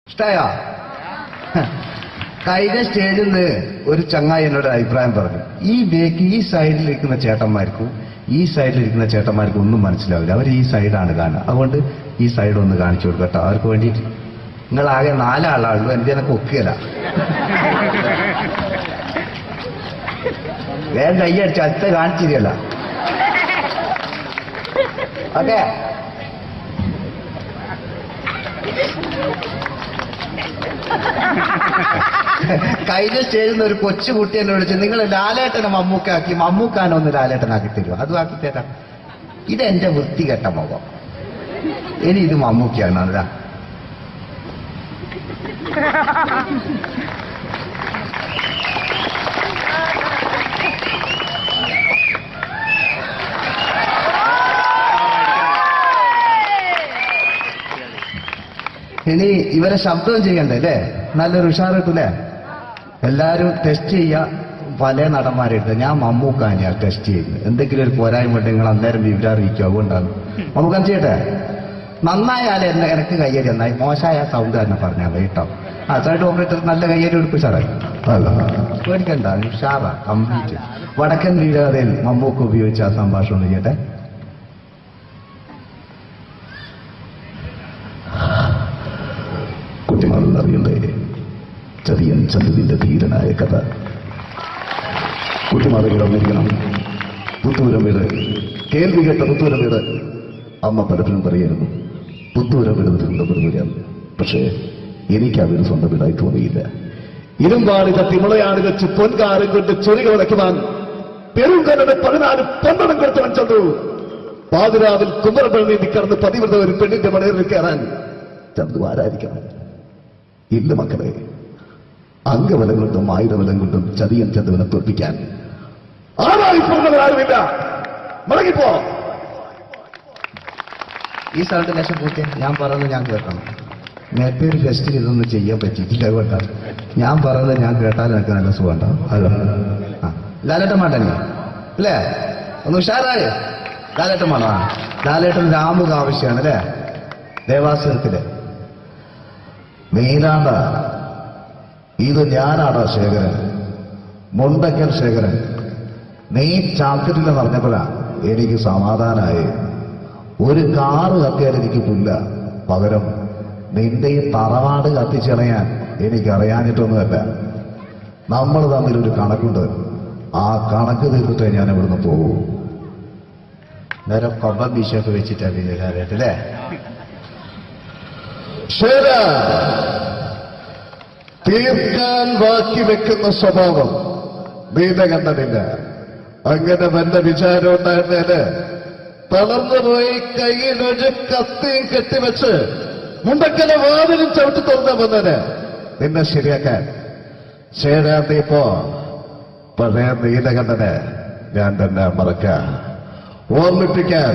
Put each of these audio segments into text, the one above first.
ഇഷ്ടായോ? കഴിഞ്ഞ സ്റ്റേജിൽ നിന്ന് ഒരു ചങ്ങായി എന്നോട് അഭിപ്രായം പറഞ്ഞു, ഈ സൈഡിലിരിക്കുന്ന ചേട്ടന്മാർക്കും ഈ സൈഡിലിരിക്കുന്ന ചേട്ടന്മാർക്കും ഒന്നും മനസ്സിലാവില്ല, അവർ ഈ സൈഡാണ് കാണുക, അതുകൊണ്ട് ഈ സൈഡ് ഒന്ന് കാണിച്ചു കൊടുക്കട്ടോ അവർക്ക് വേണ്ടിയിട്ട്. നിങ്ങളാകെ 4 ആളുള്ളൂ, എന്റെ എനക്ക് ഒക്കുകയല്ല. വേഗം കയ്യടിച്ച് അടുത്ത കാണിച്ചിരിക്കല്ല. ഓക്കെ, കഴിഞ്ഞ സ്റ്റേജിൽ നിന്ന് ഒരു കൊച്ചുകുട്ടി എന്നെ വിളിച്ചു, നിങ്ങൾ ലാലേട്ടനെ മമ്മൂക്കാക്കി മമ്മൂക്കാനൊന്ന് ലാലേട്ടനാക്കി തരുമോ? അതും ആക്കി തരാം. ഇതെന്റെ വൃത്തികെട്ട മുഖം, ഇനി ഇത് മമ്മൂക്കയാണ്. അതാ ഇനി ഇവരെ ശബ്ദം ചെയ്യണ്ടേ അല്ലേ? നല്ലൊരു ഉഷാർ കിട്ടൂലേ? എല്ലാരും ടെസ്റ്റ് ചെയ്യാ, പല നടന്മാരെടുത്ത്. ഞാൻ മമ്മൂക്കാനെയാ ടെസ്റ്റ് ചെയ്യുന്നത്. എന്തെങ്കിലും ഒരു പോരായ്മ ഉണ്ടെങ്കിൽ നിങ്ങൾ അന്നേരം വിവരം അറിയിക്കും, അതുകൊണ്ടാണ്. മമ്മൂക്കാൻ ചെയ്യട്ടെ? നന്നായാലും എനിക്ക് കയ്യേരി നന്നായി, മോശമായ സൗണ്ട് തന്നെ പറഞ്ഞാൽ മതി കേട്ടോ. സൈഡ് ഓപ്പറേറ്റർ നല്ല കയ്യേരി എടുക്കും സാറേ. പേടിക്കണ്ട, ഉഷാറാ കംപ്ലീറ്റ്. വടക്കൻ വീരകഥയിൽ മമ്മൂക്ക് ഉപയോഗിച്ച ആ സംഭാഷണം ചെയ്യട്ടെ. കുട്ടിമാരെന്നറിയണ്ടേ ചതിയൻ ചന്തുവിന്റെ ധീരനായ കഥ. കുട്ടിമാറുകൾ അറിഞ്ഞിരിക്കണം. പുത്തൂരം വീട്, കേൾവി കേട്ട പുത്തൂരം വീട്. അമ്മ പലപ്പോഴും പറയായിരുന്നു, പുത്തൂരം വീട് തിരുവനന്തപുരം. പക്ഷേ എനിക്ക് ആ വീട് സ്വന്തം വീടായി തോന്നിയില്ല. ഇരുമ്പാണിത തിമളയാണ് വെച്ച് പൊൻകാരം കൊണ്ട് ചൊരികൾ വയ്ക്കുവാൻ പെരുങ്കരുടെ 14 പൊന്നണം കൊടുത്തവൻ ചന്തു. പാതിരാവിൽ കുമരപ്പഴ നീന്തി കടന്ന് പതിവ്രത ഒരു പെണ്ണിന്റെ മണയിൽ കയറാൻ ചന്തു ആരായിരിക്കണം? ഇല്ല മക്കളെ, അംഗബലം കൊണ്ടും ആയുധബലം കൊണ്ടും ചതിയൻ ചന്തുവിനെ തോൽപ്പിക്കാൻ ആരായി ആരുമില്ല. മടങ്ങിപ്പോ. ഈ സൗണ്ട് ലക്ഷം പൂർത്തി ഞാൻ പറയുന്നത് ഞാൻ കേൾക്കണം. നേരത്തെ ഒരു ഫെസ്റ്റിൽ ഇതൊന്നും ചെയ്യാൻ പറ്റിയിട്ടില്ല, കേട്ടാൽ ഞാൻ പറയുന്നത് ഞാൻ കേട്ടാൽ എനിക്ക് നല്ല സുഖം ഉണ്ടാവും. അല്ലോ, ലാലേട്ടൻ മാട്ടനെ അല്ലേ? ഒന്ന് ഉഷാറായ ലാലേട്ടൻ മാണോ? ലാലേട്ടൻ രാമുക ആവശ്യമാണ് അല്ലേ? ദേവാസുരത്തില് നീനാണ്ട ഇത് ഞാനാടാ ശേഖരൻ, മുണ്ടക്കൽ ശേഖരൻ. നീ ചാത്തിട്ടില്ല പറഞ്ഞപ്പോഴാ എനിക്ക് സമാധാനമായി. ഒരു കാറ് കത്തിയാൽ എനിക്ക് പുല്ല, പകരം നിന്റെ ഈ തറവാട് കത്തിച്ചളയാൻ എനിക്കറിയാഞ്ഞിട്ടൊന്നുമല്ല. നമ്മൾ തമ്മിലൊരു കണക്കുണ്ട്, ആ കണക്ക് തീർത്തിട്ടേ ഞാൻ ഇവിടുന്ന് പോകൂ. നേരെ കൊമ്പം ബിഷപ്പ് വെച്ചിട്ടാ ലാലേട്ടല്ലേ? ശരി, തീർക്കാൻ ബാക്കി വെക്കുന്ന സ്വഭാവം നീത കണ്ടതില്ല. അങ്ങനെ വല്ല വിചാരം ഉണ്ടായിരുന്നേല് തളർന്നുപോയി കയ്യിലൊരു കത്തിയും കെട്ടിവെച്ച് മുണ്ടക്കലെ വാതിലും ചവിട്ടി തുറന്ന വന്നേന് നിന്നെ ശരിയാക്കാൻ. ശേരാന്തിപ്പോ പഴയ നീലകണ്ഠനെ ഞാൻ തന്നെ മറക്കാൻ, ഓർമ്മിപ്പിക്കാൻ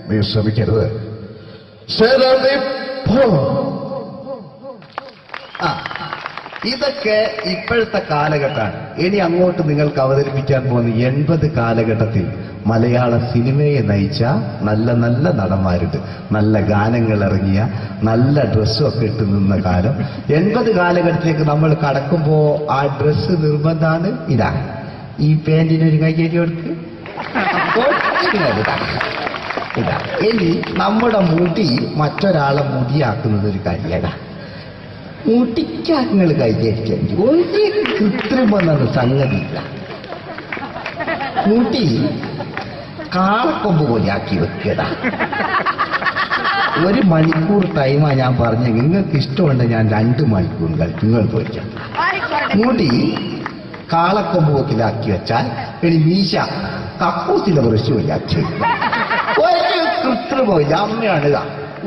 നീ ശ്രമിക്കരുത്. ശേരാന്തി ഇതൊക്കെ ഇപ്പോഴത്തെ കാലഘട്ടമാണ്. ഇനി അങ്ങോട്ട് നിങ്ങൾക്ക് അവതരിപ്പിക്കാൻ പോകുന്ന 80 കാലഘട്ടത്തിൽ മലയാള സിനിമയെ നയിച്ച നല്ല നല്ല നടന്മാരുണ്ട്. നല്ല ഗാനങ്ങൾ ഇറങ്ങിയ, നല്ല ഡ്രസ്സും ഒക്കെ ഇട്ട് നിന്ന കാലം. 80 കാലഘട്ടത്തിലേക്ക് നമ്മൾ കടക്കുമ്പോ ആ ഡ്രസ്സ് നിർബന്ധമാണ്. ഇതാ ഈ പാന്റിനൊരു കൈകേരി കൊടുക്ക്, ഇതാ. ഇനി നമ്മുടെ മുടി മറ്റൊരാളെ മുടിയാക്കുന്നത് ഒരു കാര്യമാണ്. മുടിക്കാങ്ങൾ കൈകരിക്കാൻ ഒരു കൃത്രിമെന്നത് സംഗതിയില്ല. മുടി കാളക്കൊമ്പ് പോലെ ആക്കി വെക്കടാ. 1 മണിക്കൂർ ടൈമാ ഞാൻ പറഞ്ഞ. നിങ്ങൾക്ക് ഇഷ്ടമുണ്ട് ഞാൻ 2 മണിക്കൂർ കളിക്കും. നിങ്ങൾ പോയിക്കാം. മുടി കാളക്കൊമ്പ് പോക്കിലാക്കി വെച്ചാൽ ഇനി മീശ കക്കൂസിലെ ബ്രഷ് പോലെയാക്കി ഒരു കൃത്രിമില്ല. അമ്മയാണ്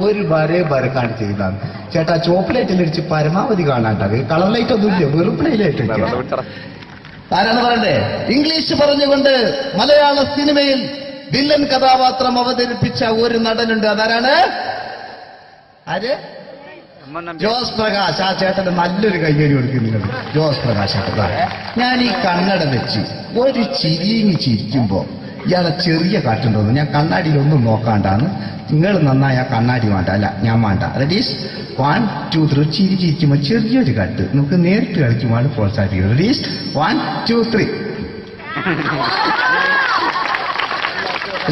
ഒരു വരക്കാണ് ചെയ്താണ്. ചേട്ടാ ചോക്ലേറ്റിൽ അടിച്ച് പരമാവധി കാണാണ്ടാകും. കളർ ലൈറ്റ് ഒന്നും ഇല്ല, വെറും പ്ലേ ലൈറ്റ്. ആരാണ് പറയണ്ടേ? ഇംഗ്ലീഷ് പറഞ്ഞുകൊണ്ട് മലയാള സിനിമയിൽ വില്ലൻ കഥാപാത്രം അവതരിപ്പിച്ച ഒരു നടനുണ്ട്. അതാരാണ്? ആര്? ജോസ് പ്രകാശ്. ആ ചേട്ടന് നല്ലൊരു കയ്യടി കൊടുക്കുന്നുണ്ട്. ജോസ് പ്രകാശ്. ഞാൻ ഈ കണ്ണട വെച്ച് ഒരു ചിരിങ്ങി ചിരിക്കുമ്പോ ഇയാളെ ചെറിയ കാറ്റുണ്ടോന്ന് ഞാൻ കണ്ണാടിയിലൊന്നും നോക്കാണ്ടാന്ന്. നിങ്ങൾ നന്നായി ആ കണ്ണാടി വേണ്ട, അല്ല ഞാൻ വേണ്ട. റെഡീസ് 1 2 3. ചിരി ചിരിക്കുമ്പോൾ ചെറിയൊരു കട്ട് നമുക്ക് നേരിട്ട് കളിക്കുമ്പോൾ പ്രോത്സാഹിപ്പിക്കും. റെഡീസ് 1 2 3.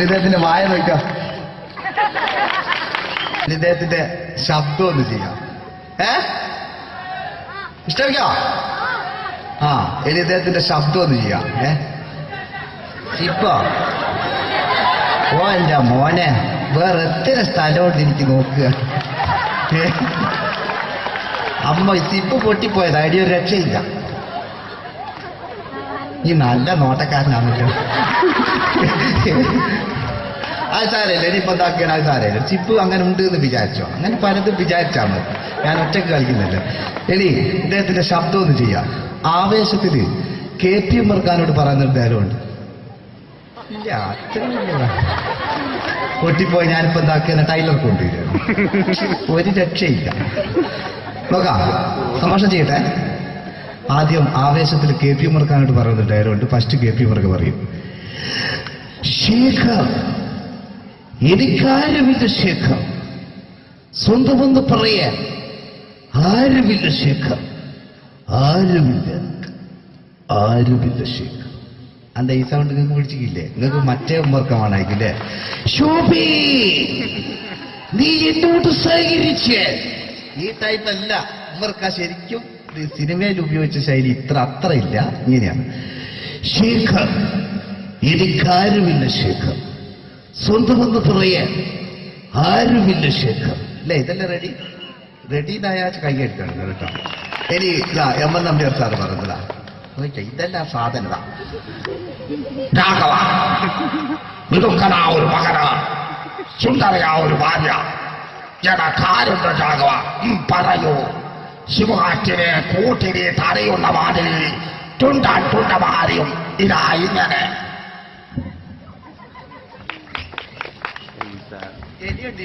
ഇദ്ദേഹത്തിന്റെ വായ നോക്കാം, ഇദ്ദേഹത്തിന്റെ ശബ്ദം ഒന്ന് ചെയ്യാം. ഇഷ്ടമില്ലോ? ആ, ഇനി ഇദ്ദേഹത്തിന്റെ ശബ്ദം ഒന്ന് ചെയ്യാം. ഇപ്പൊ ഓ എന്റെ മോനെ വേറെ എത്ര സ്ഥലമുണ്ട് എനിക്ക് നോക്കുക. അമ്മ സിപ്പ് പൊട്ടിപ്പോയത് അടിയൊരു രക്ഷയില്ല. ഈ നല്ല നോട്ടക്കാരനാണല്ലോ. അത് സാരമില്ല, ഇനിയിപ്പോ എന്താക്കിയാണ് അത് സാരമില്ല. ചിപ്പ് അങ്ങനെ ഉണ്ട് എന്ന് വിചാരിച്ചോ, അങ്ങനെ പലതും വിചാരിച്ചാൽ മതി. ഞാൻ ഒറ്റയ്ക്ക് കളിക്കുന്നില്ല. ഇനി ഇദ്ദേഹത്തിന്റെ ശബ്ദം ഒന്ന് ചെയ്യാം. ആവേശത്തില് KP ഉമ്മർഖാനോട് പറയുന്ന ഡയലോഗുണ്ട്. ഇല്ല, അത്രയില്ല. പൊട്ടിപ്പോയി ഞാനിപ്പോ എന്താക്കിയ ടൈലർ കൊണ്ടുവരും, ഒരു രക്ഷയില്ല. നോക്കാം, തമാശ ചെയ്യട്ടെ. ആദ്യം ആവേശത്തിൽ KP ഉമ്മർഖാനോട് പറയുന്ന ഡയലോഗുണ്ട്. ഫസ്റ്റ് KP ഉമ്മർക്ക് പറയും, ശേഖർ എനിക്കാരുമില്ല ശേഖർ, സ്വന്തമെന്ന് പറയാൻ ആരുമില്ല ശേഖർ, ആരുമില്ല ശേഖർ. അന്ത ഈ സൗണ്ട് നിങ്ങൾക്ക് പിടിച്ചില്ലേ? നിങ്ങൾക്ക് മറ്റേ ഉമ്മർക്കമാണായിക്കില്ലേ? ശോഭി നീ എന്നോട് സഹകരിച്ച്. ഈ ടൈപ്പ് അല്ല ഉമ്മർക്ക. ശരിക്കും സിനിമയിൽ ഉപയോഗിച്ച ശൈലി അത്ര ഇല്ല. ഇങ്ങനെയാണ്, ശേഖർ എനിക്കാരുമില്ല ശേഖർ, സ്വന്തമെന്ന് പറയാൻ ആരുമില്ല ശേഖർ. അല്ലേ? ഇതല്ലേ റെഡി? റെഡിന്നായാ കൈയെടുക്കണം കേട്ടോ. ഇനി ഇതാ എം എൻ നമ്പ്യാർ സാറ് പറഞ്ഞതാ, ഇതെല്ലാം സാധനതാ. രാഘവ മിടുക്കനാ ഒരു മകന, സുന്ദരയാ ഒരു ഭാര്യ, ജനക്കാരുണ്ട് രാഘവ. പറയൂ, ശിവകാറ്റിനെ കൂട്ടിനെ തടയുന്ന മാതിരി തുണ്ടമാരിയും ഇതാ ഇങ്ങനെ.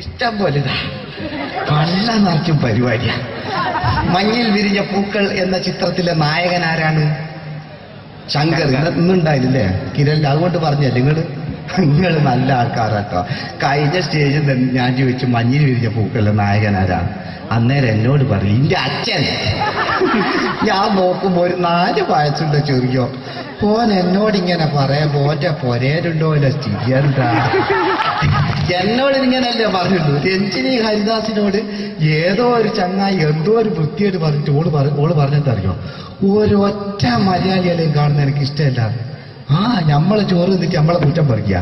ഇഷ്ടം പോലെ കള്ള നാറ്റും പരിപാടിയാ. മഞ്ഞിൽ വിരിഞ്ഞ പൂക്കൾ എന്ന ചിത്രത്തിലെ നായകൻ ആരാണ്? ശങ്കർ. ഇന്നുണ്ടായില്ലേ കിരൺ? അതുകൊണ്ട് പറഞ്ഞല്ലേ നിങ്ങൾ നല്ല ആൾക്കാരാട്ടോ. കഴിഞ്ഞ സ്റ്റേജിൽ ഞാൻ ചോദിച്ചു മഞ്ഞിൽ വിരിഞ്ഞ പൂക്കളുടെ നായകൻ ആരാ? അന്നേരം എന്നോട് പറയും എന്റെ അച്ഛൻ. ഞാൻ നോക്കുമ്പോ ഒരു 4 വയസ്സുണ്ട് ചെറിയോ. പോൻ എന്നോടിങ്ങനെ പറയാൻ പോന്റെ പൊരേരുണ്ടോ ഇല്ല സ്ഥിതിയാണ്ടാ. എന്നോട് ഇങ്ങനല്ലേ പറഞ്ഞിട്ടു. രഞ്ജിനി ഹരിദാസിനോട് ഏതോ ഒരു ചങ്ങായി എന്തോ ഒരു വൃത്തിയായിട്ട് പറഞ്ഞിട്ട് ഓള് പറഞ്ഞിട്ടറിയോ, ഒരൊറ്റ മലയാളികളെയും കാണുന്ന എനിക്ക് ഇഷ്ടമല്ല. നമ്മളെ ചോറ് നിന്നിട്ട് നമ്മളെ കുറ്റം പറിക്കുക.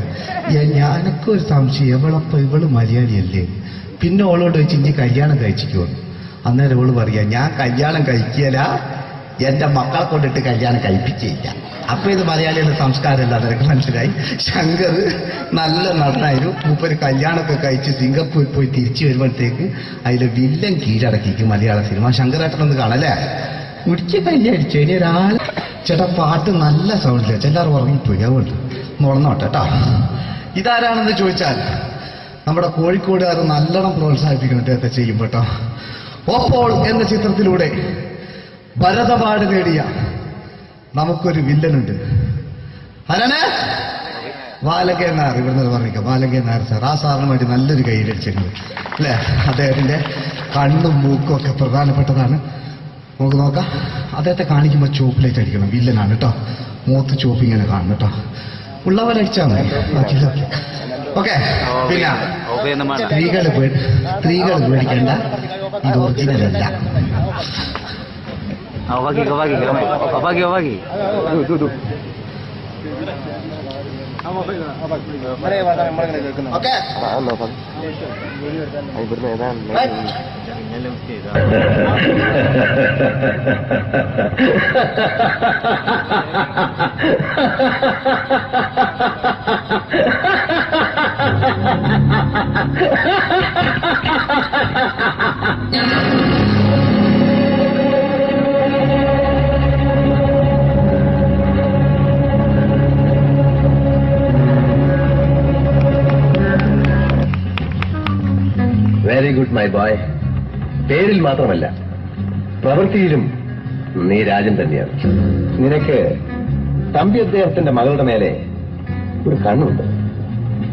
ഞാനൊക്കൊരു സംശയം, ഇവള് മലയാളിയല്ലേ? പിന്നെ ഓളോട് വെച്ച് ഇനി കല്യാണം കഴിച്ചിക്കോ? അന്നേരം ഓള് പറയാ, ഞാൻ കല്യാണം കഴിക്കല, എന്റെ മക്കളെ കൊണ്ടിട്ട് കല്യാണം കഴിപ്പിച്ചില്ല. അപ്പൊ ഇത് മലയാളിയുടെ സംസ്കാരമല്ല. അതെനിക്ക് മനസ്സിലായി. ശങ്കർ നല്ല നടനായിരുന്നു. മൂപ്പര് കല്യാണമൊക്കെ കഴിച്ച് സിംഗപ്പൂരിൽ പോയി തിരിച്ചു വരുമ്പോഴത്തേക്ക് അതിലെ വില്ലൻ കീഴടക്കിക്കും മലയാള സിനിമ. ശങ്കരേട്ടനൊന്ന് കാണല്ലേ? ഉടിച്ച് കല്യാണിച്ചു. ഇനി ഒരാൾ ചേട്ടാ പാട്ട് നല്ല സൗണ്ടില്ല, എല്ലാവരും ഉറങ്ങിപ്പോയി, അതുകൊണ്ട് നുണന്നോട്ടെ കേട്ടോ. ഇതാരാണെന്ന് ചോദിച്ചാൽ നമ്മുടെ കോഴിക്കോടുകാർ നല്ലോണം പ്രോത്സാഹിപ്പിക്കണം ഇദ്ദേഹത്തെ ചെയ്യുമ്പോ കേട്ടോ. ഓപ്പോൾ എന്ന ചിത്രത്തിലൂടെ ഭരത് അവാർഡ് നേടിയ നമുക്കൊരു വില്ലനുണ്ട്. ആരാണ്? ബാലകൻ നായർ. ഇവിടുന്ന് പറഞ്ഞിരിക്കാം, ബാലകൻ നായർ സാർ. ആ സാറിന് വേണ്ടി നല്ലൊരു കയ്യിലടിച്ചിട്ടുണ്ട് അല്ലേ? അദ്ദേഹത്തിന്റെ കണ്ണും മൂക്കും ഒക്കെ പ്രധാനപ്പെട്ടതാണ്. നമുക്ക് നോക്കാം. അദ്ദേഹത്തെ കാണിക്കുമ്പോൾ ചോപ്പിലേക്ക് അടിക്കണം. വില്ലനാണ് കേട്ടോ. മൂത്ത് ചോപ്പ് ഇങ്ങനെ കാണണം കേട്ടോ. ഉള്ളവരടിച്ചാൽ മതി. ഓക്കെ. പിന്നെ സ്ത്രീകൾ പേടിക്കേണ്ട, ഇത് ഒറിജിനലല്ല. Very good my boy. പേരിൽ മാത്രമല്ല പ്രവൃത്തിയിലും നീ രാജൻ തന്നെയാണ്. നിനക്ക് തമ്പി അദ്ദേഹത്തിന്റെ മകളുടെ മേലെ ഒരു കണ്ണുണ്ട്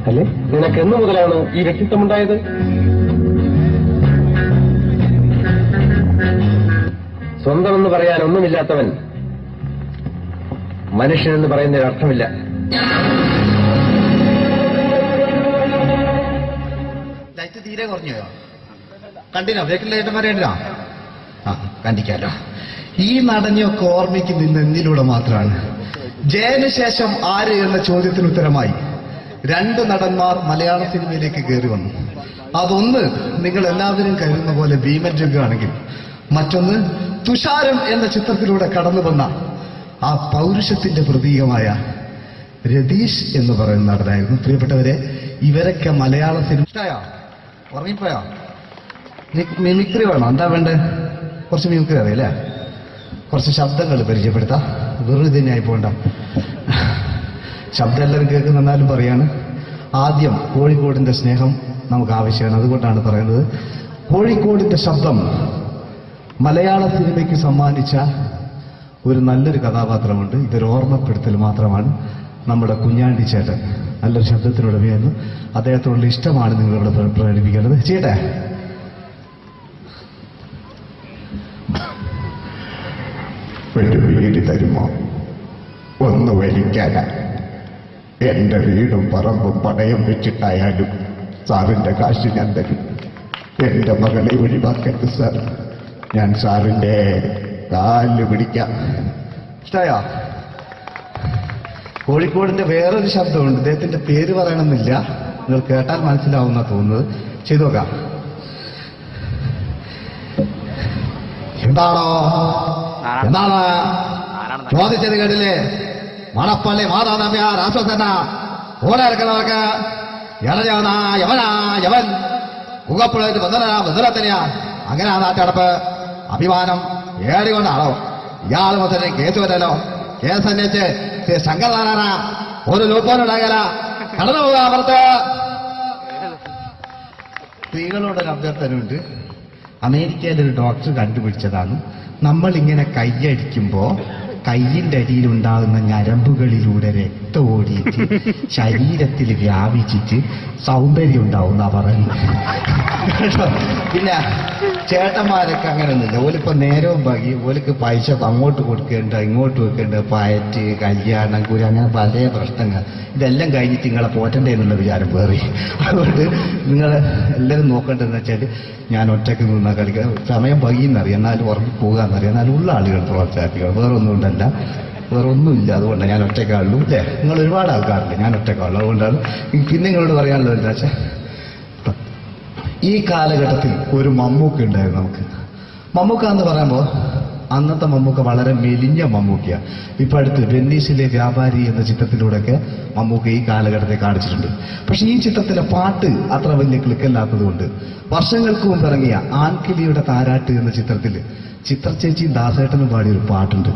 അല്ലേ? നിനക്ക് എന്നു മുതലാണ് ഈ വ്യക്തിത്വമുണ്ടായത്? സ്വന്തമെന്ന് പറയാൻ ഒന്നുമില്ലാത്തവൻ മനുഷ്യനെന്ന് പറയുന്നതിന് അർത്ഥമില്ല. ലൈറ്റ് തീരെ കുറഞ്ഞോ? കണ്ടിനോ? ബ്രേക്കിൽ ലൈറ്റന്മാരെ കണ്ടിനോ? ആ, കണ്ടിക്കാലോ. ഈ നടഞ്ഞൊക്കെ ഓർമ്മിക്ക് നിന്ന് എന്തിലൂടെ മാത്രമാണ്. ജയന് ശേഷം ആര് എന്ന ചോദ്യത്തിന് ഉത്തരമായി 2 നടന്മാർ മലയാള സിനിമയിലേക്ക് കയറി വന്നു. അതൊന്ന് നിങ്ങൾ എല്ലാവരും കരുതുന്ന പോലെ ഭീമൻ ജഗ്ഗാണെങ്കിൽ, മറ്റൊന്ന് തുഷാരം എന്ന ചിത്രത്തിലൂടെ കടന്നു വന്ന ആ പൗരുഷത്തിന്റെ പ്രതീകമായ രതീഷ് എന്ന് പറയുന്ന നടനായിരുന്നു. പ്രിയപ്പെട്ടവരെ, ഇവരൊക്കെ മലയാള സിനിമ ഇഷ്ടമായോ? ഉറങ്ങിപ്പോയോ? മിമിക്രി വേണോ? എന്താ വേണ്ടേ? കുറച്ച് മിമിക്രി അറിയില്ലേ? കുറച്ച് ശബ്ദങ്ങൾ പരിചയപ്പെടുത്താം. വെറുതെ തന്നെയായി പോകണ്ട. ശബ്ദം എല്ലാവരും കേൾക്കുന്നെന്നാലും പറയാണ്. ആദ്യം കോഴിക്കോടിന്റെ സ്നേഹം നമുക്ക് ആവശ്യമാണ്. അതുകൊണ്ടാണ് പറയുന്നത്. കോഴിക്കോടിന്റെ ശബ്ദം മലയാള സിനിമയ്ക്ക് സമ്മാനിച്ച ഒരു നല്ലൊരു കഥാപാത്രമുണ്ട്. ഇതൊരു ഓർമ്മപ്പെടുത്തൽ മാത്രമാണ്. നമ്മുടെ കുഞ്ഞാണ്ടി ചേട്ടൻ നല്ലൊരു ശബ്ദത്തിനുടമയായിരുന്നു. അദ്ദേഹത്തോടുള്ള ഇഷ്ടമാണ് നിങ്ങളിവിടെ പ്രകടിപ്പിക്കേണ്ടത്. ചെയ്യട്ടെ? ഒരു വീട് തരുമോ? ഒന്ന് വലിക്കാനാ. എന്റെ വീടും പറമ്പും പണയം വെച്ചിട്ടായാലും സാറിന്റെ കാശ് ഞാൻ തരും. എന്റെ മകളെ ഒഴിവാക്കരുത് സാർ. ഞാൻ സാറിന്റെ കാല് പിടിക്കാം. ഇഷ്ടമായോ? കോഴിക്കോടിന്റെ വേറൊരു ശബ്ദമുണ്ട്. അദ്ദേഹത്തിന്റെ പേര് പറയണമെന്നില്ല, നിങ്ങൾ കേട്ടാൽ മനസ്സിലാവുന്ന തോന്നുന്നത്. ചെയ്തു നോക്കാം. എന്താണോ എന്താണ് ചോദിച്ചത് കേട്ടില്ലേ? മണപ്പള്ളി മാതാനമ്യാർ ആശ്വസന ഓടെ എടുക്കുന്നവർക്ക് ഇളയവനാ യവനാ യവൻ മുഖപ്പുഴത്ത് ബദലത്തനെയാ. അങ്ങനെ ആ നാട്ടടപ്പ് അഭിമാനം ഏറികൊണ്ടാണോ? ഇയാൾ മുതലേ കേസ് വരല്ലോ. കേസ് അന്വേഷിച്ച് ശങ്കരനാരായണ ഒരു ലൂപ്പോനുണ്ടാകല കടന്നു പോകാൻ അപ്പുറത്ത്. സ്ത്രീകളോടൊരു അഭ്യർത്ഥനയുണ്ട്. അമേരിക്കയിലെ ഒരു ഡോക്ടർ കണ്ടുപിടിച്ചതാണ്. നമ്മളിങ്ങനെ കൈയടിക്കുമ്പോ കയ്യിന്റെ അടിയിലുണ്ടാകുന്ന ഞരമ്പുകളിലൂടെ രക്തം ഓടിയിട്ട് ശരീരത്തിൽ വ്യാപിച്ചിട്ട് സൗന്ദര്യം ഉണ്ടാവും എന്നാ പറയുന്നത്. പിന്നെ ചേട്ടന്മാരൊക്കെ അങ്ങനെയൊന്നുമില്ല. ഓലിപ്പോ നേരവും ബാക്കി ഓലിക്ക് പൈസ അങ്ങോട്ട് കൊടുക്കേണ്ട ഇങ്ങോട്ട് വെക്കേണ്ട, പയറ്റ് കല്യാണം കുരി അങ്ങനെ പല പ്രശ്നങ്ങൾ. ഇതെല്ലാം കഴിഞ്ഞിട്ട് നിങ്ങളെ പോറ്റണ്ടേ എന്നുള്ള വിചാരം വേറി. അതുകൊണ്ട് നിങ്ങൾ എല്ലാവരും നോക്കേണ്ടതെന്ന് വെച്ചാൽ ഞാൻ ഒറ്റയ്ക്ക് നിന്നാ കളിക്കുക. സമയം വൈകുന്നറിയാം, എന്നാലും ഉറങ്ങി പോകാന്നറിയാം, എന്നാലും ഉള്ള ആളുകൾ പ്രോത്സാഹിപ്പിക്കണം. വേറെ ഒന്നും ഉണ്ടല്ല, വേറെ ഒന്നുമില്ല. അതുകൊണ്ടാണ് ഞാൻ ഒറ്റക്കാളുള്ളൂ. അല്ലേ? നിങ്ങൾ ഒരുപാട് ആൾക്കാരില്ല, ഞാൻ ഒറ്റക്കാളുള്ളൂ. അതുകൊണ്ടാണ്. പിന്നെ നിങ്ങളോട് പറയാനുള്ളത് എന്താ വെച്ചാൽ, ഈ കാലഘട്ടത്തിൽ ഒരു മമ്മൂക്ക ഉണ്ടായിരുന്നു നമുക്ക്. മമ്മൂക്ക എന്ന് പറയുമ്പോൾ അന്നത്തെ മമ്മൂക്ക വളരെ മെലിഞ്ഞ മമ്മൂക്കയാണ്. ഇപ്പൊ അടുത്ത് വെന്നീസിലെ വ്യാപാരി എന്ന ചിത്രത്തിലൂടെയൊക്കെ മമ്മൂക്ക ഈ കാലഘട്ടത്തെ കാണിച്ചിട്ടുണ്ട്. പക്ഷെ ഈ ചിത്രത്തിലെ പാട്ട് അത്ര വലിയ ക്ലിക്കല്ലാത്തത് കൊണ്ട് വർഷങ്ങൾക്ക് മുമ്പ് ഇറങ്ങിയ ആൺകിളിയുടെ താരാട്ട് എന്ന ചിത്രത്തിൽ ചിത്രചേച്ചിയും ദാസേട്ടനും പാടിയൊരു പാട്ടുണ്ട്.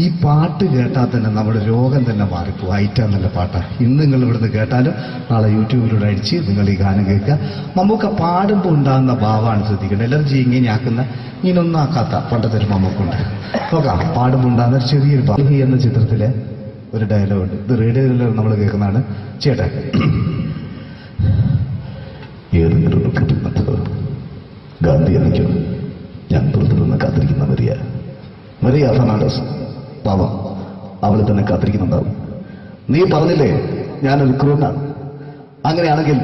ഈ പാട്ട് കേട്ടാൽ തന്നെ നമ്മുടെ രോഗം തന്നെ മാറിപ്പോകും. ഐറ്റാന്നല്ല പാട്ടാണ്. ഇന്ന് നിങ്ങൾ ഇവിടുന്ന് കേട്ടാലും നാളെ യൂട്യൂബിലൂടെ അടിച്ച് നിങ്ങൾ ഈ ഗാനം കേൾക്കുക. മമ്മൂക്ക പാടുമ്പോൾ ഉണ്ടാകുന്ന ഭാവമാണ് ശ്രദ്ധിക്കേണ്ടത്. എലർജി ഇങ്ങനെ ആക്കുന്ന ഇങ്ങനൊന്നും ആക്കാത്ത പണ്ടത്തെ ഒരു മമ്മൂക്കുണ്ട്. നോക്കാം. പാടുമ്പോൾ ഉണ്ടാകുന്ന ചെറിയൊരു ഭാവി എന്ന ചിത്രത്തിലെ ഒരു ഡയലോഗുണ്ട്. ഇത് റേഡിയോയിൽ നമ്മൾ കേൾക്കുന്നതാണ്. ചേട്ടാ, ഏതെങ്കിലും കിട്ടുന്നത് ഗാന്ധി എനിക്കും ഞാൻ പുറത്തുനിന്ന് കാത്തിരിക്കുന്ന മരിയ ഫെർണാണ്ടസ് പാവം, അവളെ തന്നെ കാത്തിരിക്കുന്നുണ്ടാവും. നീ പറഞ്ഞില്ലേ ഞാനൊരു ക്രൂരനാണ്. അങ്ങനെയാണെങ്കിൽ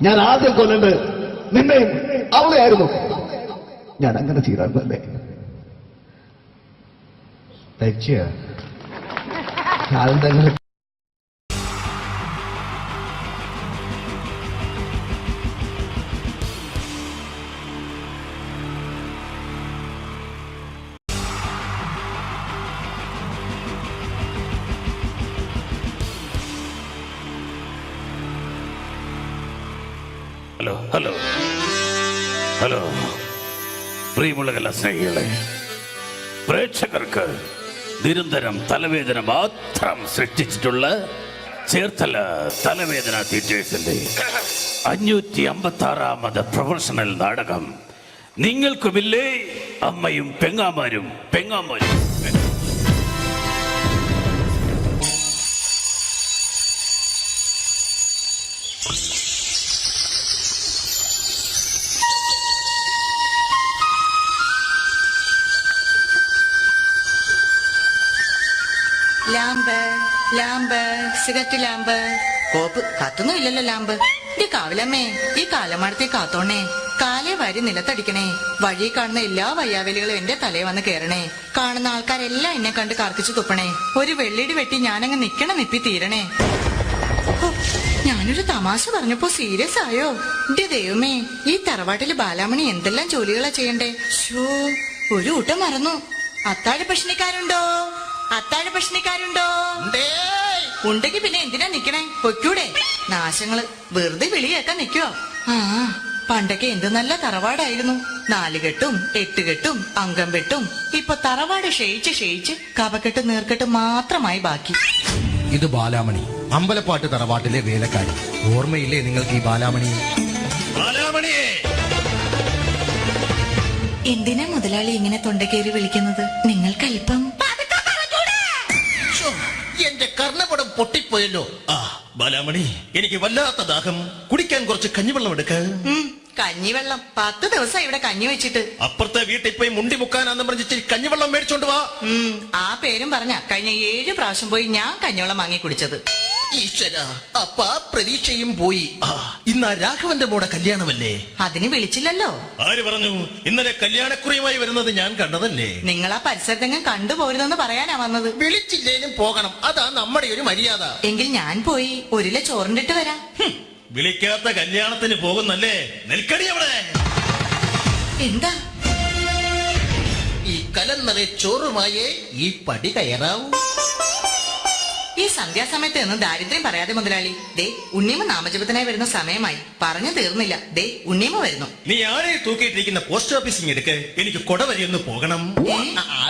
ഞാൻ ആദ്യം കൊല്ലേണ്ടത് നിന്നെയും അവളെ ആയിരുന്നു. ഞാൻ അങ്ങനെ ചെയ്തായിരുന്നല്ലേ? അതെന്തെങ്കിലും ഹലോ ഹലോ ഹലോ പ്രിയമുള്ള കലാ സ്നേഹികളെ, പ്രേക്ഷകർക്ക് നിരന്തരം തലവേദന മാത്രം സൃഷ്ടിച്ചിട്ടുള്ള ചേർത്തല തലവേദന തിയേറ്റേഴ്സിന്റെ 556ാമത് പ്രൊഫഷണൽ നാടകം നിങ്ങൾക്കുമില്ലേ അമ്മയും പെങ്ങാമാരും. പെങ്ങാമാരും. ലാമ്പ് ലാമ്പ് സിഗരറ്റ് ലാമ്പ് കോപ്പ് കത്തുന്നും ഇല്ലല്ലോ ലാമ്പ്. ഈ കാവിലമ്മേ, ഈ കാലമാടത്തെ കാത്തോണേ, കാലേ വാരി നിലത്തടിക്കണേ, വഴി കാണുന്ന എല്ലാ വയ്യാവലികളും എന്റെ തലയെ വന്ന് കേറണേ, കാണുന്ന ആൾക്കാരെല്ലാം എന്നെ കണ്ട് കർക്കിച്ചു തുപ്പണേ, ഒരു വെള്ളിടി വെട്ടി ഞാനങ്ങ് നിപ്പി തീരണേ. ഹോ, ഞാനൊരു തമാശ പറഞ്ഞപ്പോ സീരിയസ് ആയോ? എന്റെ ദൈവമേ, ഈ തറവാട്ടില് ബാലാമണി എന്തെല്ലാം ജോലികളാ ചെയ്യണ്ടേ. ഷോ, ഒരു ഊട്ടം മറന്നു. അത്താഴ ഭക്ഷണിക്കാരുണ്ടോ? അത്താഴ ഭക്ഷണിക്കാരുണ്ടോ? ഉണ്ടെങ്കി പിന്നെ എന്തിനാ നിക്കണേ? പൊയ്ക്കൂടെ? നാശങ്ങള് വെറുതെ വിളിയേക്കാൻ നിക്കോ? ആ, പണ്ടൊക്കെ എന്ത് നല്ല തറവാടായിരുന്നു. 4 കെട്ടും 8 കെട്ടും അംഗം വെട്ടും. ഇപ്പൊ തറവാട് ക്ഷയിച്ച് കപക്കെട്ടും നീർക്കെട്ടും മാത്രമായി ബാക്കി. ഇത് ബാലാമണി, അമ്പലപ്പാട്ട് തറവാട്ടിലെ വേലക്കാരി. ഓർമ്മയില്ലേ നിങ്ങൾക്ക് ഈ ബാലാമണി? എന്തിനാ മുതലാളി ഇങ്ങനെ തൊണ്ടക്കേറി വിളിക്കുന്നത്? നിങ്ങൾക്കല്പം എന്റെ കർണപടം പൊട്ടിപ്പോയല്ലോ. ആ ബാലാമണി, എനിക്ക് വല്ലാത്ത ദാഹം. കുടിക്കാൻ കുറച്ച് കഞ്ഞിവെള്ളം എടുക്ക. കഞ്ഞിവെള്ളം 10 ദിവസം ഇവിടെ കഞ്ഞി വെച്ചിട്ട്. അപ്പുറത്തെ വീട്ടിൽ പോയി മുണ്ടി മുക്കാനാന്ന് പറഞ്ഞിട്ട് കഞ്ഞിവെള്ളം മേടിച്ചോണ്ട് വാ. ആ പേരും പറഞ്ഞ കഴിഞ്ഞ 7 പ്രാവശ്യം പോയി ഞാൻ കഞ്ഞിവെള്ളം വാങ്ങി കുടിച്ചത്. ഈശ്വര, അപ്പ പ്രതീക്ഷയും പോയി. ഇന്ന് ആ രാഘവന്റെ മോടെ കല്യാണമല്ലേ? അതിന് വിളിച്ചില്ലല്ലോ. ആര് പറഞ്ഞു? ഇന്നലെ കല്യാണക്കുറിയുമായി വരുന്നത് ഞാൻ കണ്ടതല്ലേ. നിങ്ങൾ ആ പരിസരത്തെങ്ങും കണ്ടുപോരുതെന്ന് പറയാനാ വന്നത്. വിളിച്ചില്ലേലും പോകണം, അതാ നമ്മുടെ ഒരു മര്യാദ. എങ്കിൽ ഞാൻ പോയി 1 കിലോ ചോറിണ്ടിട്ട് വരാം. വിളിക്കാത്ത കല്യാണത്തിന് പോകുന്നല്ലേ? നിൽക്കടി അവിടെ. എന്താ? ഈ കലന്നറെ ചോറുമായേ ഈ പടി കയറാവൂ. ഈ സന്ധ്യാസമയത്ത് നിന്ന് ദാരിദ്ര്യം പറയാതെ മുതലാളി. ദേ, ഉണ്ണിയമ്മ നാമജപത്തിനായി വരുന്ന സമയമായി. പറഞ്ഞു തീർന്നില്ല. ദേ, ഉണ്ണിയമ്മ വരുന്നു. നീ ആരെ തൂക്കിയിട്ടിരിക്കുന്ന പോസ്റ്റ് ഓഫീസിങ് എടുക്ക്, എനിക്ക് കൊട വരെ ഒന്ന് പോകണം.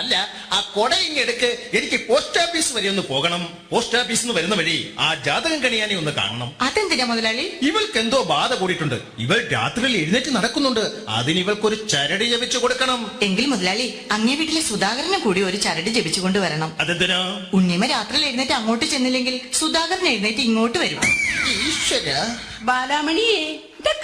അല്ല, ആ കൊട ഇങ്ങെടുക്ക്, എനിക്ക് പോസ്റ്റ് ഓഫീസ് വരെ ഒന്ന് പോകണം. പോസ്റ്റ് ഓഫീസിൽ നിന്ന് വരുന്ന വഴി ആ ജാതകം കണിയാനെ ഒന്ന് കാണണം. അതെന്തിനാ മുതലാളി? ഇവൾക്ക് എന്തോ ബാധ കൂടിയിട്ടുണ്ട്. ഇവൾ രാത്രിയിൽ എഴുന്നേറ്റ് നടക്കുന്നുണ്ട്. അതിന് ഇവൾക്കൊരു ചരട് ജപിച്ചു കൊടുക്കണം. എങ്കിൽ മുതലാളി, അങ്ങേ വീട്ടിലെ സുധാകരനെ കൂടി ഒരു ചരട് ജപിച്ചുകൊണ്ട് വരണം. അതെന്തിനാ? ഉണ്ണിയമ്മ രാത്രിയിൽ എഴുന്നേറ്റ് അങ്ങോട്ട് ചെന്നില്ലെങ്കിൽ സുധാകരൻ എഴുന്നേറ്റ് ഇങ്ങോട്ട് വരും. ഈശ്വര. ബാലാമണിയെ,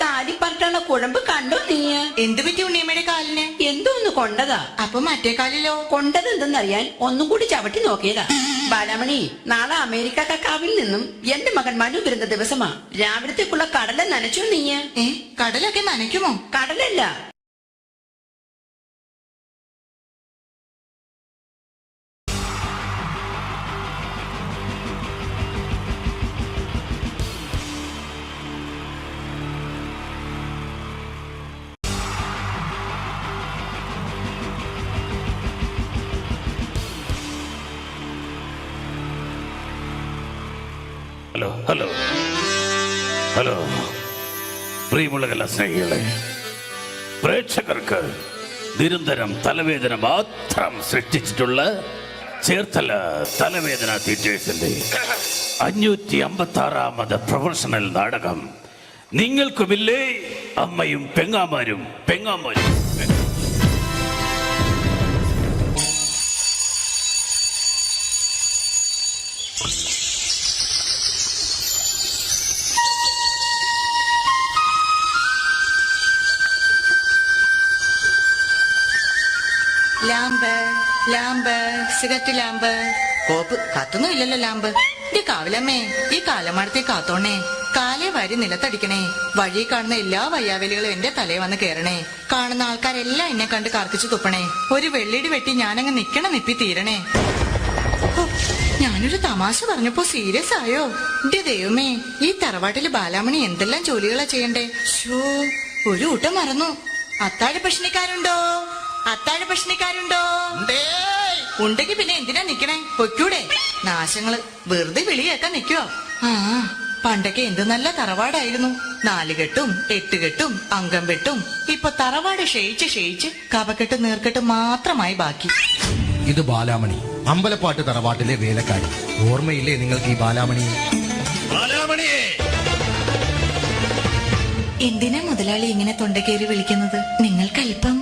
കാലിപ്പറട്ടുള്ള കുഴമ്പ് കണ്ടോ നീ? എന്ത് പറ്റി ഉണ്ണിയമ്മയുടെ കാലിന്? എന്തോന്ന് കൊണ്ടതാ. അപ്പൊ മറ്റേ കാലിലോ? കൊണ്ടത് എന്തെന്നറിയാൻ ഒന്നും കൂടി ചവിട്ടി നോക്കിയതാ. ബാലാമണി, നാളെ അമേരിക്ക കക്കാവിൽ നിന്നും എന്റെ മകൻ മനു വരുന്ന ദിവസമാ. രാവിലത്തേക്കുള്ള കടല നനച്ചോ നീ? കടലൊക്കെ നനയ്ക്കുമോ? കടലല്ല, ഹലോ ഹലോ ഹലോ പ്രിയമുള്ള കലാസ്നേഹികളെ, പ്രേക്ഷകർക്ക് നിരന്തരം തലവേദന മാത്രം സൃഷ്ടിച്ചിട്ടുള്ള ചേർത്തല തലവേദന തിയേറ്റേഴ്സിന്റെ 556ാമത് പ്രൊഫഷണൽ നാടകം നിങ്ങൾക്കുമില്ലേ അമ്മയും പെങ്ങാമാരും. ലാമ്പ് ലാമ്പ് സിഗരറ്റ് ലാമ്പ് കോപ്പ് കത്തുന്നും ഇല്ലല്ലോ ലാമ്പ്. ഈ കാവിലമ്മേ, ഈ കാലമാടത്തെ കാത്തോണേ, കാലേ വാരി നിലത്തടിക്കണേ, വഴി കാണുന്ന എല്ലാ വയ്യാവലികളും എന്റെ തലയെ വന്ന് കേറണേ, കാണുന്ന ആൾക്കാരെല്ലാം എന്നെ കണ്ട് കർക്കിച്ചു തുപ്പണേ, ഒരു വെള്ളിടി വെട്ടി ഞാനങ്ങ് നിപ്പി തീരണേ. ഹോ, ഞാനൊരു തമാശ പറഞ്ഞപ്പോ സീരിയസ് ആയോ? എന്റെ ദൈവമേ, ഈ തറവാട്ടില് ബാലാമണി എന്തെല്ലാം ജോലികളാ ചെയ്യണ്ടേ. ഷോ, ഒരു ഊട്ടം മറന്നു. അത്താഴ ഭക്ഷണിക്കാരുണ്ടോ? അത്താഴ ഭക്ഷണിക്കാരുണ്ടോ? ഉണ്ടെങ്കി പിന്നെ എന്തിനാ നിക്കണേ? പൊയ്ക്കൂടെ? നാശങ്ങള് വെറുതെ വിളിയേക്കാൻ നിക്കോ? ആ, പണ്ടൊക്കെ എന്ത് നല്ല തറവാടായിരുന്നു. 4 കെട്ടും 8 കെട്ടും അംഗം വെട്ടും. ഇപ്പൊ തറവാട് ക്ഷയിച്ച് കപക്കെട്ടും നീർക്കെട്ടും മാത്രമായി ബാക്കി. ഇത് ബാലാമണി, അമ്പലപ്പാട്ട് തറവാട്ടിലെ വേലക്കാരി. ഓർമ്മയില്ലേ നിങ്ങൾക്ക് ഈ ബാലാമണി? എന്തിനാ മുതലാളി ഇങ്ങനെ തൊണ്ടക്കേറി വിളിക്കുന്നത്? നിങ്ങൾക്കല്പം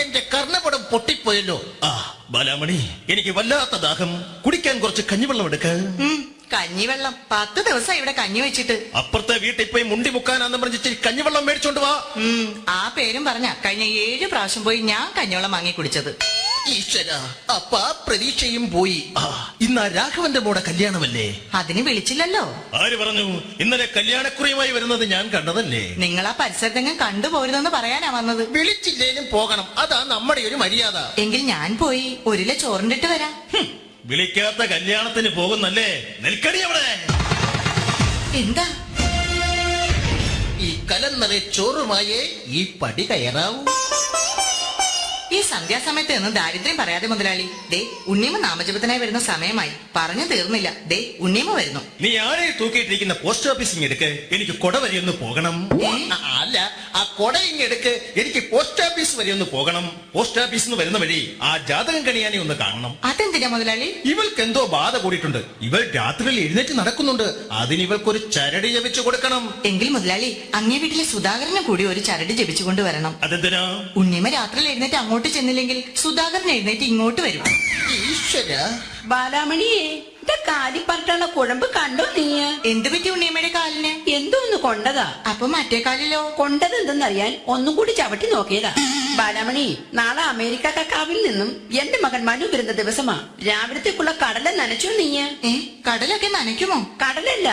എന്റെ കർണപടം പൊട്ടിപ്പോയല്ലോ. ആ ബാലാമണി, എനിക്ക് വല്ലാത്ത ദാഹം. കുടിക്കാൻ കുറച്ച് കഞ്ഞിവെള്ളം എടുക്ക. കഞ്ഞിവെള്ളം 10 ദിവസം ഇവിടെ കഞ്ഞി വെച്ചിട്ട്. അപ്പുറത്തെ വീട്ടിൽ പോയി മുണ്ടി മുക്കാനാന്ന് പറഞ്ഞിട്ട് കഞ്ഞിവെള്ളം മേടിച്ചോണ്ട് വാ. ആ പേരും പറഞ്ഞ കഴിഞ്ഞ 7 പ്രാവശ്യം പോയി ഞാൻ കഞ്ഞിവെള്ളം വാങ്ങി കുടിച്ചത്. ഈശ്വര, അപ്പ ആ പ്രതീക്ഷയും പോയി. ഇന്ന് ആ രാഘവന്റെ മോടെ കല്യാണമല്ലേ? അതിന് വിളിച്ചില്ലല്ലോ. ആര് പറഞ്ഞു? ഇന്നലെ കല്യാണക്കുറിയുമായി വരുന്നത് ഞാൻ കണ്ടതല്ലേ. നിങ്ങൾ ആ പരിസരത്തെങ്ങും കണ്ടുപോരുതെന്ന് പറയാനാ വന്നത്. വിളിച്ചില്ലേലും പോകണം, അതാ നമ്മുടെ ഒരു മര്യാദ. എങ്കിൽ ഞാൻ പോയി ഒരില ചോറിണ്ടിട്ട് വരാം. വിളിക്കാത്ത കല്യാണത്തിന് പോകുന്നല്ലേ? നിൽക്കടി അവിടെ. എന്താ? ഈ കലന്നറെ ചോറുമായേ ഈ പടി കയറാവൂ. ഈ സന്ധ്യാസമയത്ത് നിന്ന് ദാരിദ്ര്യം പറയാതെ മുതലാളി. ദേ ഉണ്ണിയമ്മ നാമജപത്തിനായി വരുന്ന സമയമായി. പറഞ്ഞു തീർന്നില്ല. ദേ ഉണ്ണിയമ്മ വരുന്നു. നീ ആരെ തൂക്കിയിട്ടിരിക്കുന്ന പോസ്റ്റ് ഓഫീസിങ് എടുക്ക്, എനിക്ക് കൊട വരെ ഒന്ന് പോകണം. അല്ല, ആ കൊട ഇങ്ങെടുക്ക്, എനിക്ക് പോസ്റ്റ് ഓഫീസ് വരെ ഒന്ന് പോകണം. പോസ്റ്റ് ഓഫീസിൽ നിന്ന് വരുന്ന വഴി ആ ജാതകം കണിയാനെ ഒന്ന് കാണണം. അതെന്തിനാ മുതലാളി? ഇവൾക്ക് എന്തോ ബാധ കൂടിയിട്ടുണ്ട്. ഇവൾ രാത്രിയിൽ എഴുന്നേറ്റ് നടക്കുന്നുണ്ട്. അതിന് ഇവൾക്കൊരു ചരട് ജപിച്ചു കൊടുക്കണം. എങ്കിൽ മുതലാളി അങ്ങേ വീട്ടിലെ സുധാകരനെ കൂടി ഒരു ചരട് ജപിച്ചു കൊണ്ടുവരണം. അതെന്തിനാ? ഉണ്ണിയമ്മ രാത്രിയിൽ എഴുന്നേറ്റ് അങ്ങോട്ട് ചെന്നില്ലെങ്കിൽ സുധാകരൻ എഴുന്നേറ്റ് ഇങ്ങോട്ട് വരും. ഈശ്വര. ബാലാമണിയെ ഇന്റെ കാലി പറഞ്ഞുള്ള കുഴമ്പ് കണ്ടോ നീ? എന്ത് പറ്റി ഉണ്ണിയമ്മയുടെ കാലിന്? എന്തോന്ന് കൊണ്ടതാ? അപ്പൊ മറ്റേ കാലിലോ? കൊണ്ടത് എന്തെന്നറിയാൻ ഒന്നും കൂടി ചവിട്ടി നോക്കിയതാ. ബാലാമണി, നാളെ അമേരിക്കക്കാവിൽ നിന്നും എന്റെ മകൻ മനു വരുന്ന ദിവസമാ. രാവിലത്തേക്കുള്ള കടല നനച്ചോ നീ? കടലൊക്കെ നനയ്ക്കുമോ? കടലല്ല,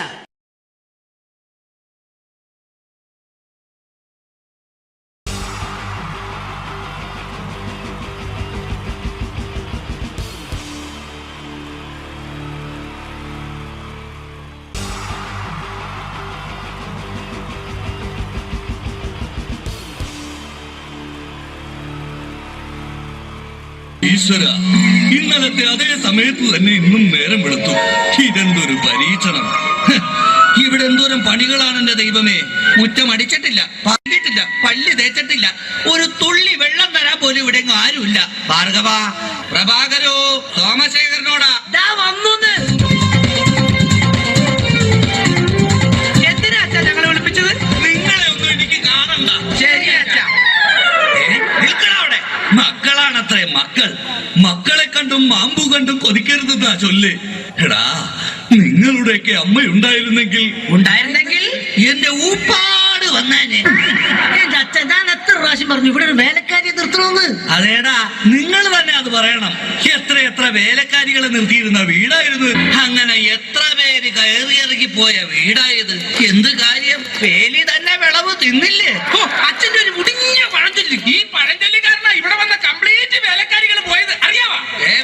ഈശ്വര, ഇന്നലത്തെ അതേ സമയത്ത് തന്നെ ഇന്നും നേരം വെളുത്തു. ഇതെന്തൊരു പരീക്ഷണം! ഇവിടെ എന്തോരം പണികളാണ് എന്റെ ദൈവമേ. മുറ്റം അടിച്ചിട്ടില്ല, പറഞ്ഞിട്ടില്ല, പള്ളി തേച്ചിട്ടില്ല, ഒരു തുള്ളി വെള്ളം തരാൻ പോലും ഇവിടെ ആരുമില്ല. ഭാർഗവ, പ്രഭാകരോ, സോമശേഖരനോടാ വന്നോന്ന്. എന്തിനാ അച്ഛാ ഞങ്ങളെ വിളിപ്പിച്ചത്? നിങ്ങളെ ഒന്നും എനിക്ക് കാണണ്ട. ശരി അച്ഛാ. നിൽക്കണവിടെ. മക്കളാണത്രേ മക്കൾ. മക്കളെ കണ്ടും മാമ്പു കണ്ടും കൊതിക്കരുതെന്നാ ചൊല്ല്. എടാ, നിങ്ങളുടെയൊക്കെ അമ്മയുണ്ടായിരുന്നെങ്കിൽ എന്റെ ഊപ്പാട് വന്നേനെ. എന്റെ അച്ഛൻ ഞാൻ എത്ര പ്രാവശ്യം പറഞ്ഞു ഇവിടെ ഒരു വേലക്കാരിയെ നിർത്തണമെന്ന്. അതേടാ, നിങ്ങൾ തന്നെ അത് പറയണം. എത്ര വേലക്കാരികളെ നിർത്തിയിരുന്ന വീടായിരുന്നു. അങ്ങനെ എത്ര പേര് കയറിയിറങ്ങി പോയ വീടായത്. എന്ത് കാര്യം? വേലി തന്നെ വിളവ് തിന്നില്ലേ? അച്ഛന്റെ ഒരു മുടിഞ്ഞ പഴഞ്ചൊല്ലി. ഈ പഴഞ്ചൊല്ലി കാരണം ഇവിടെ വന്ന കംപ്ലീറ്റ് വേലക്കാരികൾ പോയത് അറിയാവാ?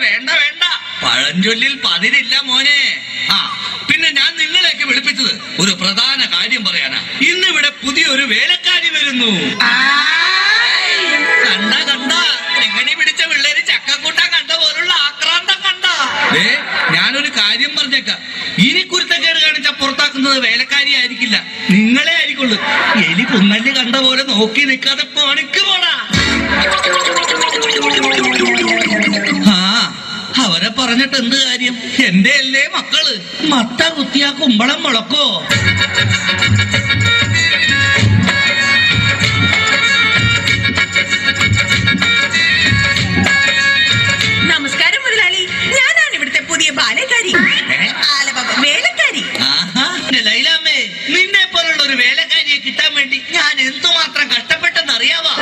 വേണ്ട വേണ്ട, പഴഞ്ചൊല്ലിൽ പതിരില്ല മോനെ. പിന്നെ ഞാൻ നിങ്ങളെയൊക്കെ വിളിപ്പിച്ചത് ഒരു പ്രധാന കാര്യം പറയാനാ. ഇന്നിവിടെ പുതിയൊരു വേലക്കാരി വരുന്നു. കണ്ട എങ്ങനെ പിടിച്ച പിള്ളേര് ചക്കക്കൂട്ടാൻ കണ്ട പോലുള്ള ആക്രാന്തം കണ്ട. ഞാനൊരു കാര്യം പറഞ്ഞേക്കാം, ഇനി കുരുത്തക്കേട് കാണിച്ച പുറത്താക്കുന്നത് വേലക്കാരി ആയിരിക്കില്ല, നിങ്ങളെ ആയിരിക്കുള്ളൂ. എലി കുന്നല് കണ്ട പോലെ നോക്കി നിൽക്കാതെ പണിക്ക് പോടാ. അവരെ പറഞ്ഞിട്ട് എന്ത് കാര്യം? എന്റെ അല്ലേ മക്കള്. മട്ട കുത്തിയാ കുമ്പളം മുളക്കോ? നമസ്കാരം മുതലാളി, ഞാനാണ് ഇവിടുത്തെ പുതിയ ബാലക്കാരി, വേലക്കാരി. ലൈലാമ്മേ, നിന്നെ പോലുള്ള ഒരു വേലക്കാരിയെ കിട്ടാൻ വേണ്ടി ഞാൻ എന്തുമാത്രം കഷ്ടപ്പെട്ടെന്നറിയാവാ?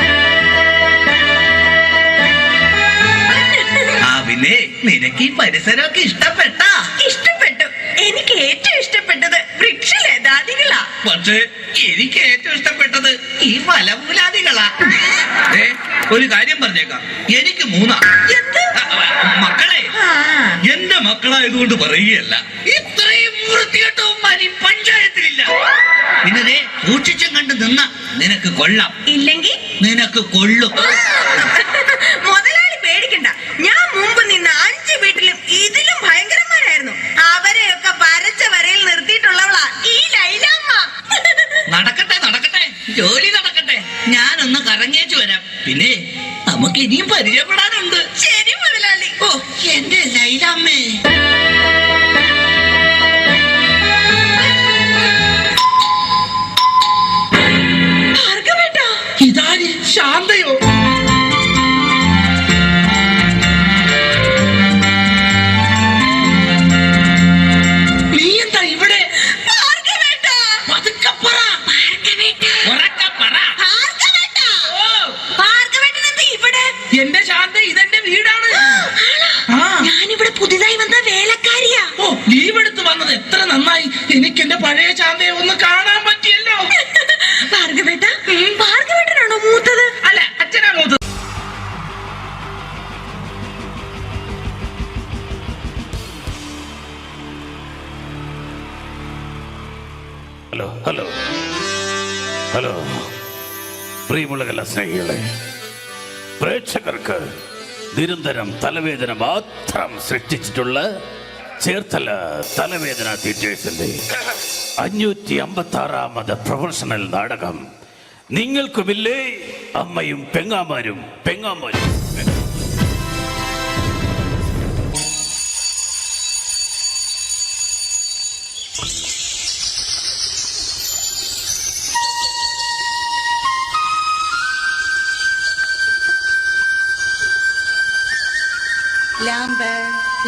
പിന്നെ നിനക്ക് ഈ പരിസരമൊക്കെ ഇഷ്ടപ്പെട്ട? ഇഷ്ടപ്പെട്ടു. എനിക്ക് ഏറ്റവും ഇഷ്ടപ്പെട്ടത് വൃക്ഷലതാദികളാ. പക്ഷേ എനിക്ക് ഏറ്റവും ഇഷ്ടപ്പെട്ടത് ഈ ഫലമൂലാദികളാ. ഒരു കാര്യം പറഞ്ഞേക്കാം, എനിക്ക് 3 മക്കളെ. എന്റെ മക്കളായതുകൊണ്ട് പറയുകയല്ല, ഇത്രയും വൃത്തികെട്ടവും പഞ്ചായത്തിലില്ല. പിന്നെ സൂക്ഷിച്ചും കണ്ട് നിന്ന നിനക്ക് കൊള്ളാം, ഇല്ലെങ്കിൽ നിനക്ക് കൊള്ളും. മുതലാളി പേടിക്കണ്ട, ഞാൻ മുമ്പ് നിന്ന 5 വീട്ടിലും ഇതിലും ഭയങ്കരന്മാരായിരുന്നു. അവരെയൊക്കെ പരച്ച വരയിൽ നിർത്തിയിട്ടുള്ളവളാ ഈ ലൈലാമ്മ. നടക്കട്ടെ നടക്കട്ടെ, ജോലി നടക്കട്ടെ. ഞാനൊന്ന് കറങ്ങിയേച്ചു വരാം. പിന്നെ നമുക്ക് ഇനിയും പരിചയപ്പെടാനുണ്ട്. ശരി മുതലാളി. ഓ എന്റെ ലൈലാമ്മേ. ഇതാര്? ശാന്തയോ? നീ എന്താ ഇവിടെ? എന്റെ ശാന്ത ഇതെന്റെ വീടാണ്. ഞാനിവിടെ പുതിയതായി വന്ന വേലക്കാരിയാ. ഓ, ലീവ് എടുത്ത് വന്നത് എത്ര നന്നായി. എനിക്ക് എന്റെ പഴയ ശാന്തയെ ഒന്ന് കാണാൻ പറ്റിയല്ലോ. ഭാർഗവേട്ടനാണോ മൂത്തത്? അല്ല, അച്ഛനാ മൂത്തത്. ഹലോ ഹലോ ഹലോ പ്രിയമുള്ള കലാസ്നേഹികളെ, പ്രേക്ഷകർക്ക് നിരന്തരം തലവേദന മാത്രം സൃഷ്ടിച്ചിട്ടുള്ള ചേർത്തല തലവേദന തിയേറ്റേഴ്സിന്റെ 556ാമത് പ്രൊഫഷണൽ നാടകം നിങ്ങൾക്കുമില്ലേ അമ്മയും പെങ്ങാമാരും.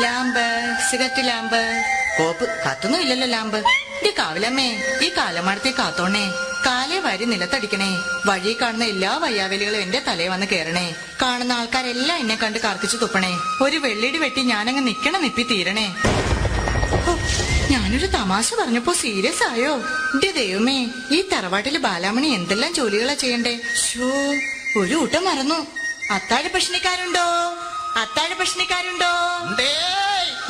ലാമ്പ് സിഗരറ്റ് ലാമ്പ് കോപ്പ് കത്തുന്നും ഇല്ലല്ലോ ലാമ്പ്. എന്റെ കാവിലമ്മേ, ഈ കാലമാടത്തെ കാത്തോണേ. കാലേ വാരി നിലത്തടിക്കണേ. വഴി കാണുന്ന എല്ലാ വയ്യാവലികളും എന്റെ തലയെ വന്ന് കേറണേ. കാണുന്ന ആൾക്കാരെല്ലാം എന്നെ കണ്ട് കർക്കിച്ചു തുപ്പണേ. ഒരു വെള്ളിടി വെട്ടി ഞാനങ്ങ് നിപ്പി തീരണേ. ഞാനൊരു തമാശ പറഞ്ഞപ്പോ സീരിയസ് ആയോ? എന്റെ ദൈവമേ, ഈ തറവാട്ടില് ബാലാമണി എന്തെല്ലാം ജോലികളാ ചെയ്യണ്ടേ. ഷോ, ഒരു ഊട്ടം മറന്നു. അത്താഴ പ്രശ്നക്കാരുണ്ടോ?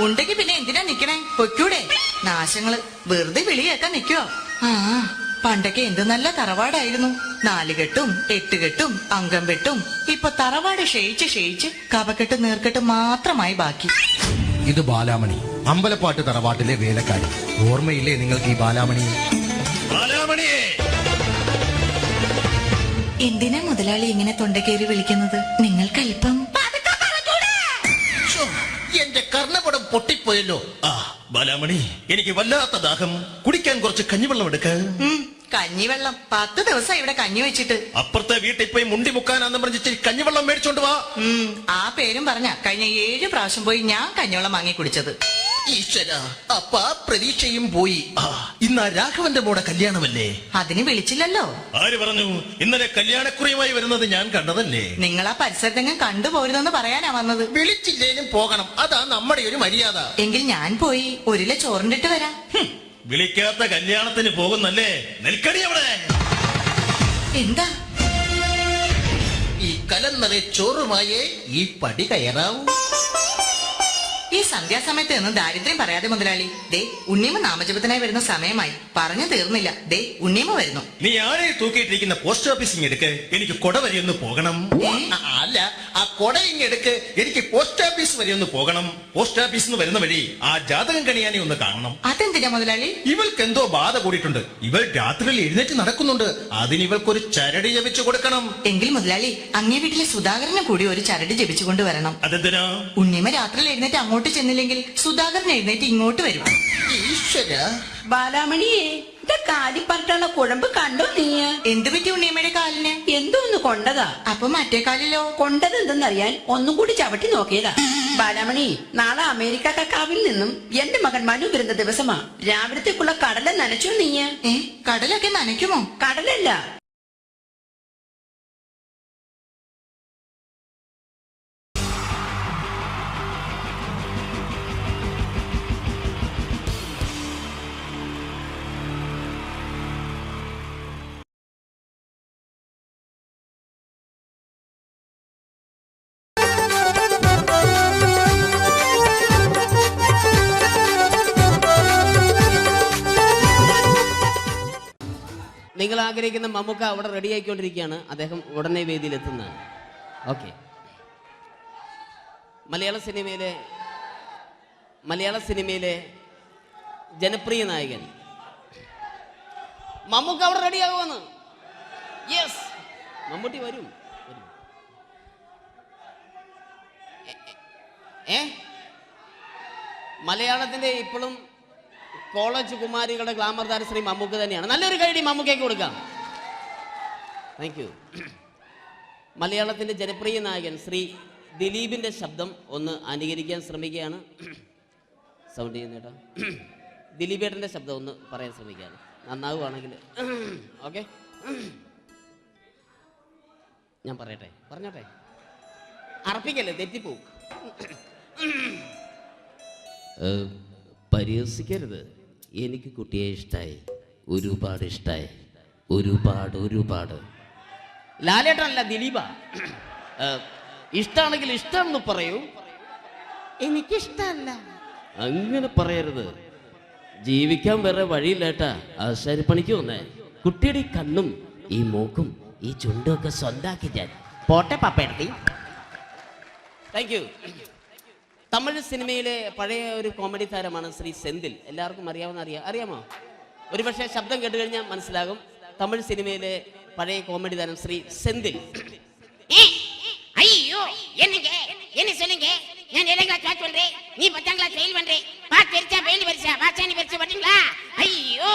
ഉണ്ടെങ്കിൽ പിന്നെ എന്തിനാ നിക്കണേ? പൊയ്ക്കൂടെ? നാശങ്ങള് വെറുതെ വിളി കേൾക്കാൻ നിക്കുവോ? പണ്ടൊക്കെ എന്ത് നല്ല തറവാടായിരുന്നു. 4 കെട്ടും 8 കെട്ടും അംഗം വെട്ടും. ഇപ്പൊ തറവാട് ക്ഷയിച്ച് കപക്കെട്ടും നീർക്കെട്ടും മാത്രമായി ബാക്കി. ഇത് ബാലാമണി, അമ്പലപ്പാട്ട് തറവാട്ടിലെ വേലക്കാരി. ഓർമ്മയില്ലേ നിങ്ങൾക്ക് ഈ ബാലാമണി? എന്തിനാ മുതലാളി ഇങ്ങനെ തൊണ്ടക്കേറി വിളിക്കുന്നത്? നിങ്ങൾക്കല്പം എന്റെ കർണപടം പൊട്ടിപ്പോയല്ലോ. ബാലാമണി, എനിക്ക് വല്ലാത്ത ദാഹം. കുടിക്കാൻ കുറച്ച് കഞ്ഞിവെള്ളം എടുക്ക. കഞ്ഞിവെള്ളം 10 ദിവസം ഇവിടെ കഞ്ഞി വെച്ചിട്ട്. അപ്പുറത്തെ വീട്ടിൽ പോയി മുണ്ടി മുക്കാനാന്ന് പറഞ്ഞിട്ട് കഞ്ഞിവെള്ളം മേടിച്ചോണ്ട് വാ. ആ പേരും പറഞ്ഞ കഴിഞ്ഞ 7 പ്രാവശ്യം പോയി ഞാൻ കഞ്ഞിവെള്ളം വാങ്ങി കുടിച്ചത്. ഈശ്വര, അപ്പ പ്രതീക്ഷയും പോയി. ഇന്ന് രാഘവന്റെ മോടെ കല്യാണമല്ലേ? അതിന് വിളിച്ചില്ലല്ലോ. ആര് പറഞ്ഞു? ഇന്നലെ കല്യാണക്കുറിയുമായി വരുന്നത് ഞാൻ കണ്ടതല്ലേ. നിങ്ങൾ ആ പരിസരത്തെങ്ങും കണ്ടുപോരുതെന്ന് പറയാനാ വന്നത്. വിളിച്ചില്ലേലും പോകണം, അതാ നമ്മുടെ ഒരു മര്യാദ. എങ്കിൽ ഞാൻ പോയി 1 കിലോ ചോറിണ്ടിട്ട് വരാം. വിളിക്കാത്ത കല്യാണത്തിന് പോകുന്നല്ലേ? നിൽക്കടി അവിടെ. എന്താ? ഈ കലന്നറെ ചോറുമായേ ഈ പടി കയറാവൂ. ഈ സന്ധ്യാസമയത്ത് നിന്ന് ദാരിദ്ര്യം പറയാതെ മുതലാളി. ദേ, ഉണ്ണിയമ്മ നാമജപത്തിനായി വരുന്ന സമയമായി. പറഞ്ഞു തീർന്നില്ല. ദേ, ഉണ്ണിയമ്മ വരുന്നു. നീ ആരെ തൂക്കിയിട്ടിരിക്കുന്ന പോസ്റ്റ് ഓഫീസിങ് എടുക്ക്, എനിക്ക് കൊട വരെ ഒന്ന് പോകണം. അല്ല, ആ കൊട ഇങ്ങെടുക്ക്, എനിക്ക് പോസ്റ്റ് ഓഫീസ് വരെ ഒന്ന് പോകണം. പോസ്റ്റ് ഓഫീസിൽ നിന്ന് വരുന്ന വഴി ആ ജാതകം കണിയാനെ ഒന്ന് കാണണം. അതെന്തിനാ മുതലാളി? ഇവൾക്ക് എന്തോ ബാധ കൂടിയിട്ടുണ്ട്. ഇവൾ രാത്രിയിൽ എഴുന്നേറ്റ് നടക്കുന്നുണ്ട്. അതിന് ഇവൾക്കൊരു ചരട് ജപിച്ചു കൊടുക്കണം. എങ്കിൽ മുതലാളി, അങ്ങേ വീട്ടിലെ സുധാകരനെ കൂടി ഒരു ചരട് ജപിച്ചു കൊണ്ടുവരണം. അതെന്തിനാ? ഉണ്ണിയമ്മ രാത്രിയിൽ എഴുന്നേറ്റ് അങ്ങോട്ട് ചെന്നില്ലെങ്കിൽ സുധാകരൻ എഴുന്നേറ്റ് ഇങ്ങോട്ട് വരും. ഈശ്വര. ബാലാമണിയെ, കാലിപ്പറട്ടുള്ള കുഴമ്പ് കണ്ടോ നീ? എന്ത് പറ്റി ഉണ്ണിയമ്മയുടെ കാലിന്? എന്തോന്ന് കൊണ്ടതാ? അപ്പൊ മറ്റേ കാലിലോ? കൊണ്ടത് എന്തെന്നറിയാൻ ഒന്നും കൂടി ചവിട്ടി നോക്കിയതാ. ബാലാമണി, നാളെ അമേരിക്കക്കാവിൽ നിന്നും എന്റെ മകൻ മനു വരുന്ന ദിവസമാ. രാവിലത്തേക്കുള്ള കടല നനച്ചോ നീ? കടലൊക്കെ നനയ്ക്കുമോ? കടലല്ല, നിങ്ങൾ ആഗ്രഹിക്കുന്ന മമ്മൂക്ക അവിടെ റെഡി ആയിക്കൊണ്ടിരിക്കുകയാണ്. അദ്ദേഹം ഉടനെ വേദിയിൽ എത്തുന്നതാണ്. ഓക്കെ. മലയാള സിനിമയിലെ ജനപ്രിയ നായകൻ മമ്മൂക്ക അവിടെ റെഡി ആകുമെന്ന്. യെസ്, മമ്മൂട്ടി വരും. മലയാളത്തിന്റെ ഇപ്പോഴും കോളേജ് കുമാരികളുടെ ഗ്ലാമർ താരം ശ്രീ മമ്മൂക്ക തന്നെയാണ്. നല്ലൊരു കൈഡി മമ്മൂക്കയ്ക്ക് കൊടുക്കാം. Thank you. മലയാളത്തിന്റെ ജനപ്രിയ നായകൻ ശ്രീ ദിലീപിന്റെ ശബ്ദം ഒന്ന് അനുകരിക്കാൻ ശ്രമിക്കുകയാണ്. സൗണ്ട് ചെയ്യുന്നേട്ടാ. ദിലീപേട്ടന്റെ ശബ്ദം ഒന്ന് പറയാൻ ശ്രമിക്കുകയാണ്. നന്നാവുകയാണെങ്കിൽ ഓക്കെ. ഞാൻ പറഞ്ഞോട്ടെ. അർപ്പിക്കല്ലേ, തെറ്റിപ്പോവും. പരിഹസിക്കരുത്, എനിക്ക് കുട്ടിയെ ഇഷ്ടമായി, ഒരുപാട് ഇഷ്ടമായി, ഒരുപാട്. ലാലേട്ടനല്ല, ദിലീപ. ഇഷ്ടമാണെങ്കിൽ ഇഷ്ടമെന്ന് പറയൂ, എനിക്കിഷ്ടമല്ല അങ്ങനെ പറയരുത്. ജീവിക്കാൻ വേറെ വഴിയില്ലേട്ടാ. ആശാരിപ്പണിക്ക് വന്നേ. കുട്ടിയുടെ ഈ കണ്ണും ഈ മൂക്കും ഈ ചുണ്ടും ഒക്കെ സ്വന്താക്കി ഞാൻ. പോട്ടെ പാപ്പയെടുത്തി. Thank you. തമിഴ് സിനിമയിലെ പഴയ ഒരു കോമഡി താരമാണ് ശ്രീ സെന്തിൽ. എല്ലാവർക്കും അറിയാമോ? ഒരുപക്ഷെ ശബ്ദം കേട്ട് കഴിഞ്ഞാൽ മനസ്സിലാകും. തമിഴ് സിനിമയിലെ പഴയ കോമഡി താരം ശ്രീ സെന്തിൽ. ஐயோ என்னங்க என்ன சொல்லுங்க, நான் 7ாம் கிளாஸ் பாஸ் பண்றேன், நீ 10ஆம் கிளாஸ் ஃபெயில் பண்றே, பாஸ் தெரிச்சா ஃபெயில் பரிசா பாசானி பரிசா வரீங்களா? ஐயோ.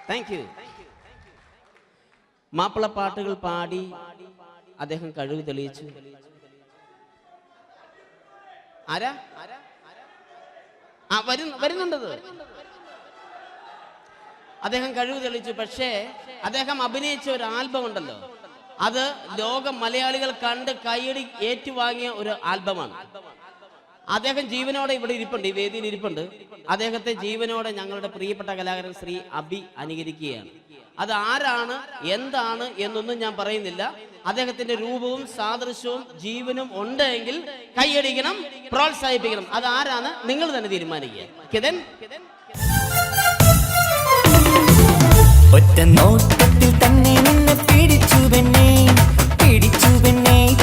Thank you. മാപ്പിള പാട്ടുകൾ പാടി അദ്ദേഹം കഴിവ് തെളിയിച്ചു. ആരാ വരുന്നുണ്ടത്? അദ്ദേഹം കഴിവ് തെളിയിച്ചു. പക്ഷേ അദ്ദേഹം അഭിനയിച്ച ഒരു ആൽബം ഉണ്ടല്ലോ, അത് ലോക മലയാളികൾ കണ്ട് കൈയടി ഏറ്റുവാങ്ങിയ ഒരു ആൽബമാണ്. അദ്ദേഹം ജീവനോടെ ഇവിടെ ഇരിപ്പുണ്ട്, ഈ വേദിയിൽ ഇരിപ്പുണ്ട്. അദ്ദേഹത്തെ ജീവനോടെ ഞങ്ങളുടെ പ്രിയപ്പെട്ട കലാകാരൻ ശ്രീ അബി അനുകരിക്കുകയാണ്. അത് ആരാണ് എന്താണ് എന്നൊന്നും ഞാൻ പറയുന്നില്ല. അദ്ദേഹത്തിന്റെ രൂപവും സാദൃശ്യവും ജീവനും ഉണ്ടെങ്കിൽ കൈയടിക്കണം, പ്രോത്സാഹിപ്പിക്കണം. അത് ആരാണ് നിങ്ങൾ തന്നെ തീരുമാനിക്കുക. കിതൻ ഒറ്റ നോട്ടത്തിൽ തന്നെ നിന്നെ പിടിച്ചു പെണ്ണേ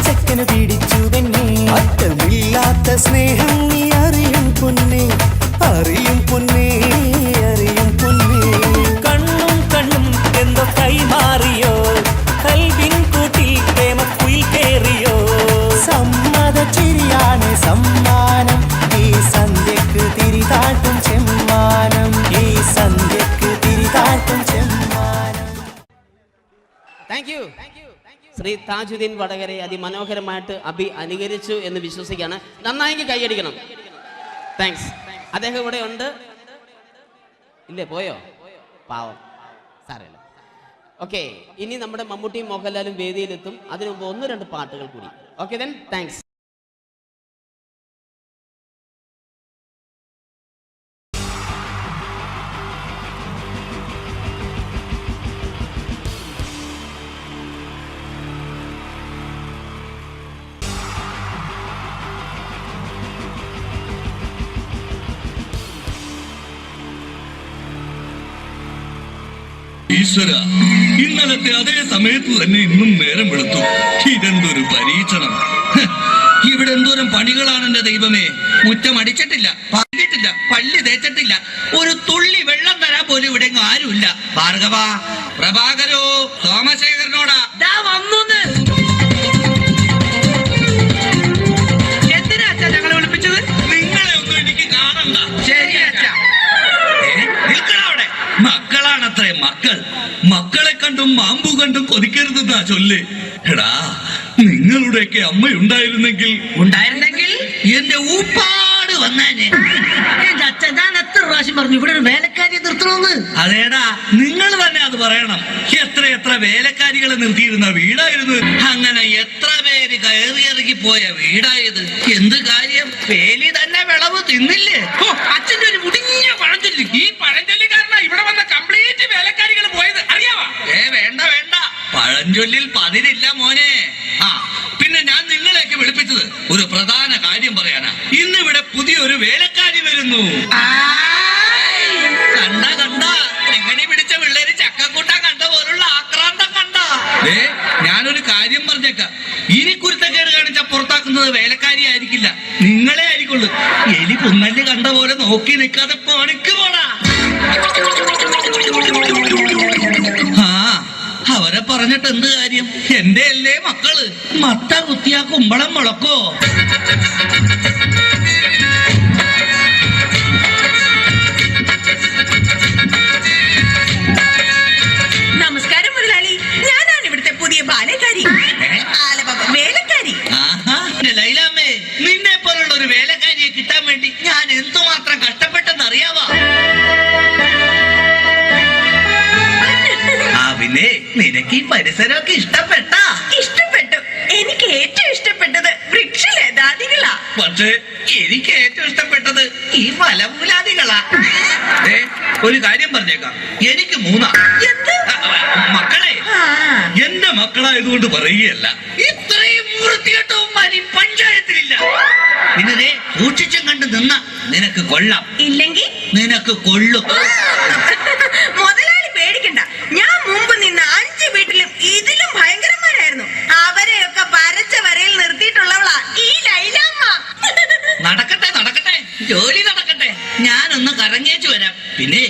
ചക്കന് പിടിച്ചു പെണ്ണേ. അറ്റമില്ലാത്ത സ്നേഹം നീ അറിയും പൊന്നേ. കണ്ണും എന്തോ കൈമാറിയോ, കൽവിൻ കൂട്ടിൽ പ്രേമക്കുയിൽ കേറിയോ. സമ്മത ചിരിയാണ് സമ്മാനം, ഈ സന്ധ്യക്ക് തിരിതാട്ടും ചെമ്മാനം, ഈ സന്ധ്യക്ക് തിരിതാട്ടും ചെമ്മാനം. Thank you. ശ്രീ താജുദ്ദീൻ വടകരെ അതിമനോഹരമായിട്ട് അബി അനുകരിച്ചു എന്ന് വിശ്വസിക്കുകയാണ്. നന്നായെങ്കിൽ കൈയടിക്കണം. താങ്ക്സ്. അദ്ദേഹം ഇവിടെ ഉണ്ട്. ഇല്ലേ, പോയോ? പാവം, സാരമില്ല. ഓക്കെ, ഇനി നമ്മുടെ മമ്മൂട്ടിയും മോഹൻലാലും വേദിയിലെത്തും. അതിനു മുമ്പ് 1-2 പാട്ടുകൾ കൂടി. Okay then, thanks. ഈശ്വര, ഇന്നലത്തെ അതേ സമയത്ത് തന്നെ ഇന്നും നേരം വെളുത്തു. ഇതെന്തൊരു പരീക്ഷണം! ഇവിടെ എന്തോരം പണികളാണ് എന്റെ ദൈവമേ. മുറ്റം അടിച്ചിട്ടില്ല, പറഞ്ഞിട്ടില്ല, പള്ളി തേച്ചിട്ടില്ല, ഒരു തുള്ളി വെള്ളം തരാൻ പോലും ഇവിടെ ആരുമില്ല. ഭാർഗവ, പ്രഭാകരോ, സോമശേഖരനോടാ എന്തിനാ ഞങ്ങളെ വിളിപ്പിച്ചത്? നിങ്ങളെ ഒന്നും എനിക്ക് കാണണ്ട. ശരിയാച്ചാ, നിൽക്കണവിടെ. മക്കളാണത്രേ മക്കൾ. മക്കളെ കണ്ടും മാമ്പു കണ്ടും കൊതിക്കരുതെന്നാ ചൊല്ല്. എടാ, നിങ്ങളുടെയൊക്കെ അമ്മയുണ്ടായിരുന്നെങ്കിൽ എന്റെ ഊപ്പാട് വന്നേനെ. അച്ഛൻ ഞാൻ എത്ര പ്രാവശ്യം പറഞ്ഞു ഇവിടെ ഒരു വേലക്കാരിയെ നിർത്തണമെന്ന്. അതേടാ, നിങ്ങൾ തന്നെ അത് പറയണം. എത്ര വേലക്കാരികളെ നിർത്തിയിരുന്ന വീടായിരുന്നു. അങ്ങനെ എത്ര പേര് കയറിയിറങ്ങി പോയ വീടായത്. എന്ത് കാര്യം, വേലി തന്നെ വിളവ് തിന്നില്ലേ? അച്ഛന്റെ ഒരു മുടിഞ്ഞ പഴഞ്ചൊല്ലി. ഈ പഴഞ്ചൊല്ലിക്കാരനാ ഇവിടെ വന്ന കംപ്ലീറ്റ് വേലക്കാരികൾ പോയത്, അറിയാവാ? വേണ്ട, പഴഞ്ചൊല്ലിൽ പതിരില്ല മോനെ. പിന്നെ ഞാൻ നിങ്ങളെയൊക്കെ വിളിപ്പിച്ചത് ഒരു പ്രധാന കാര്യം പറയാനാ. ഇന്നിവിടെ പുതിയൊരു വേലക്കാരി വരുന്നു. കണ്ട എങ്ങനെ പിടിച്ച പിള്ളേര് ചക്കക്കൂട്ടാൻ കണ്ട പോലുള്ള ആക്രാന്തം കണ്ട. ഞാനൊരു കാര്യം പറഞ്ഞേക്കാം, ഇനി കുരുത്തക്കേട് കാണിച്ച പുറത്താക്കുന്നത് വേലക്കാരി ആയിരിക്കില്ല, നിങ്ങളെ ആയിരിക്കുള്ളൂ. എലി പുന്നല് കണ്ട പോലെ നോക്കി നിൽക്കാതെ പണിക്ക് പോടാ. അവരെ പറഞ്ഞിട്ട് എന്ത് കാര്യം? എന്റെ അല്ലേ മക്കള്. മത്ത കുത്തിയാ കുമ്പളം മുളക്കോ? നമസ്കാരം മുതലാളി, ഞാനാണ് ഇവിടുത്തെ പുതിയ ബാലക്കാരി, വേലക്കാരി. ലൈലാമ്മേ, നിന്നെ പോലുള്ള ഒരു വേലക്കാരിയെ കിട്ടാൻ വേണ്ടി ഞാൻ എന്തുമാത്രം കഷ്ടപ്പെട്ടെന്ന് അറിയാവാ? പിന്നെ നിനക്ക് ഈ പരിസരമൊക്കെ ഇഷ്ടപ്പെട്ടു. പക്ഷേ എനിക്ക് ഏറ്റവും ഇഷ്ടപ്പെട്ടത് ഈ മലമൂലാദികളാ. ഒരു കാര്യം പറഞ്ഞേക്കാം, എനിക്ക് 3 മക്കളെ. എന്റെ മക്കളായതുകൊണ്ട് പറയുകയല്ല, ഇത്രയും വൃത്തികെട്ടവന്മാർ ഈ പഞ്ചായത്തിലില്ല. പിന്നെ സൂക്ഷിച്ചും കണ്ട് നിന്ന നിനക്ക് കൊള്ളാം, ഇല്ലെങ്കിൽ നിനക്ക് കൊള്ളും. മുതലാളി പേടിക്കണ്ട, ഞാൻ മുമ്പ് നിന്ന 5 വീട്ടിലും ഇതിലും ഭയങ്കരന്മാരായിരുന്നു. അവരെയൊക്കെ വരച്ച വരയിൽ നിർത്തിയിട്ടുള്ളവളാ ഈ ലൈലാമ്മ. നടക്കട്ടെ നടക്കട്ടെ, ജോലി നടക്കട്ടെ. ഞാനൊന്ന് കറങ്ങിയേച്ചു വരാം. പിന്നെ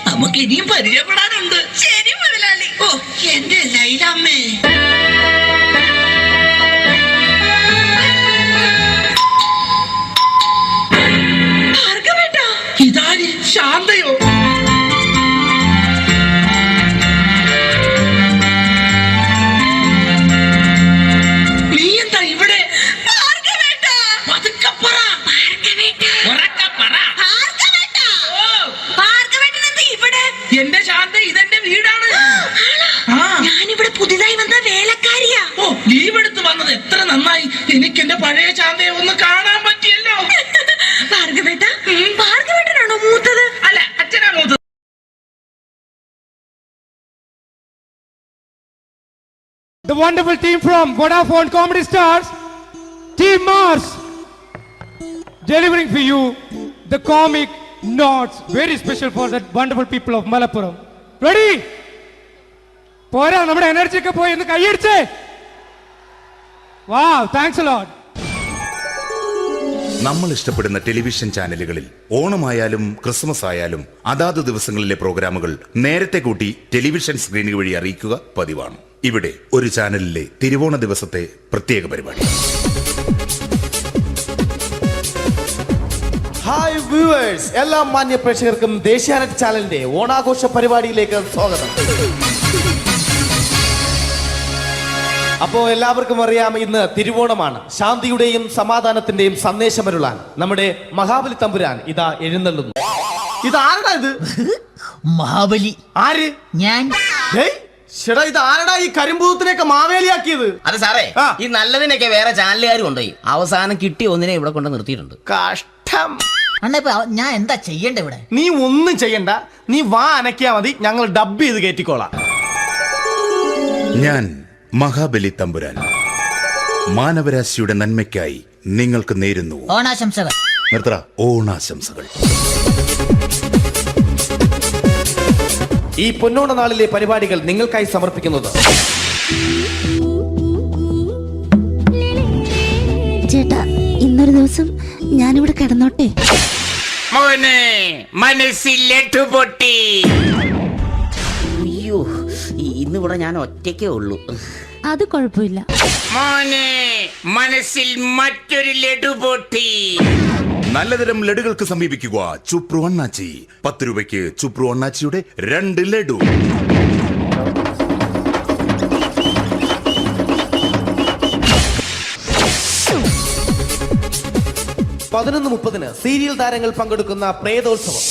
നമുക്ക് ഇനിയും പരിചയപ്പെടാനുണ്ട്. ശരി മുതലാളി. ഓ എന്റെ ലൈലാമ്മേ. ഇതാര്? ശാന്തയോ? നീ എന്താ ഇവിടെ? എന്റെ ശാന്ത, ഇതെന്റെ വീടാണ്. ഞാനിവിടെ പുതിയതായി വന്ന വേലക്കാരിയാ. ഓ, ലീവ് എടുത്ത് വന്നത് എത്ര നന്നായി. എനിക്ക് എന്റെ പഴയ ശാന്തയെ ഒന്ന് കാണാൻ പറ്റിയല്ലോ. ഭാർഗവേട്ടനാണോ മൂത്തത്? അല്ല, അച്ഛനാ മൂത്തത്. The wonderful team from Vodafone Comedy Stars, Team Mars, delivering for you the comic notes, very special for the wonderful people of Malappuram. Ready? പോരാ, നമ്മുടെ എനർജി ഒക്കെ പോയി ഒന്ന് കൈയടിച്ചേ. Wow, thanks a lot. നമ്മൾ ഇഷ്ടപ്പെടുന്ന ടെലിവിഷൻ ചാനലുകളിൽ ഓണമായാലും ക്രിസ്മസ് ആയാലും അതാത് ദിവസങ്ങളിലെ പ്രോഗ്രാമുകൾ നേരത്തെ കൂട്ടി ടെലിവിഷൻ സ്ക്രീനുകൾ വഴി അറിയിക്കുക പതിവാണ്. ഇവിടെ ഒരു ചാനലിലെ തിരുവോണ ദിവസത്തെ പ്രത്യേക പരിപാടി. ഹായ് വ്യൂവേഴ്സ്, എല്ലാ മാന്യ പ്രേക്ഷകർക്കും ദേശീയാനെറ്റ് ചാനലിന്റെ ഓണാഘോഷ പരിപാടിയിലേക്ക് സ്വാഗതം. അപ്പോ എല്ലാവർക്കും അറിയാം, ഇന്ന് തിരുവോണമാണ്. ശാന്തിയുടെയും സമാധാനത്തിന്റെയും സന്ദേശമരുളാൻ നമ്മുടെ മഹാബലി തമ്പുരാൻ ഇതാ എഴുന്നള്ളുന്നു. ഇതാരടാ ഇത്? മഹാബലി. ആര്? ഞാൻ. ചേട്ടാ, ഇത് ആരടാ ഈ കരിമ്പൂത്തിനെയൊക്കെ മാവേലിയാക്കിയത്? അത് സാറേ, ഈ നല്ലതിനൊക്കെ വേറെ ചാനലുകാർ കൊണ്ടുപോയി അവസാനം കിട്ടി ഒന്നിനെ ഇവിടെ കൊണ്ട് നിർത്തിയിട്ടുണ്ട്. കഷ്ടം. അണ്ണാ, ഞാൻ എന്താ ചെയ്യണ്ടേ ഇവിടെ? നീ ഒന്നും ചെയ്യണ്ട, നീ വാ അനക്കിയാ മതി, ഞങ്ങൾ ഡബ് ചെയ്ത് കയറ്റിക്കോളാം. ഞാൻ മഹാബലി തമ്പുരാൻ മാനവരാശിയുടെ നന്മയ്ക്കായി നിങ്ങൾക്ക് നേരുന്നു ഓണാശംസകൾ. നിർത്തറ, ഓണാശംസകൾ. ഈ പൊന്നോണ നാളിലെ പരിപാടികൾ നിങ്ങൾക്കായി സമർപ്പിക്കുന്നത് ചേട്ടാ, ഇന്നൊരു ദിവസം ഞാനിവിടെ കിടന്നോട്ടെ? മോനെ മനസ്സിലെട്ടു പൊട്ടി. അയ്യോ, ഇന്നിവിടെ ഞാൻ ഒറ്റയ്ക്കേ ഉള്ളൂ. അത് കുഴപ്പമില്ല. മോനെ മനസ്സിൽ മറ്റൊരു ലഡു പൊട്ടി. നല്ലതരം ലഡുകൾക്ക് സമീപിക്കുക ചുപ്രു അണ്ണാച്ചി. 10 രൂപയ്ക്ക് ചുപ്രു അണ്ണാച്ചിയുടെ 2 ലഡു. (11:30) സീരിയൽ താരങ്ങൾ പങ്കെടുക്കുന്ന പ്രേതോത്സവം.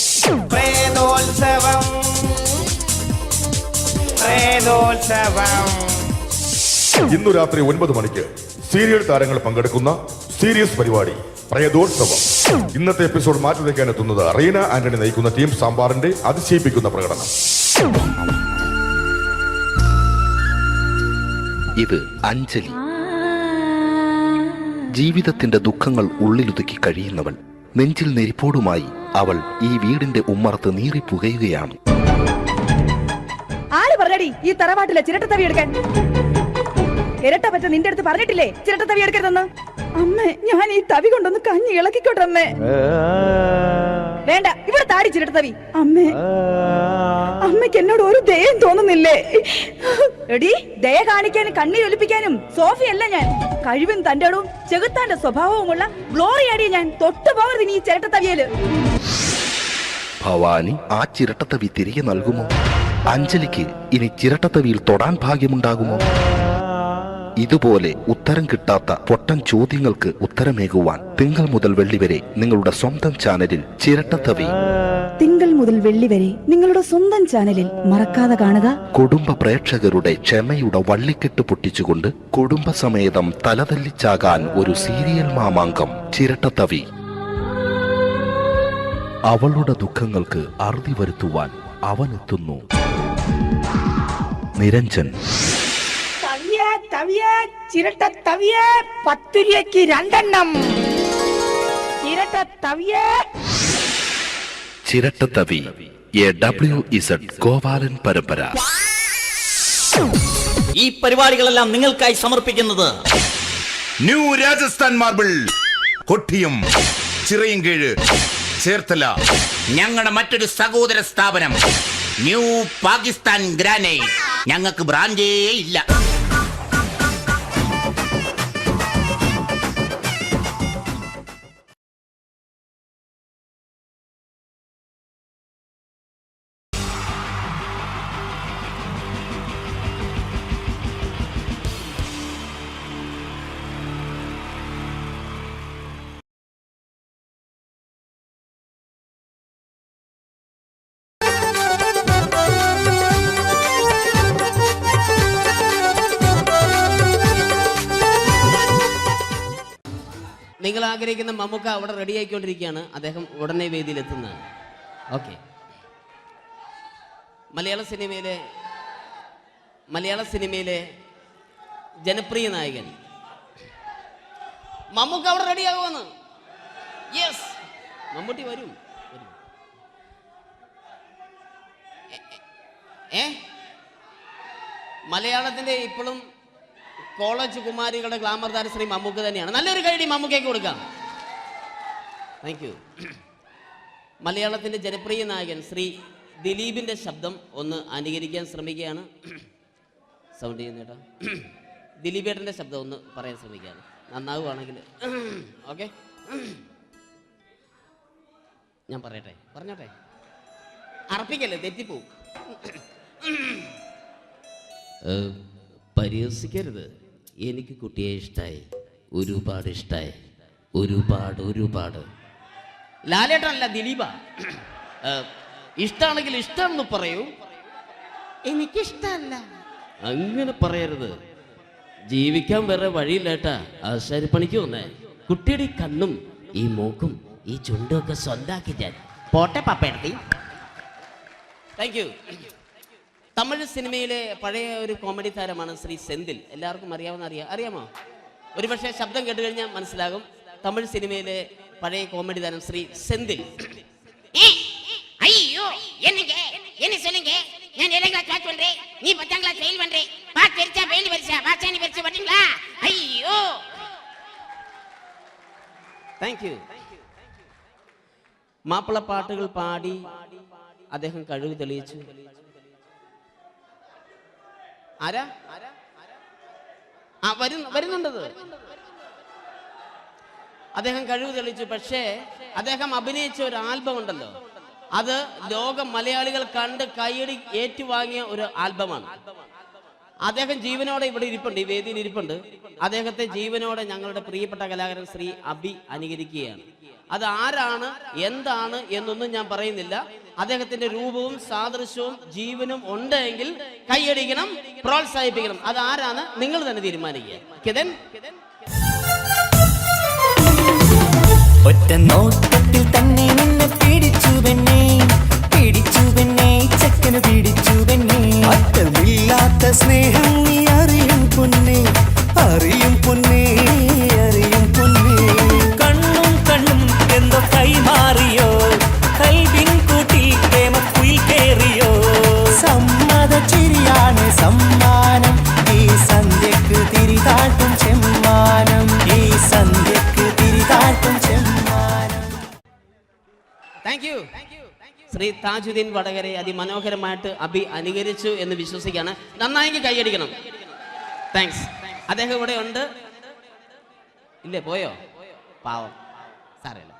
ഇന്നു രാത്രി 9 മണിക്ക് സീരിയൽ താരങ്ങൾ പങ്കെടുക്കുന്ന സീരിയസ് പരിപാടി പ്രേതോത്സവം. ഇന്നത്തെ എപ്പിസോഡ് മാറ്റി വയ്ക്കാൻ എത്തുന്നത് റീന ആന്റണി നയിക്കുന്ന ടീം സാമ്പാറിന്റെ അതിശയിപ്പിക്കുന്ന പ്രകടനം. ഇത് അഞ്ജലി. ജീവിതത്തിന്റെ ദുഃഖങ്ങൾ ഉള്ളിലൊതുക്കി കഴിയുന്നവൾ. നെഞ്ചിൽ നെരിപ്പോടുമായി അവൾ ഈ വീടിന്റെ ഉമ്മറത്ത് നീറി പുകയുകയാണ്. ആര് പറഞ്ഞടി ഈ തറവാട്ടിലെ ചിരട്ടത്തവി എടുക്കാൻ? ഇരട്ട പറ്റ നിന്റെ അടുത്ത് പറഞ്ഞിട്ടില്ലേ ചിരട്ടത്തവി എടുക്കരുതെന്ന്? അമ്മേ, ഞാൻ ഈ തവി കൊണ്ടൊന്ന് കഞ്ഞി ഇളക്കിക്കോട്ടെ അമ്മേ. വേണ്ട, ഇവിടെ താടി ചിരട്ടത്തവി. അമ്മേ, അമ്മയ്ക്ക് എന്നോട് ഒരു ദയം തോന്നുന്നില്ലേ? എടി, ദയ കാണിക്കാനും കണ്ണീരൊലിപ്പിക്കാനും സോഫിയല്ല ഞാൻ. കഴിവും തന്റെടവും ചെകുത്താന്റെ സ്വഭാവവുമുള്ള ഗ്ലോറിയാടിയ ഞാൻ. തൊട്ടു പോകരുത് നീ ചിരട്ടത്തവിയല്. ഭവാനി ആ ചിരട്ടത്തവി തിരികെ നൽകുമോ? അഞ്ജലിക്ക് ഇനി ചിരട്ടത്തവിയിൽ തൊടാൻ ഭാഗ്യമുണ്ടാകുമോ? ഇതുപോലെ ഉത്തരം കിട്ടാത്ത പൊട്ടൻ ചോദ്യങ്ങൾക്ക് ഉത്തരമേകുവാൻ തിങ്കൾ മുതൽ വെള്ളി വരെ നിങ്ങളുടെ സ്വന്തം ചാനലിൽ ചിരട്ടത്തവി. തിങ്കൾ മുതൽ വെള്ളി വരെ നിങ്ങളുടെ സ്വന്തം ചാനലിൽ മറക്കാതെ കാണുക. കുടുംബ പ്രേക്ഷകരുടെ ക്ഷമയുടെ വള്ളിക്കെട്ട് പൊട്ടിച്ചുകൊണ്ട് കുടുംബസമേതം തലതല്ലിച്ചാകാൻ ഒരു സീരിയൽ മാമാങ്കം ചിരട്ടത്തവി. അവളുടെ ദുഃഖങ്ങൾക്ക് അറുതി വരുത്തുവാൻ അവനെത്തുന്നു. നിരഞ്ജൻ. ചിരട്ടത്തവിയെ 10 രൂപയ്ക്ക് 2 എണ്ണം. ചിരട്ടത്തവി WZ ഗോപാലൻ പരമ്പര. ഈ പരിപാടികളെല്ലാം നിങ്ങൾക്കായി സമർപ്പിക്കുന്നത് ന്യൂ രാജസ്ഥാൻ മാർബിൾ, കൊട്ടിയം, ചിറയൻകീഴ്, ചേർത്തല. ഞങ്ങളുടെ മറ്റൊരു സഹോദര സ്ഥാപനം ന്യൂ പാകിസ്ഥാൻ ഗ്രാനൈറ്റ്. ഞങ്ങൾക്ക് ബ്രാൻഡേ ഇല്ല. നിങ്ങൾ ആഗ്രഹിക്കുന്ന മമ്മൂക്ക അവിടെ റെഡി ആയിക്കൊണ്ടിരിക്കുകയാണ്. അദ്ദേഹം ഉടനെ വേദിയിൽ എത്തുന്നതാണ്. ഓക്കെ. മലയാള സിനിമയിലെ ജനപ്രിയ നായകൻ മമ്മൂക്ക അവിടെ റെഡി ആകുമെന്ന്. യെസ്, മമ്മൂട്ടി വരും. മലയാളത്തിന്റെ ഇപ്പോഴും കോളേജ് കുമാരികളുടെ ഗ്ലാമർ താരം ശ്രീ മമ്മൂക്ക തന്നെയാണ്. നല്ലൊരു കൈഡി മമ്മൂക്കയ്ക്ക് കൊടുക്കാം. Thank you. മലയാളത്തിന്റെ ജനപ്രിയ നായകൻ ശ്രീ ദിലീപിന്റെ ശബ്ദം ഒന്ന് അനുകരിക്കാൻ ശ്രമിക്കുകയാണ്. സൗണ്ട് ചെയ്യുന്നേട്ടാ. ദിലീപേട്ടന്റെ ശബ്ദം ഒന്ന് പറയാൻ ശ്രമിക്കുകയാണ്. നന്നാവുകയാണെങ്കിൽ ഓക്കെ. ഞാൻ പറഞ്ഞോട്ടെ. അറപ്പിക്കല്ലേ, തെറ്റിപ്പോവും. പരിഹസിക്കരുത്. എനിക്ക് കുട്ടിയെ ഇഷ്ടമായി, ഒരുപാട് ഇഷ്ടമായി, ഒരുപാട്. ലാലേട്ടനല്ല, ദിലീപ. ഇഷ്ടമാണെങ്കിൽ ഇഷ്ടമെന്ന് പറയൂ, എനിക്കിഷ്ടമല്ല അങ്ങനെ പറയരുത്. ജീവിക്കാൻ വേറെ വഴിയില്ലേട്ടാ. ആശാരിപ്പണിക്ക് വന്നേ. കുട്ടിയുടെ ഈ കണ്ണും ഈ മൂക്കും ഈ ചുണ്ടും ഒക്കെ സ്വന്താക്കി ഞാൻ പോട്ടെ പപ്പയെടുത്തി. Thank you. തമിഴ് സിനിമയിലെ പഴയ ഒരു കോമഡി താരമാണ് ശ്രീ സെന്തിൽ. എല്ലാവർക്കും അറിയാമോ? ഒരുപക്ഷെ ശബ്ദം കേട്ട് കഴിഞ്ഞാൽ മനസ്സിലാകും. തമിഴ് സിനിമയിലെ പഴയ കോമഡി താരം ശ്രീ സെന്തിൽ. ஐயோ என்ன சொல்லுங்க நான் 7th கிளாஸ் பாஸ் பண்றேன், நீ 10th கிளாஸ் ஃபெயில் பண்றே. பாஸ் தெரிச்சா ஃபெயில் பரிசா பாசானி பரிசு வரீங்களா? ஐயோ. Thank you. മാപ്പിള പാട്ടുകൾ പാടി അദ്ദേഹം കഴിവ് തെളിയിച്ചു. ആരാ വരുന്നുണ്ടത്? അദ്ദേഹം കഴിവ് തെളിയിച്ചു. പക്ഷേ അദ്ദേഹം അഭിനയിച്ച ഒരു ആൽബം ഉണ്ടല്ലോ, അത് ലോക മലയാളികൾ കണ്ട് കൈയടി ഏറ്റുവാങ്ങിയ ഒരു ആൽബമാണ്. അദ്ദേഹം ജീവനോടെ ഇവിടെ ഇരിപ്പുണ്ട്, ഈ വേദിയിൽ ഇരിപ്പുണ്ട്. അദ്ദേഹത്തെ ജീവനോടെ ഞങ്ങളുടെ പ്രിയപ്പെട്ട കലാകാരൻ ശ്രീ അബി അനുകരിക്കുകയാണ്. അത് ആരാണ് എന്താണ് എന്നൊന്നും ഞാൻ പറയുന്നില്ല. അദ്ദേഹത്തിന്റെ രൂപവും സാദൃശ്യവും ജീവനും ഉണ്ടെങ്കിൽ കൈയടിക്കണം, പ്രോത്സാഹിപ്പിക്കണം. അത് ആരാണ് നിങ്ങൾ തന്നെ തീരുമാനിക്കുക. കിതൻ ഒറ്റ നോട്ടത്തിൽ തന്നെ നിന്നെ പിടിച്ചു പെണ്ണേ ചക്കന് പിടിച്ചു പെണ്ണേ. അറ്റമില്ലാത്ത സ്നേഹം നീ അറിയും പൊന്നേ. കണ്ണും എന്തോ കൈമാറിയോ, കൽവിൻ കൂട്ടിൽ പ്രേമക്കുയിൽ കേറിയോ. സമ്മത ചിരിയാണ് സമ്മാനം, ഈ സന്ധ്യക്ക് തിരിതാട്ടും ചെമ്മാനം. Thank you. ശ്രീ താജുദ്ദീൻ വടകരെ അതിമനോഹരമായിട്ട് അബി അനുകരിച്ചു എന്ന് വിശ്വസിക്കുകയാണ്. നന്നായെങ്കിൽ കൈയടിക്കണം. താങ്ക്സ്. അദ്ദേഹം ഇവിടെ ഉണ്ട്. ഇല്ലേ, പോയോ? പാവം, സാരമില്ല.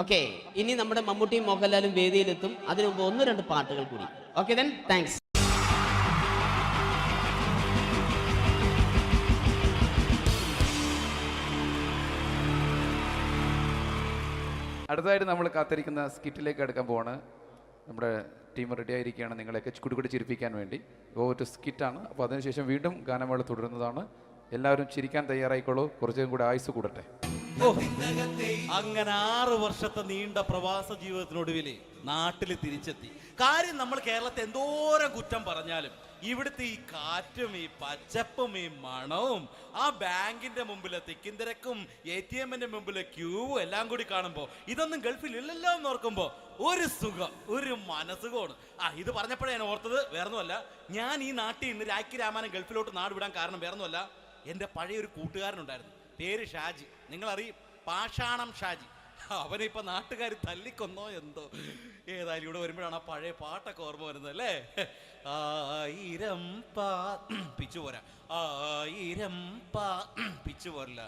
ഓക്കെ, ഇനി നമ്മുടെ മമ്മൂട്ടിയും മോഹൻലാലും വേദിയിലെത്തും. അതിനു മുമ്പ് 1-2 പാട്ടുകൾ കൂടി. Okay then, thanks. അടുത്തതായിട്ട് നമ്മൾ കാത്തിരിക്കുന്ന സ്കിറ്റിലേക്ക് എടുക്കാൻ പോവാണ്. നമ്മുടെ ടീം റെഡി ആയിരിക്കുകയാണ് നിങ്ങളെയൊക്കെ കുടുകുടി ചിരിപ്പിക്കാൻ വേണ്ടി. ഒരു സ്കിറ്റാണ്. അപ്പോൾ അതിനുശേഷം വീണ്ടും ഗാനമേള തുടരുന്നതാണ്. എല്ലാവരും ചിരിക്കാൻ തയ്യാറായിക്കോളൂ. കുറച്ചും കൂടി ആയുസ് കൂടട്ടെ. അങ്ങനെ 6 വർഷത്തെ നീണ്ട പ്രവാസ ജീവിതത്തിനൊടുവിൽ നാട്ടിൽ തിരിച്ചെത്തി. കാര്യം നമ്മൾ കേരളത്തെ എന്തോരം കുറ്റം പറഞ്ഞാലും ഇവിടുത്തെ ഈ കാറ്റും ഈ പച്ചപ്പും ഈ മണവും ആ ബാങ്കിന്റെ മുമ്പിലെ തിക്കും തിരക്കും ATM-ന്റെ മുമ്പിലെ ക്യൂവും എല്ലാം കൂടി കാണുമ്പോൾ ഇതൊന്നും ഗൾഫിൽ ഇല്ലല്ലോ എന്ന് ഓർക്കുമ്പോൾ ഒരു സുഖം, ഒരു മനസുഖമാണ്. ഇത് പറഞ്ഞപ്പോഴേ ഞാൻ ഓർത്തത് വേറൊന്നുമല്ല, ഞാൻ ഈ നാട്ടിൽ ഇന്ന് രാഖി രാമായണം ഗൾഫിലോട്ട് നാട് വിടാൻ കാരണം വേറൊന്നുമല്ല, എൻ്റെ പഴയൊരു കൂട്ടുകാരനുണ്ടായിരുന്നു, പേര് ഷാജി. നിങ്ങളറിയും, പാഷാണം ഷാജി. അവനിപ്പോൾ നാട്ടുകാർ തല്ലിക്കൊന്നോ എന്തോ. ഏതായാലും ഇവിടെ വരുമ്പോഴാണ് ആ പഴയ പാട്ടൊക്കെ ഓർമ്മ വരുന്നത് അല്ലേ? 1000 പിച്ചു പോരാ, 1000 പിച്ചു പോരില്ല,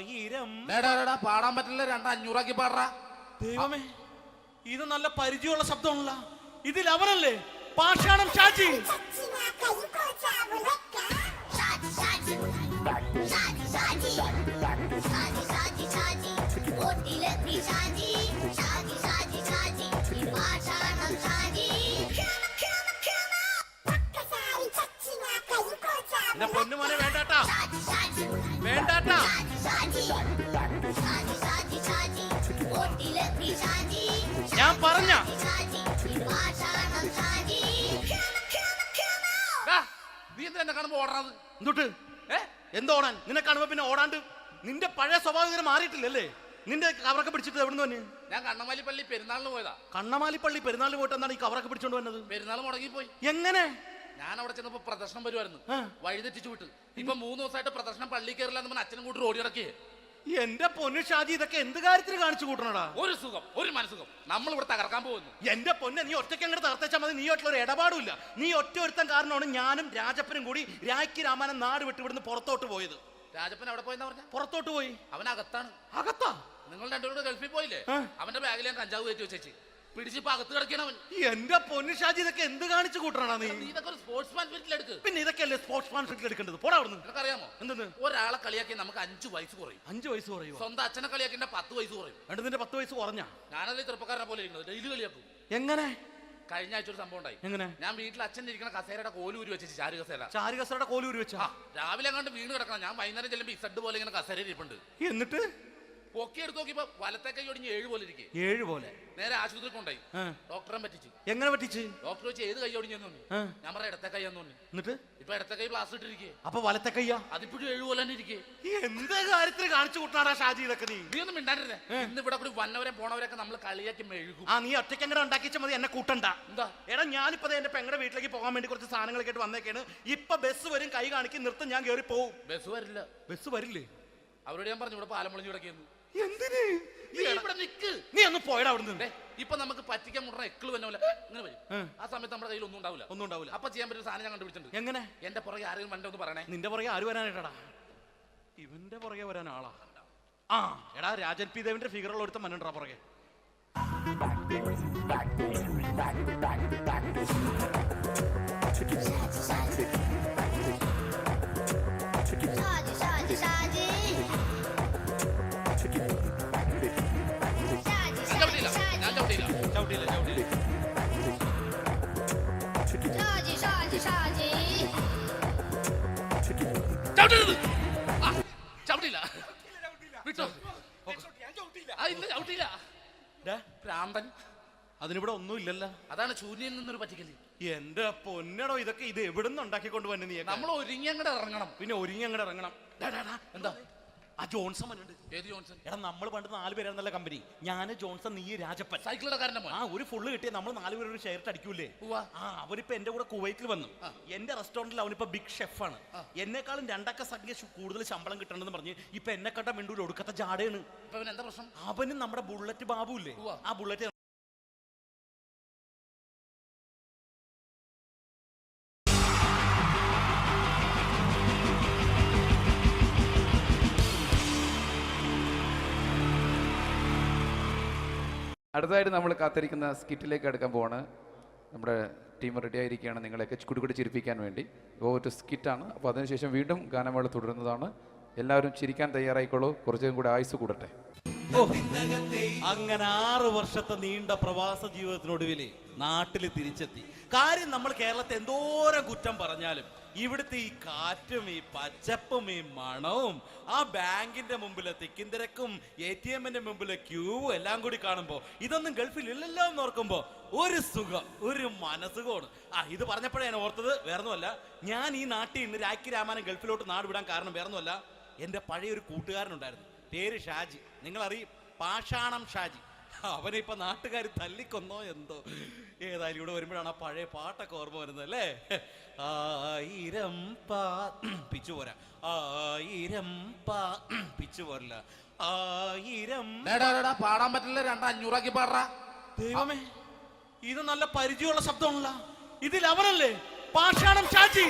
1000 പാടാൻ പറ്റില്ല, 200 പാടാ. ദൈവമേ, ഇത് നല്ല പരിചയമുള്ള ശബ്ദമാണല്ലോ. ഇതിൽ അവനല്ലേ പാഷാണം ഷാജി? എന്റെ പൊന്നുമോനെ വേണ്ടാട്ടാ, വേണ്ടാട്ടാ. ഞാൻ പറഞ്ഞ നീ എന്തിനാ കാണുമ്പോ ഓടാത്? എന്തൊട്ട് എന്തോടാൻ? നിന്നെ കാണുമ്പോ പിന്നെ ഓടാണ്ട് നിന്റെ പഴയ സ്വഭാവം ഇങ്ങനെ മാറിയിട്ടില്ലല്ലേ? നിന്റെ കവറൊക്കെ പിടിച്ചിട്ട് എവിടുന്ന് തന്നെ? ഞാൻ കണ്ണമാലിപ്പള്ളി പെരുന്നാളിന് പോയതാ. കണ്ണമാലിപ്പള്ളി പെരുന്നാളിന് പോയിട്ട് എന്താണ് ഈ കവറൊക്കെ പിടിച്ചോണ്ട് വന്നത്? പെരുന്നാൾ മുടങ്ങിപ്പോയി. എങ്ങനെ? ഞാൻ അവിടെ ചെന്നപ്പോ പ്രദർശനം വരുമായിരുന്നു, വഴിതെറ്റിച്ചു വിട്ട്. ഇപ്പൊ 3 ദിവസമായിട്ട് പ്രദർശനം പള്ളി കയറില്ല എന്ന് അച്ഛനും കൂട്ടി ഓടി ഇറക്കിയേ. എന്റെ പൊന്നു ഷാജി, ഇതൊക്കെ എന്ത് കാര്യത്തിന് കാണിച്ചു കൂട്ടണടാ? ഒരു സുഖം, ഒരു മനസുഖം. നമ്മൾ ഇവിടെ തകർക്കാൻ പോകുന്നു. എന്റെ പൊന്നെ, നീ ഒറ്റയ്ക്ക് അങ്ങോട്ട് തകർത്തേച്ചാൽ മതി. നീ ഒറ്റ ഒരു ഇടപാടുമില്ല. നീ ഒറ്റ ഒരുത്തൻ കാരണമാണ് ഞാനും രാജപ്പനും കൂടി രാഖി രാമായണം നാട് വിട്ട് ഇവിടുന്ന് പുറത്തോട്ട് പോയത്. രാജപ്പൻ എവിടെ പോയെന്നാ പറഞ്ഞ? പുറത്തോട്ട് പോയി. അവൻ അകത്താണ്. അകത്താ? നിങ്ങൾ രണ്ടുപേരും ഗൾഫിൽ പോയില്ലേ? അവന്റെ ബാഗിൽ ഞാൻ കഞ്ചാവ് കയറ്റി വെച്ചേച്ച് പിടിച്ചിപ്പോ അകത്ത് കിടക്കണവൻ. എന്റെ പൊന്നു ഷാജി, ഇതൊക്കെ എന്ത് കാണിച്ചു കൂട്ടണ നീ? ഇതൊക്കെ ഒരു സ്പോർട്സ്മാൻ ഫീൽഡിൽ എടുക്ക്. പിന്നെ ഇതൊക്കെയല്ലേ സ്പോർട്സ്മാൻ ഫീൽഡിൽ എടുക്കേണ്ടത്? പോടാ അവിടുന്ന്. നിനക്കറിയാമോ എന്തെന്ന്? ഒരാളെ കളിയാക്കി നമുക്ക് 5 വയസ്സ് കുറയും. 5 വയസ്സ് കുറയും? സ്വന്തം അച്ഛനെ കളിയാക്കി 10 വയസ്സ് കുറയും. എന്നിട്ട് നിന്റെ 10 വയസ്സ് കുറഞ്ഞാ? ഞാനത് ചെറുപ്പക്കാരനെ പോലെ ഇരിക്കുന്നത്, ഡെയിലി കളിയാക്കും. എങ്ങനെ? കഴിഞ്ഞ ആഴ്ച ഒരു സംഭവം ഉണ്ടായി. എങ്ങനെ? ഞാൻ വീട്ടിൽ അച്ഛൻ ഇരിക്കുന്ന കസേരയുടെ കോലൂരി വെച്ചു. ചാരു കസേരയുടെ കോലൂരി വെച്ചാ? രാവിലെ അങ്ങോട്ട് വീണ് കിടക്കണം. ഞാൻ വൈകുന്നേരം ചെല്ലുമ്പോ ഈ സെഡ് പോലെ ഇങ്ങനെ കസേര ഇരിപ്പുണ്ട്. എന്നിട്ട് പൊക്കി എടുത്ത് നോക്കിയപ്പോ വലത്തെ കൈ ഒടിഞ്ഞ് 7 പോലെ ഇരിക്കും. 7 പോലെ? നേരെ ആശുപത്രി കൊണ്ടായി. ഡോക്ടറെ പറ്റിച്ചു. എങ്ങനെ പറ്റിച്ച്? ഡോക്ടർ വെച്ച് ഏത് കൈ ഒടിഞ്ഞെന്ന് പറഞ്ഞു. ഞാൻ പറയാം ഇടത്തെ കൈ എന്ന് പറഞ്ഞു. എന്നിട്ട് ഇപ്പൊ ഇടത്തെ കൈ പ്ലാസ്റ്റർ ഇട്ടിരിക്കേ. അപ്പൊ വലത്തെ കൈയാ? അതിപ്പോഴും 7 പോലെ തന്നെ ഇരിക്കേ. എന്ത് കാര്യത്തിന് കാണിച്ചു കൂട്ടാടാ ഷാജി ഇതൊക്കെ? നീ ഒന്നും മിണ്ടാണ്ടിരുന്നേ. ഇന്ന് ഇവിടെ കൂടി വന്നവരെ പോണവരൊക്കെ നമ്മൾ കളിയാക്കി മെഴുകും. നീ ഒറ്റയ്ക്ക് അങ്ങനെ ഉണ്ടാക്കിച്ച മതി, എന്നെ കൂട്ടണ്ട. എന്താ? എടാ, ഞാനിപ്പോ എന്റെ പെങ്ങളുടെ വീട്ടിലേക്ക് പോകാൻ വേണ്ടി കുറച്ച് സാധനങ്ങളൊക്കെ ആയിട്ട് വന്നേക്കാണ്. ഇപ്പൊ ബസ് വരും, കൈ കാണിക്കും, നിർത്തും, ഞാൻ കയറി പോവും. ബസ് വരില്ല. ബസ് വരില്ലേ? അവരോട് ഞാൻ പറഞ്ഞു ഇവിടെ പാലം പൊളിഞ്ഞു കിടക്കുന്നു. എന്തിന്? ഇവിടെ നിക്ക്. നീ ഒന്ന് പോയടാ അവിടുന്ന്. ഇപ്പൊ നമുക്ക് പറ്റിക്കാൻ മുടണ എക്കള് വന്ന പോലെ ഇങ്ങനെ വരും. ആ സമയത്ത് നമ്മുടെ കയ്യിൽ ഒന്നും ഉണ്ടാവില്ല. അപ്പൊ ചെയ്യാൻ പറ്റുന്ന സാധനം ഞാൻ കണ്ടുപിടിച്ചിട്ടുണ്ട്. എങ്ങനെ? എന്റെ പുറകെ ആരെങ്കിലും വണ്ടി ഒന്ന് പറയണേ. നിന്റെ പുറകെ ആര് വരാനായിട്ടാടാ? ഇവന്റെ പുറകെ വരാൻ ആളാ? എടാ, രാജൻ പി ദേവിന്റെ ഫിഗറുള്ള ഒരുത്തം മനുണ്ടാ പുറകെ. അതിനിവിടെ ഒന്നും ഇല്ലല്ലോ. അതാണ് ശൂന്യയിൽ നിന്നൊരു പറ്റിക്കല്. എന്റെ പൊന്നടോ, ഇതൊക്കെ ഇത് എവിടുന്ന് ഉണ്ടാക്കിക്കൊണ്ട് വന്നെ നീ? നമ്മൾ ഒരുങ്ങി അങ്ങോട്ട് ഇറങ്ങണം. പിന്നെ ഒരുങ്ങി അങ്ങോട്ട് ഇറങ്ങണം. എന്താ? ആ ജോൺസൺ വന്നിട്ട്. ഏത് ജോൺസൺ? എടാ, നമ്മൾ പണ്ട് 4 പേരായിരുന്നല്ല കമ്പനി. ഞാൻ, ജോൺസൺ, നീ, രാജപ്പൻ. സൈക്കിളുടെ കാരന്റെ മോൻ. ഒരു ഫുള്ള് കിട്ടിയ നമ്മൾ 4 പേര് ഒരു ഷെയർട്ട് അടിക്കൂലേ? അവരിപ്പോ എന്റെ കൂടെ കുവൈറ്റിൽ വന്നു. എന്റെ റെസ്റ്റോറന്റിൽ അവനിപ്പോ ബിഗ് ഷെഫാണ്. എന്നെക്കാളും 2 അക്ക സംഖ്യ കൂടുതൽ ശമ്പളം കിട്ടണമെന്ന് പറഞ്ഞ് ഇപ്പൊ എന്നെ കണ്ട മിണ്ടൂര് ഒടുക്കത്തെ ജാടയാണ്. എന്താ പ്രശ്നം? അവന് നമ്മുടെ ബുള്ളറ്റ് ബാബു ഇല്ലേ, ആ ബുള്ളറ്റ് അടുത്തതായിട്ട് നമ്മൾ കാത്തിരിക്കുന്ന സ്കിറ്റിലേക്ക് എടുക്കാൻ പോവാണ്. നമ്മുടെ ടീം റെഡി ആയിരിക്കുകയാണ് നിങ്ങളെയൊക്കെ കുടുകുടി ചിരിപ്പിക്കാൻ വേണ്ടി. ഒരു സ്കിറ്റാണ്. അപ്പോൾ അതിനുശേഷം വീണ്ടും ഗാനമേള തുടരുന്നതാണ്. എല്ലാവരും ചിരിക്കാൻ തയ്യാറായിക്കോളൂ. കുറച്ചും കൂടി ആയുസ് കൂടട്ടെ. അങ്ങനെ 6 വർഷത്തെ നീണ്ട പ്രവാസ ജീവിതത്തിനൊടുവില് നാട്ടിൽ തിരിച്ചെത്തി. കാര്യം നമ്മൾ കേരളത്തെ എന്തോരം കുറ്റം പറഞ്ഞാലും ഇവിടുത്തെ ഈ കാറ്റും ഈ പച്ചപ്പും ഈ മണവും ആ ബാങ്കിന്റെ മുമ്പിലെ തിക്കും തിരക്കും ATM-ന്റെ മുമ്പിലെ ക്യൂവും എല്ലാം കൂടി കാണുമ്പോ ഇതൊന്നും ഗൾഫിൽ ഇല്ലല്ലോ എന്ന് ഓർക്കുമ്പോ ഒരു സുഖം, ഒരു മനസുഖമാണ്. ഇത് പറഞ്ഞപ്പോഴേ ഞാൻ ഓർത്തത് വേറൊന്നുമല്ല, ഞാൻ ഈ നാട്ടിൽ നിന്ന് രാഖി രാമാനം ഗൾഫിലോട്ട് നാട് വിടാൻ കാരണം വേറൊന്നുമല്ല, എൻ്റെ പഴയ ഒരു കൂട്ടുകാരനുണ്ടായിരുന്നു, പേര് ഷാജി. നിങ്ങളറിയും, പാഷാണം ഷാജി. അവനെ ഇപ്പൊ നാട്ടുകാർ തല്ലിക്കൊന്നോ എന്തോ. ഏതായാലും ഇവിടെ വരുമ്പോഴാണ് ആ പഴയ പാട്ടൊക്കെ ഓർമ്മ വരുന്നത് അല്ലേ. 1000 പിച്ചു പോരാ, 1000 പിച്ചു പോരില്ല, 1000 പാടാൻ പറ്റില്ല, 200 പാടാ. ദൈവമേ, ഇത് നല്ല പരിചയമുള്ള ശബ്ദമാണല്ലോ. ഇതിൽ അവനല്ലേ പാഷാണം ഷാജി?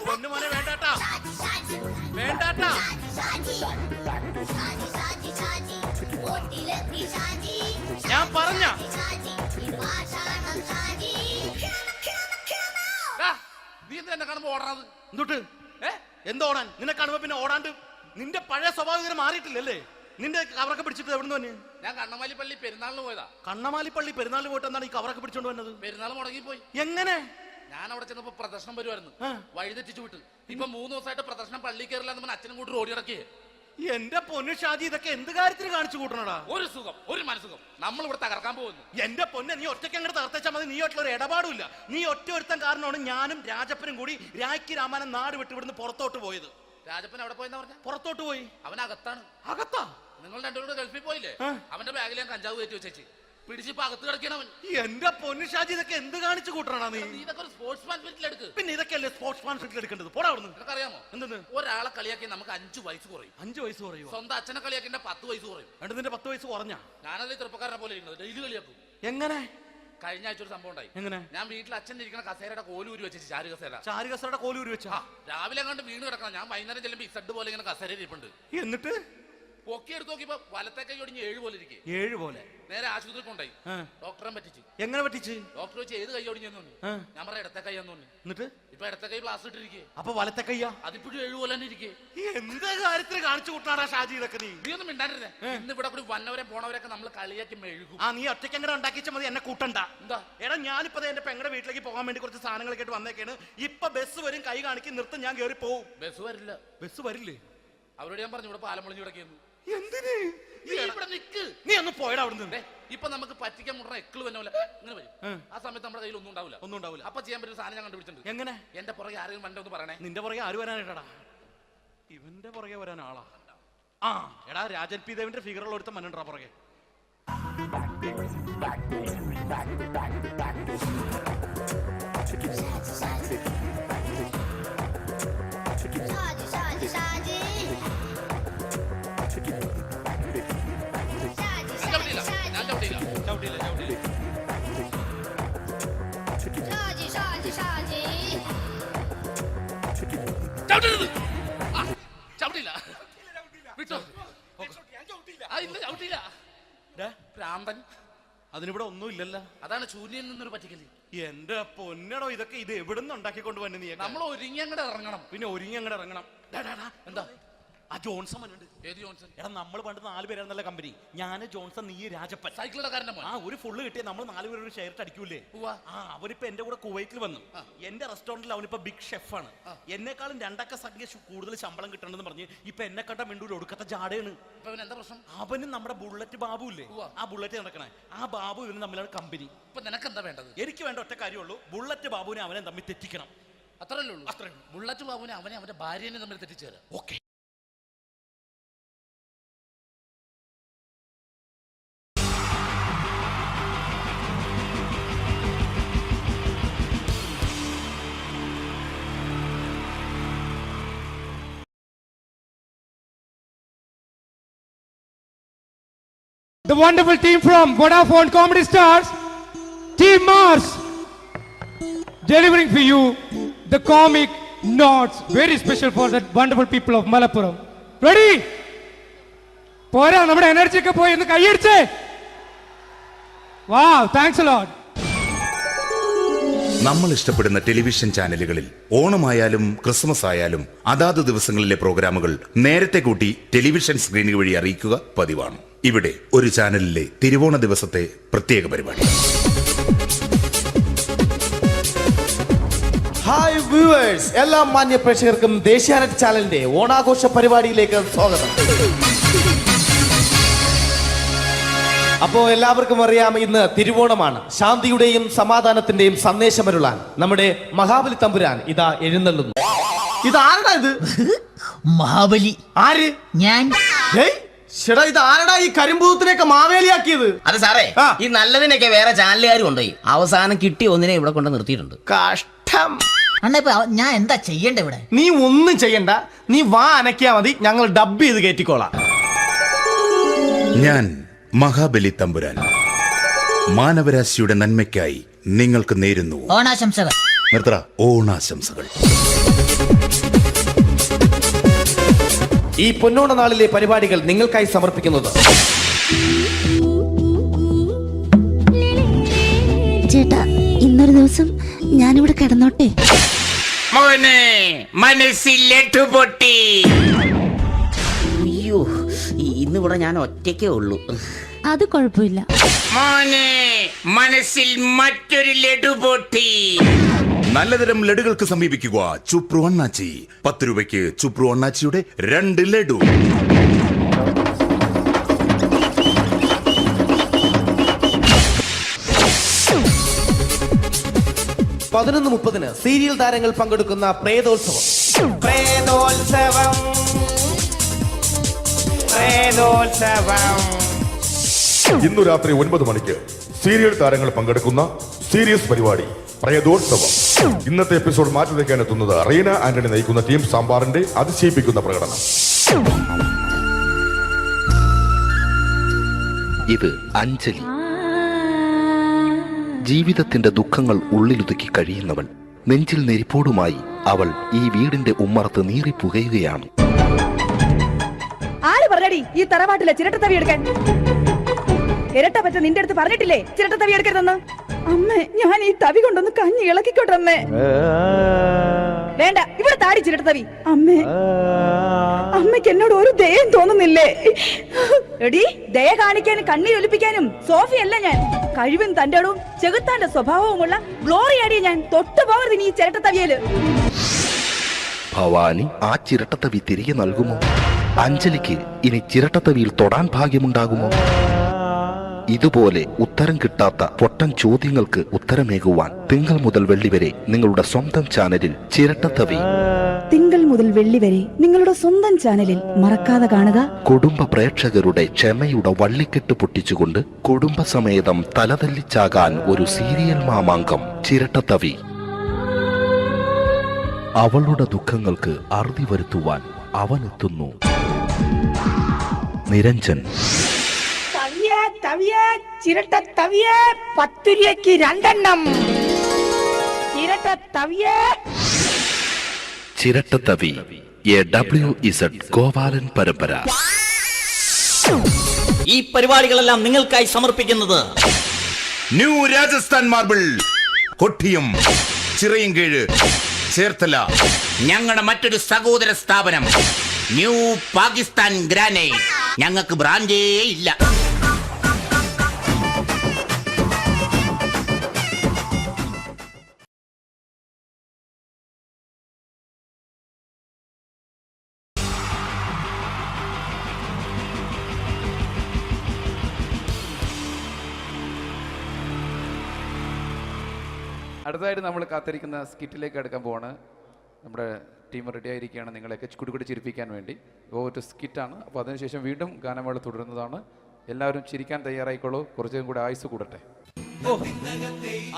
പൊന്നുമോനെ വേണ്ടാട്ടാ, വേണ്ടാട്ടാ. ഞാൻ പറഞ്ഞ നീ എന്താ എന്നെ കാണുമ്പോ ഓടാത്? എന്തൊട്ട് എന്തോടാൻ? നിന്നെ കാണുമ്പോ പിന്നെ ഓടാണ്ട് നിന്റെ പഴയ സ്വഭാവം മാറിയിട്ടില്ലല്ലേ? നിന്റെ കവറൊക്കെ പിടിച്ചിട്ട് എവിടുന്ന് തന്നെ? ഞാൻ കണ്ണമാലിപ്പള്ളി പെരുന്നാളിന് പോയതാ. കണ്ണമാലിപ്പള്ളി പെരുന്നാളിന് പോയിട്ട് എന്താണ് ഈ കവറൊക്കെ പിടിച്ചോണ്ട് വന്നത്? പെരുന്നാൾ മുടങ്ങിപ്പോയി. എങ്ങനെ? ഞാൻ അവിടെ ചെന്നപ്പോ പ്രദർശനം വരുമായിരുന്നു, വഴിതെറ്റിച്ചു വിട്ട്. ഇപ്പൊ 3 ദിവസമായിട്ട് പ്രദർശനം പള്ളി കയറില്ല എന്ന് അച്ഛനും കൂട്ടി ഓടി ഇറക്കിയേ. എന്റെ പൊന്നു ഷാജി, ഇതൊക്കെ എന്ത് കാര്യത്തിന് കാണിച്ചു കൂട്ടണടാ? ഒരു സുഖം, ഒരു മനസുഖം. നമ്മൾ ഇവിടെ തകർക്കാൻ പോകുന്നു. എന്റെ പൊന്നെ, നീ ഒറ്റയ്ക്ക് അങ്ങോട്ട് തകർത്തേച്ചാൽ മതി. നീ ആയിട്ടുള്ള ഒരു ഇടപാടില്ല. നീ ഒറ്റ ഒരുത്തൻ കാരണമാണ് ഞാനും രാജപ്പനും കൂടി രാഖി രാമാനം നാട് വിട്ട് ഇവിടുന്ന് പുറത്തോട്ട് പോയത്. രാജപ്പൻ എവിടെ പോയെന്ന് പറഞ്ഞ? പുറത്തോട്ട് പോയി. അവനകത്താണ്. അകത്താ? നിങ്ങൾ രണ്ടുപേരും ഗൾഫിൽ പോയില്ലേ? അവന്റെ ബാഗിൽ ഞാൻ കഞ്ചാവ് കയറ്റി വെച്ചേച്ച് പിടിച്ചിപ്പോ അകത്ത് കിടക്കണവൻ. എന്റെ പൊന്നു ഷാജി, ഇതൊക്കെ എന്ത് കാണിച്ചു കൂട്ടണ നീ? ഇതൊക്കെ ഒരു സ്പോർട്സ്മാൻ സ്പിരിറ്റിൽ എടുക്ക്. പിന്നെ ഇതൊക്കെയല്ലേ സ്പോർട്സ്മാൻ സ്പിരിറ്റിൽ എടുക്കേണ്ടത്? പോടാ അവിടുന്ന്. നിനക്കറിയാമോ എന്തെന്ന്? ഒരാളെ കളിയാക്കി നമുക്ക് 5 വയസ്സ് കുറയും. 5 വയസ്സ് കുറയും? സ്വന്തം അച്ഛനെ കളിയാക്കി 10 വയസ്സ് കുറയും. എന്നിട്ട് നിന്റെ 10 വയസ്സ് കുറഞ്ഞ? ഞാനത് ചെറുപ്പക്കാരനെ പോലെ ഇരിക്കുന്നത്, ഡെയിലി കളിയാക്കും. എങ്ങനെ? കഴിഞ്ഞ ആഴ്ച ഒരു സംഭവം ഉണ്ടായി. എങ്ങനെ? ഞാൻ വീട്ടിൽ അച്ഛൻ ഇരിക്കുന്ന കസേരയുടെ കോലൂരി വെച്ച്, ചാരു കസേരയുടെ കോലൂരി വെച്ചാ? രാവിലെ കണ്ട് വീണ് കിടക്കണം. ഞാൻ വൈകുന്നേരം ചെല്ലുമ്പോ ഇസഡ് പോലെ ഇങ്ങനെ കസേര ഇരിപ്പുണ്ട്. എന്നിട്ട് പൊക്കി എടുത്ത് നോക്കിയപ്പോ വലത്തെ കൈ ഒടിഞ്ഞ് 7 പോലെ ഇരിക്കും. 7 പോലെ? നേരെ ആശുപത്രി കൊണ്ടായി. ഡോക്ടറെ പറ്റിച്ചു. എങ്ങനെ പറ്റിച്ച്? ഡോക്ടർ വെച്ച് ഏത് കൈ ഒടിഞ്ഞെന്ന് പറഞ്ഞു. ഞാൻ പറയാം ഇടത്തെ കൈ എന്ന് പറഞ്ഞു. എന്നിട്ട് ഇപ്പൊ ഇടത്തെ കൈ പ്ലാസ്റ്റർ ഇട്ടിരിക്കേ. അപ്പൊ വലത്തെ കൈയാ? അതിപ്പോഴും 7 പോലെ തന്നെ ഇരിക്കേ. എന്ത് കാര്യത്തിന് കാണിച്ചു കൂട്ടാടാ ഷാജി ഇതൊക്കെ? നീ ഒന്നും മിണ്ടാണ്ടിരുന്നേ. ഇന്ന് ഇവിടെ കൂടി വന്നവരെ പോണവരൊക്കെ നമ്മൾ കളിയാക്കി മെഴുകും. നീ ഒറ്റയ്ക്ക് അങ്ങനെ ഉണ്ടാക്കിച്ച മതി, എന്നെ കൂട്ടണ്ട. എന്താ? എടാ, ഞാനിപ്പോ എന്റെ പെങ്ങളുടെ വീട്ടിലേക്ക് പോകാൻ വേണ്ടി കുറച്ച് സാധനങ്ങളൊക്കെ ആയിട്ട് വന്നേക്കാണ്. ഇപ്പൊ ബസ് വരും, കൈ കാണിക്കും, നിർത്തും, ഞാൻ കയറി പോവും. ബസ് വരില്ല. ബസ് വരില്ലേ? അവരോട് ഞാൻ പറഞ്ഞു ഇവിടെ പാലം പൊളിഞ്ഞു കിടക്കുന്നു. എന്തിന്? ഇവിടെ നിക്ക്. നീ ഒന്ന് പോയടാ അവിടുന്ന്. ഇപ്പൊ നമുക്ക് പറ്റിക്കാൻ മുട എക്കിള് വന്ന പോലെ ഇങ്ങനെ വരും. ആ സമയത്ത് നമ്മുടെ കയ്യിൽ ഒന്നും ഉണ്ടാവില്ല. അപ്പൊ ചെയ്യാൻ പറ്റുന്ന സാധനം ഞാൻ കണ്ടുപിടിച്ചിട്ടുണ്ട്. എങ്ങനെ? എന്റെ പുറകെ ആരെങ്കിലും വണ്ടി ഒന്ന് പറയണേ. നിന്റെ പുറകെ ആര് വരാനായിട്ടാ? ഇവന്റെ പുറകെ വരാൻ ആളാ? എടാ, രാജൻ പി ദേവിന്റെ ഫിഗറുള്ള ഒരുത്ത മനുണ്ടാ പുറകെ. അതിനിവിടെ ഒന്നും ഇല്ലല്ലോ. അതാണ് ശൂന്യയിൽ നിന്നൊരു പറ്റിക്കല്. എന്റെ പൊന്നടോ, ഇതൊക്കെ ഇത് എവിടുന്ന് ഉണ്ടാക്കിക്കൊണ്ട് വന്നെ നീ? നമ്മൾ ഒരുങ്ങി അങ്ങോട്ട് ഇറങ്ങണം. പിന്നെ ഒരുങ്ങി അങ്ങോട്ട് ഇറങ്ങണം. എന്താ? ആ ജോൺസൺ മനുണ്ട്. ഏത് ജോൺസൺ? എടാ, നമ്മൾ പണ്ട് 4 പേരായിരുന്നല്ല കമ്പനി. ഞാന്, ജോൺസൺ, നീ, രാജപ്പൻ. സൈക്കിളുടെ കാരന്റെ മോൻ. ഒരു ഫുള്ള് കിട്ടിയ നമ്മൾ 4 പേര് ഒരു ഷെയർ അടിക്കൂലേ? അവനിപ്പോ എന്റെ കൂടെ കുവൈറ്റിൽ വന്നു. എന്റെ റെസ്റ്റോറന്റിൽ അവനിപ്പോ ബിഗ് ഷെഫാണ്. എന്നെക്കാളും 2 അക്ക സംഖ്യ കൂടുതൽ ശമ്പളം കിട്ടണമെന്ന് പറഞ്ഞ് ഇപ്പൊ എന്നെ കണ്ട മിണ്ടൂര് ഒടുക്കത്തെ ജാടയാണ്. എന്താ പ്രശ്നം? അവനും നമ്മുടെ ബുള്ളറ്റ് ബാബു ഇല്ലേ, ആ ബുള്ളറ്റ് നടക്കണേ, ആ ബാബു ഇവനും തമ്മിലാണ് കമ്പനി. ഇപ്പൊ നിനക്ക് എന്താ വേണ്ടത്? എനിക്ക് വേണ്ട ഒറ്റ കാര്യമുള്ളൂ, ബുള്ളറ്റ് ബാബുവിനെ അവനെ തമ്മിൽ തെറ്റിക്കണം. അത്രയല്ലേ ഉള്ളൂ? അത്രേ. ബുള്ളറ്റ് ബാബുവിനെ അവനെ അവന്റെ ഭാര്യനെ തമ്മിൽ തെറ്റിച്ചു തരാം. Okay. The wonderful team from Vodafone Comedy Stars, Team Mars, delivering for you the comic notes, very special for the wonderful people of Malappuram. Ready? പോരാ നമ്മുടെ എനർജി ഒക്കെ പോയി ഒന്ന് കൈയടിച്ചേ. വാവ്, താങ്ക്സ് എ ലോട്ട്. നമ്മൾ ഇഷ്ടപ്പെടുന്ന ടെലിവിഷൻ ചാനലുകളിൽ ഓണമായാലും ക്രിസ്മസ് ആയാലും അതാത് ദിവസങ്ങളിലെ പ്രോഗ്രാമുകൾ നേരത്തെ കൂട്ടി ടെലിവിഷൻ സ്ക്രീനുകൾ വഴി അറിയിക്കുക പതിവാണ്. ഇവിടെ ഒരു ചാനലിലെ തിരുവോണ ദിവസത്തെ പ്രത്യേക പരിപാടി. ഹായ് വ്യൂവേഴ്സ്, എല്ലാ മാന്യ പ്രേക്ഷകർക്കും ദേശീയാനെറ്റ് ചാനലിന്റെ ഓണാഘോഷ പരിപാടിയിലേക്ക് സ്വാഗതം. അപ്പോ എല്ലാവർക്കും അറിയാം, ഇന്ന് തിരുവോണമാണ്. ശാന്തിയുടെയും സമാധാനത്തിന്റെയും സന്ദേശമരുളാൻ നമ്മുടെ മഹാബലി തമ്പുരാൻ ഇതാ എഴുന്നള്ളുന്നു. ഇതാരടാ ഇത്? മഹാബലി. ആര്? ഞാൻ. ചേട്ടാ, ഇത് ആരടാ ഈ കരിമ്പൂത്തിനെയൊക്കെ മാവേലിയാക്കിയത്? അത് സാറേ, ഈ നല്ലതിനൊക്കെ വേറെ ചാനലുകാർ കൊണ്ടുപോയി അവസാനം കിട്ടി ഒന്നിനെ ഇവിടെ കൊണ്ട് നിർത്തിയിട്ടുണ്ട്. കഷ്ടം. അണ്ണ ഇപ്പൊ ഞാൻ എന്താ ചെയ്യണ്ടേ ഇവിടെ? നീ ഒന്നും ചെയ്യണ്ട, നീ വാ അനക്കിയാ മതി, ഞങ്ങൾ ഡബ് ചെയ്ത് കയറ്റിക്കോളാം. ഞാൻ മഹാബലി തമ്പുരാൻ മാനവരാശിയുടെ നന്മയ്ക്കായി നിങ്ങൾക്ക് നേരുന്നു ഓണാശംസകൾ. നിർത്തറ ഓണാശംസകൾ. ഈ പൊന്നോണ നാളിലെ പരിപാടികൾ നിങ്ങൾക്കായി സമർപ്പിക്കുന്നത് ചേട്ടാ, ഇന്നൊരു ദിവസം ഞാനിവിടെ കിടന്നോട്ടെ. മോനെ മനസ്സിൽ പൊട്ടി. അയ്യോ, ഇന്നിവിടെ ഞാൻ ഒറ്റയ്ക്കേ ഉള്ളൂ. അത് കുഴപ്പമില്ല. മോനെ മനസ്സിൽ മറ്റൊരു ലഡു പൊട്ടി. നല്ലതരം ലഡുകൾക്ക് സമീപിക്കുക ചുപ്രു അണ്ണാച്ചി. 10 രൂപയ്ക്ക് ചുപ്രു അണ്ണാച്ചിയുടെ 2 ലഡു. 11:30 സീരിയൽ താരങ്ങൾ പങ്കെടുക്കുന്ന പ്രേതോത്സവം. ഇന്നു രാത്രി 9 മണിക്ക് സീരിയൽ താരങ്ങൾ പങ്കെടുക്കുന്ന സീരിയസ് പരിപാടി പ്രേതോത്സവം. ഇന്നത്തെ എപ്പിസോഡ് മാറ്റി വയ്ക്കാൻ എത്തുന്നത് റീന ആന്റണി നയിക്കുന്ന ടീം സാമ്പാറിന്റെ അതിശയിപ്പിക്കുന്ന പ്രകടനം. ഇത് അഞ്ജലി. ജീവിതത്തിന്റെ ദുഃഖങ്ങൾ ഉള്ളിലൊതുക്കി കഴിയുന്നവൾ. നെഞ്ചിൽ നെരിപ്പോടുമായി അവൾ ഈ വീടിന്റെ ഉമ്മറത്ത് നീറിപ്പുകയുകയാണ്. ആര് പറഞ്ഞടി ഈ തറവാട്ടിലെ ചിരട്ട തവി എടുക്കാൻ? ഇരട്ട പറ്റ നിന്റെ അടുത്ത് പറഞ്ഞിട്ടില്ലേ ചിരട്ട തവി എടുക്കരുതെന്ന്? അമ്മേ, ഞാൻ ഈ തവി കൊണ്ടൊന്ന് കഞ്ഞി ഇളക്കിക്കോട്ടെ അമ്മേ. വേണ്ട, ഇവിടെ താടി ചിരട്ട തവി. അമ്മേ, അമ്മയ്ക്ക് എന്നോട് ഒരു ദയം തോന്നുന്നില്ലേ? എടി, ദയ കാണിക്കാനും കണ്ണീരൊലിപ്പിക്കാനും സോഫിയല്ല ഞാൻ. കഴിവും തന്റെടും ചെകുത്താന്റെ സ്വഭാവവുമുള്ള ഗ്ലോറിയാടിയ ഞാൻ. തൊട്ടു പോകരുത് നീ ചിരട്ട തവിയല്. ഭവാനി ആ ചിരട്ടത്തവി തിരികെ നൽകുമോ? അഞ്ജലിക്ക് ഇനി ചിരട്ടത്തവിയിൽ തൊടാൻ ഭാഗ്യമുണ്ടാകുമോ? ഇതുപോലെ ഉത്തരം കിട്ടാത്ത പൊട്ടൻ ചോദ്യങ്ങൾക്ക് ഉത്തരമേകുവാൻ തിങ്കൾ മുതൽ വെള്ളി വരെ നിങ്ങളുടെ സ്വന്തം ചാനലിൽ ചിരട്ടത്തവി. തിങ്കൾ മുതൽ വെള്ളി വരെ നിങ്ങളുടെ സ്വന്തം ചാനലിൽ മറക്കാതെ കാണുക. കുടുംബ പ്രേക്ഷകരുടെ ക്ഷമയുടെ വള്ളിക്കെട്ട് പൊട്ടിച്ചുകൊണ്ട് കുടുംബസമേതം തലതല്ലിച്ചാകാൻ ഒരു സീരിയൽ മാമാങ്കം ചിരട്ടത്തവി. അവളുടെ ദുഃഖങ്ങൾക്ക് അറുതി വരുത്തുവാൻ അവനെത്തുന്നു. നിരഞ്ജൻ. ചിരട്ട തവിയേ 10 രൂപയ്ക്ക് 2 എണ്ണം. ചിരട്ട തവിയേ. ചിരട്ടത്തവി WZ ഗോപാലൻ പരമ്പര. ഈ പരിപാടികളെല്ലാം നിങ്ങൾക്കായി സമർപ്പിക്കുന്നത് ന്യൂ രാജസ്ഥാൻ മാർബിൾ, കൊട്ടിയം, ചിറയൻകീഴ്, ചേർത്തല. ഞങ്ങളുടെ മറ്റൊരു സഹോദര സ്ഥാപനം ന്യൂ പാകിസ്ഥാൻ ഗ്രാനൈറ്റ്. ഞങ്ങൾക്ക് ബ്രാഞ്ചേ ഇല്ല. അടുത്തതായിട്ട് നമ്മൾ കാത്തിരിക്കുന്ന സ്കിറ്റിലേക്ക് അടുക്കാൻ പോവാണ്. നമ്മുടെ ടീം റെഡി ആയിരിക്കുകയാണ് നിങ്ങളെയൊക്കെ കുടുകുടി ചിരിപ്പിക്കാൻ വേണ്ടി. ഒരു സ്കിറ്റാണ്. അപ്പോൾ അതിനുശേഷം വീണ്ടും ഗാനമേള തുടരുന്നതാണ്. എല്ലാവരും ചിരിക്കാൻ തയ്യാറായിക്കോളൂ. കുറച്ചും കൂടെ ആയുസ് കൂടട്ടെ.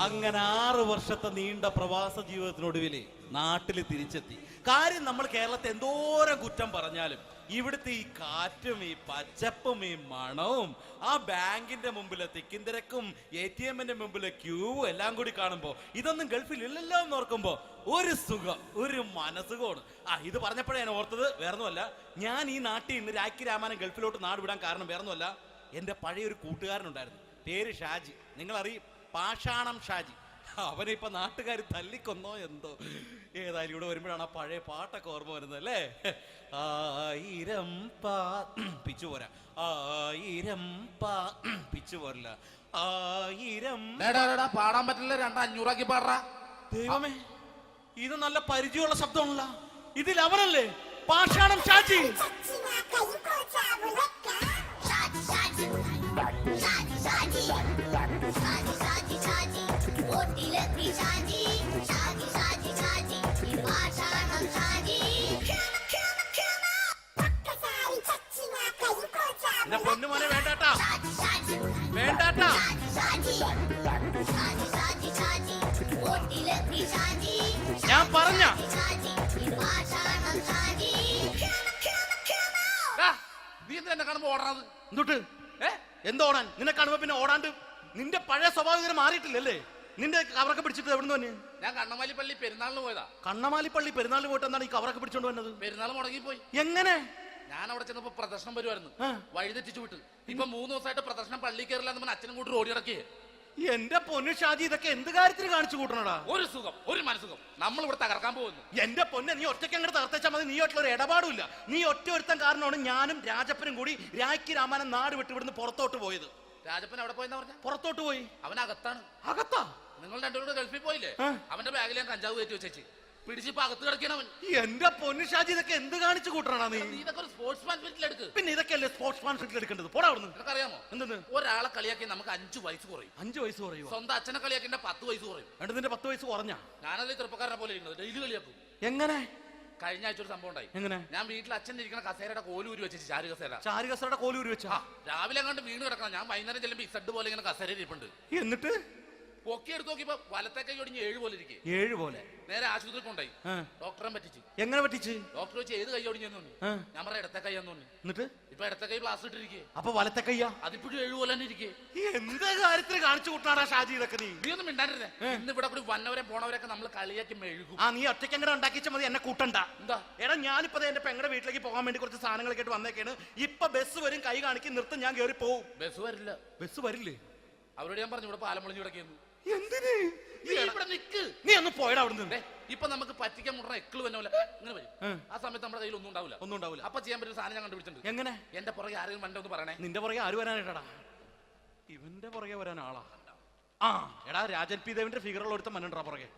അങ്ങനെ 6 വർഷത്തെ നീണ്ട പ്രവാസ ജീവിതത്തിനൊടുവിൽ നാട്ടിൽ തിരിച്ചെത്തി. കാര്യം നമ്മൾ കേരളത്തെ എന്തോരം കുറ്റം പറഞ്ഞാലും ഇവിടുത്തെ ഈ കാറ്റും ഈ പച്ചപ്പും ഈ മണവും ആ ബാങ്കിന്റെ മുമ്പിലെ തിക്കും തിരക്കും ATM-ന്റെ മുമ്പിലെ ക്യൂവും എല്ലാം കൂടി കാണുമ്പോ ഇതൊന്നും ഗൾഫിൽ ഇല്ലല്ലോ എന്ന് ഓർക്കുമ്പോ ഒരു സുഖം, ഒരു മനസുഖമാണ്. ഇത് പറഞ്ഞപ്പോഴേ ഞാൻ ഓർത്തത് വേറൊന്നുമല്ല, ഞാൻ ഈ നാട്ടിൽ നിന്ന് രാഖി രാമായണം ഗൾഫിലോട്ട് നാട് വിടാൻ കാരണം വേറൊന്നുമല്ല, എൻ്റെ പഴയൊരു കൂട്ടുകാരനുണ്ടായിരുന്നു, പേര് ഷാജി. നിങ്ങളറിയും, പാഷാണം ഷാജി. അവനെ ഇപ്പൊ നാട്ടുകാർ തല്ലിക്കൊന്നോ എന്തോ. ഏതായാലും ഇവിടെ വരുമ്പോഴാണ് ആ പഴയ പാട്ടൊക്കെ ഓർമ്മ വരുന്നത് അല്ലേ. 1000 പിച്ചു പോരാ, 1000 പിച്ചു പോരില്ല, 1000 പാടാൻ പറ്റില്ല, 500 പാടാ. ദൈവമേ, ഇത് നല്ല പരിചയമുള്ള ശബ്ദമാണല്ലോ. ഇതിൽ അവനല്ലേ പാഷാണം ഷാജി? പൊന്നുമോനെ വേണ്ടാട്ടാ, വേണ്ടാട്ടാ. ഞാൻ പറഞ്ഞ നീ എന്നെ കാണുമ്പോ ഓടണത് എന്തൊട്ട്? എന്തോടാൻ? നിന്നെ കാണുമ്പോ പിന്നെ ഓടാണ്ട് നിന്റെ പഴയ സ്വഭാവം ഇങ്ങനെ മാറിയിട്ടില്ലല്ലേ? നിന്റെ കവറൊക്കെ പിടിച്ചിട്ട് എവിടുന്ന് തന്നെ? ഞാൻ കണ്ണമാലി പള്ളി പെരുന്നാളിന് പോയതാ. കണ്ണമാലി പള്ളി പെരുന്നാളിന് പോയിട്ട് എന്താണ് ഈ കവറൊക്കെ പിടിച്ചോണ്ട് വന്നത്? പെരുന്നാൾ മുടങ്ങിപ്പോയി. എങ്ങനെ? ഞാൻ അവിടെ ചെന്നപ്പോ പ്രദർശനം വരുമായിരുന്നു, വഴിതെറ്റിച്ചു വിട്ടു. ഇപ്പൊ 3 ദിവസമായിട്ട് പ്രദർശനം പള്ളി കയറില്ല എന്ന് അച്ഛനും കൂട്ടി ഓടി ഇറക്കിയേ. എന്റെ പൊന്നു ഷാജി, ഇതൊക്കെ എന്ത് കാര്യത്തിന് കാണിച്ചു കൂട്ടണടാ? ഒരു സുഖം, ഒരു മനസുഖം. നമ്മൾ ഇവിടെ തകർക്കാൻ പോകുന്നു. എന്റെ പൊന്നെ, നീ ഒറ്റയ്ക്ക് അങ്ങോട്ട് തകർത്തേച്ചാൽ മതി. നീ ഒറ്റ ഒരു ഇടപാടുമില്ല. നീ ഒറ്റ ഒരുത്തൻ കാരണമാണ് ഞാനും രാജപ്പനും കൂടി രാഖി രാമായണം നാട് വിട്ട് ഇവിടുന്ന് പുറത്തോട്ട് പോയത്. രാജപ്പൻ എവിടെ പോയെന്നാ പറഞ്ഞ? പുറത്തോട്ട് പോയി. അവൻ അകത്താണ്. അകത്താ? നിങ്ങൾ രണ്ടുപേരും ഗൾഫിൽ പോയില്ലേ? അവന്റെ ബാഗിൽ ഞാൻ കഞ്ചാവ് കയറ്റി വെച്ചേച്ച് പിടിച്ചിപ്പോ അകത്ത് കിടക്കണവൻ. എന്റെ പൊന്നു ഷാജി, ഇതൊക്കെ എന്ത് കാണിച്ചു കൂട്ടണ നീ? ഇതൊക്കെ ഒരു സ്പോർട്സ്മാൻ സ്പിരിറ്റിൽ എടുക്ക്. പിന്നെ ഇതൊക്കെയല്ലേ സ്പോർട്സ്മാൻ സ്പിരിറ്റിൽ എടുക്കേണ്ടത്? പോടാ അവിടുന്ന്. നിനക്കറിയാമോ എന്തെന്ന്? ഒരാളെ കളിയാക്കി നമുക്ക് 5 വയസ്സ് കുറയും. 5 വയസ്സ് കുറയും? സ്വന്തം അച്ഛനെ കളിയാക്കി 10 വയസ്സ് കുറയും. നിന്റെ 10 വയസ്സ് കുറഞ്ഞാ? ഞാനത് ചെറുപ്പക്കാരനെ പോലെ ഇരിക്കുന്നത്, ഡെയിലി കളിയാക്കും. എങ്ങനെ? കഴിഞ്ഞ ആഴ്ച ഒരു സംഭവം ഉണ്ടായി. എങ്ങനെ? ഞാൻ വീട്ടിൽ അച്ഛൻ ഇരിക്കുന്ന കസേരയുടെ കോലൂരി വെച്ച്, ചാരു കസേര. ചാരു കസേരയുടെ കോലൂരി വെച്ചാ? രാവിലെ അങ്ങോട്ട് വീണ് കിടക്കണം. ഞാൻ വൈകുന്നേരം ചെല്ലുമ്പോ ഇസഡ് പോലെ ഇങ്ങനെ കസേര ഇരിപ്പുണ്ട്. എന്നിട്ട് പൊക്കി എടുത്ത് നോക്കിയപ്പോ വലത്തെ കൈ ഒടിഞ്ഞ് 7 പോലെ ഇരിക്കും. 7 പോലെ? നേരെ ആശുപത്രി കൊണ്ടായി. ഡോക്ടറെ പറ്റിച്ച്. എങ്ങനെ പറ്റിച്ച്? ഡോക്ടർ വെച്ച് ഏത് കൈ ഒടിഞ്ഞെന്ന് തോന്നി. ഞാൻ പറയാം ഇടത്തെ കൈയാന്ന് തോന്നി. എന്നിട്ട് ഇപ്പൊ ഇടത്തെ കൈ പ്ലാസ്റ്റർ ഇട്ടിരിക്കേ. അപ്പൊ വലത്തെ കയ്യാ? അതിപ്പോഴും 7 പോലെ തന്നെ ഇരിക്കേ. എന്ത് കാര്യത്തിന് കാണിച്ചു കൂട്ടാടാ ഷാജി ഇതൊക്കെ? നീ ഒന്നും മിണ്ടാണ്ടിരുന്നേ. ഇന്ന് ഇവിടെ കൂടി വന്നവരെ പോണവരൊക്കെ നമ്മൾ കളിയാക്കി മെഴുകും. നീ ഒറ്റയ്ക്ക് എങ്ങനെ ഉണ്ടാക്കിച്ച മതി, എന്നെ കൂട്ടണ്ട. എന്താ? എടാ, ഞാനിപ്പോ എന്റെ പെങ്ങളുടെ വീട്ടിലേക്ക് പോകാൻ വേണ്ടി കുറച്ച് സാധനങ്ങളൊക്കെ ആയിട്ട് വന്നേക്കാണ്. ഇപ്പൊ ബസ് വരും, കൈ കാണിക്കും, നിർത്തും, ഞാൻ കയറി പോവും. ബസ് വരില്ല. ബസ് വരില്ലേ? അവരോട് ഞാൻ പറഞ്ഞു ഇവിടെ പാലം പൊളിഞ്ഞു കിടക്കുന്നു. എന്തിന്? ഇവിടെ നിക്ക്. നീ ഒന്ന് പോയടാ അവിടുന്ന്. ഇപ്പൊ നമുക്ക് പറ്റിക്കാൻ മുടണ എക്കിള് വന്ന പോലെ ഇങ്ങനെ വരും. ആ സമയത്ത് നമ്മുടെ കയ്യിൽ ഒന്നും ഉണ്ടാവില്ല. അപ്പൊ ചെയ്യാൻ പറ്റുന്ന സാധനം ഞാൻ കണ്ടുപിടിച്ചിട്ടുണ്ട്. എങ്ങനെ? എന്റെ പുറകെ ആരെങ്കിലും വണ്ടി ഒന്ന് പറയണേ. നിന്റെ പുറകെ ആര് വരാനായിട്ടാ? ഇവന്റെ പുറകെ വരാൻ ആളാ. എടാ, രാജൻ പി ദേവിന്റെ ഫിഗറുള്ള ഒരുത്ത മനുണ്ടാ പുറകെ.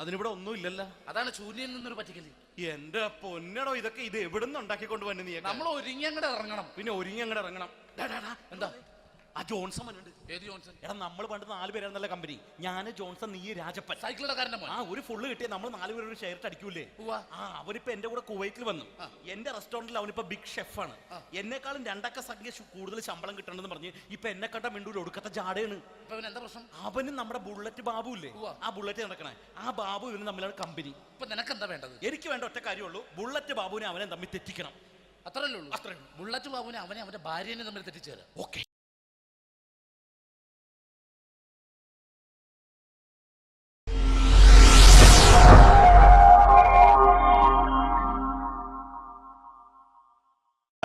അതിനിവിടെ ഒന്നും ഇല്ലല്ലോ. അതാണ് ശൂന്യൻ നിന്നൊരു പറ്റിക്കല്. എന്റെ പൊന്നടോ, ഇതൊക്കെ ഇത് എവിടുന്ന് ഉണ്ടാക്കിക്കൊണ്ട് വന്നു നീ? നമ്മൾ ഒരുങ്ങി അങ്ങോട്ട് ഇറങ്ങണം. പിന്നെ ഒരുങ്ങി അങ്ങോട്ട് ഇറങ്ങണം. എന്താ? ആ ജോൺസൺ ഉണ്ട്. ഏത് ജോൺസൺ? എടാ, നമ്മൾ പണ്ട് 4 പേരായിരുന്നല്ല കമ്പനി. ഞാൻ, ജോൺസൺ, നീ, രാജപ്പൻ. സൈക്കിളുകാരന്റെ മോൻ. ഒരു ഫുള്ള് കിട്ടിയ നമ്മൾ 4 പേര് ഒരു ഷെയർ അടിക്കൂലേ? അവനിപ്പോ എന്റെ കൂടെ കുവൈറ്റിൽ വന്നു. എന്റെ റെസ്റ്റോറന്റിൽ അവനിപ്പോ ബിഗ് ഷെഫാണ്. എന്നെക്കാളും 2 അക്ക സംഖ്യ കൂടുതൽ ശമ്പളം കിട്ടണമെന്ന് പറഞ്ഞ് ഇപ്പൊ എന്നെ കണ്ട മിണ്ടൂര് ഒടുക്കത്തെ ജാടയാണ്. എന്താ പ്രശ്നം? അവനും നമ്മുടെ ബുള്ളറ്റ് ബാബു ഇല്ലേ, ആ ബുള്ളറ്റ് നടക്കണേ, ആ ബാബു ഇവനും തമ്മിലാണ് കമ്പനി. ഇപ്പൊ നിനക്ക് എന്താ വേണ്ടത്? എനിക്ക് വേണ്ട ഒറ്റ കാര്യമുള്ളൂ, ബുള്ളറ്റ് ബാബുവിനെ അവനെ തമ്മിൽ തെറ്റിക്കണം. അത്രയല്ലേ ഉള്ളൂ? അത്രയേ. ബുള്ളറ്റ് ബാബുവിനെ അവനെ അവന്റെ ഭാര്യനെ തമ്മിൽ തെറ്റിച്ചേരാം. ഓക്കെ.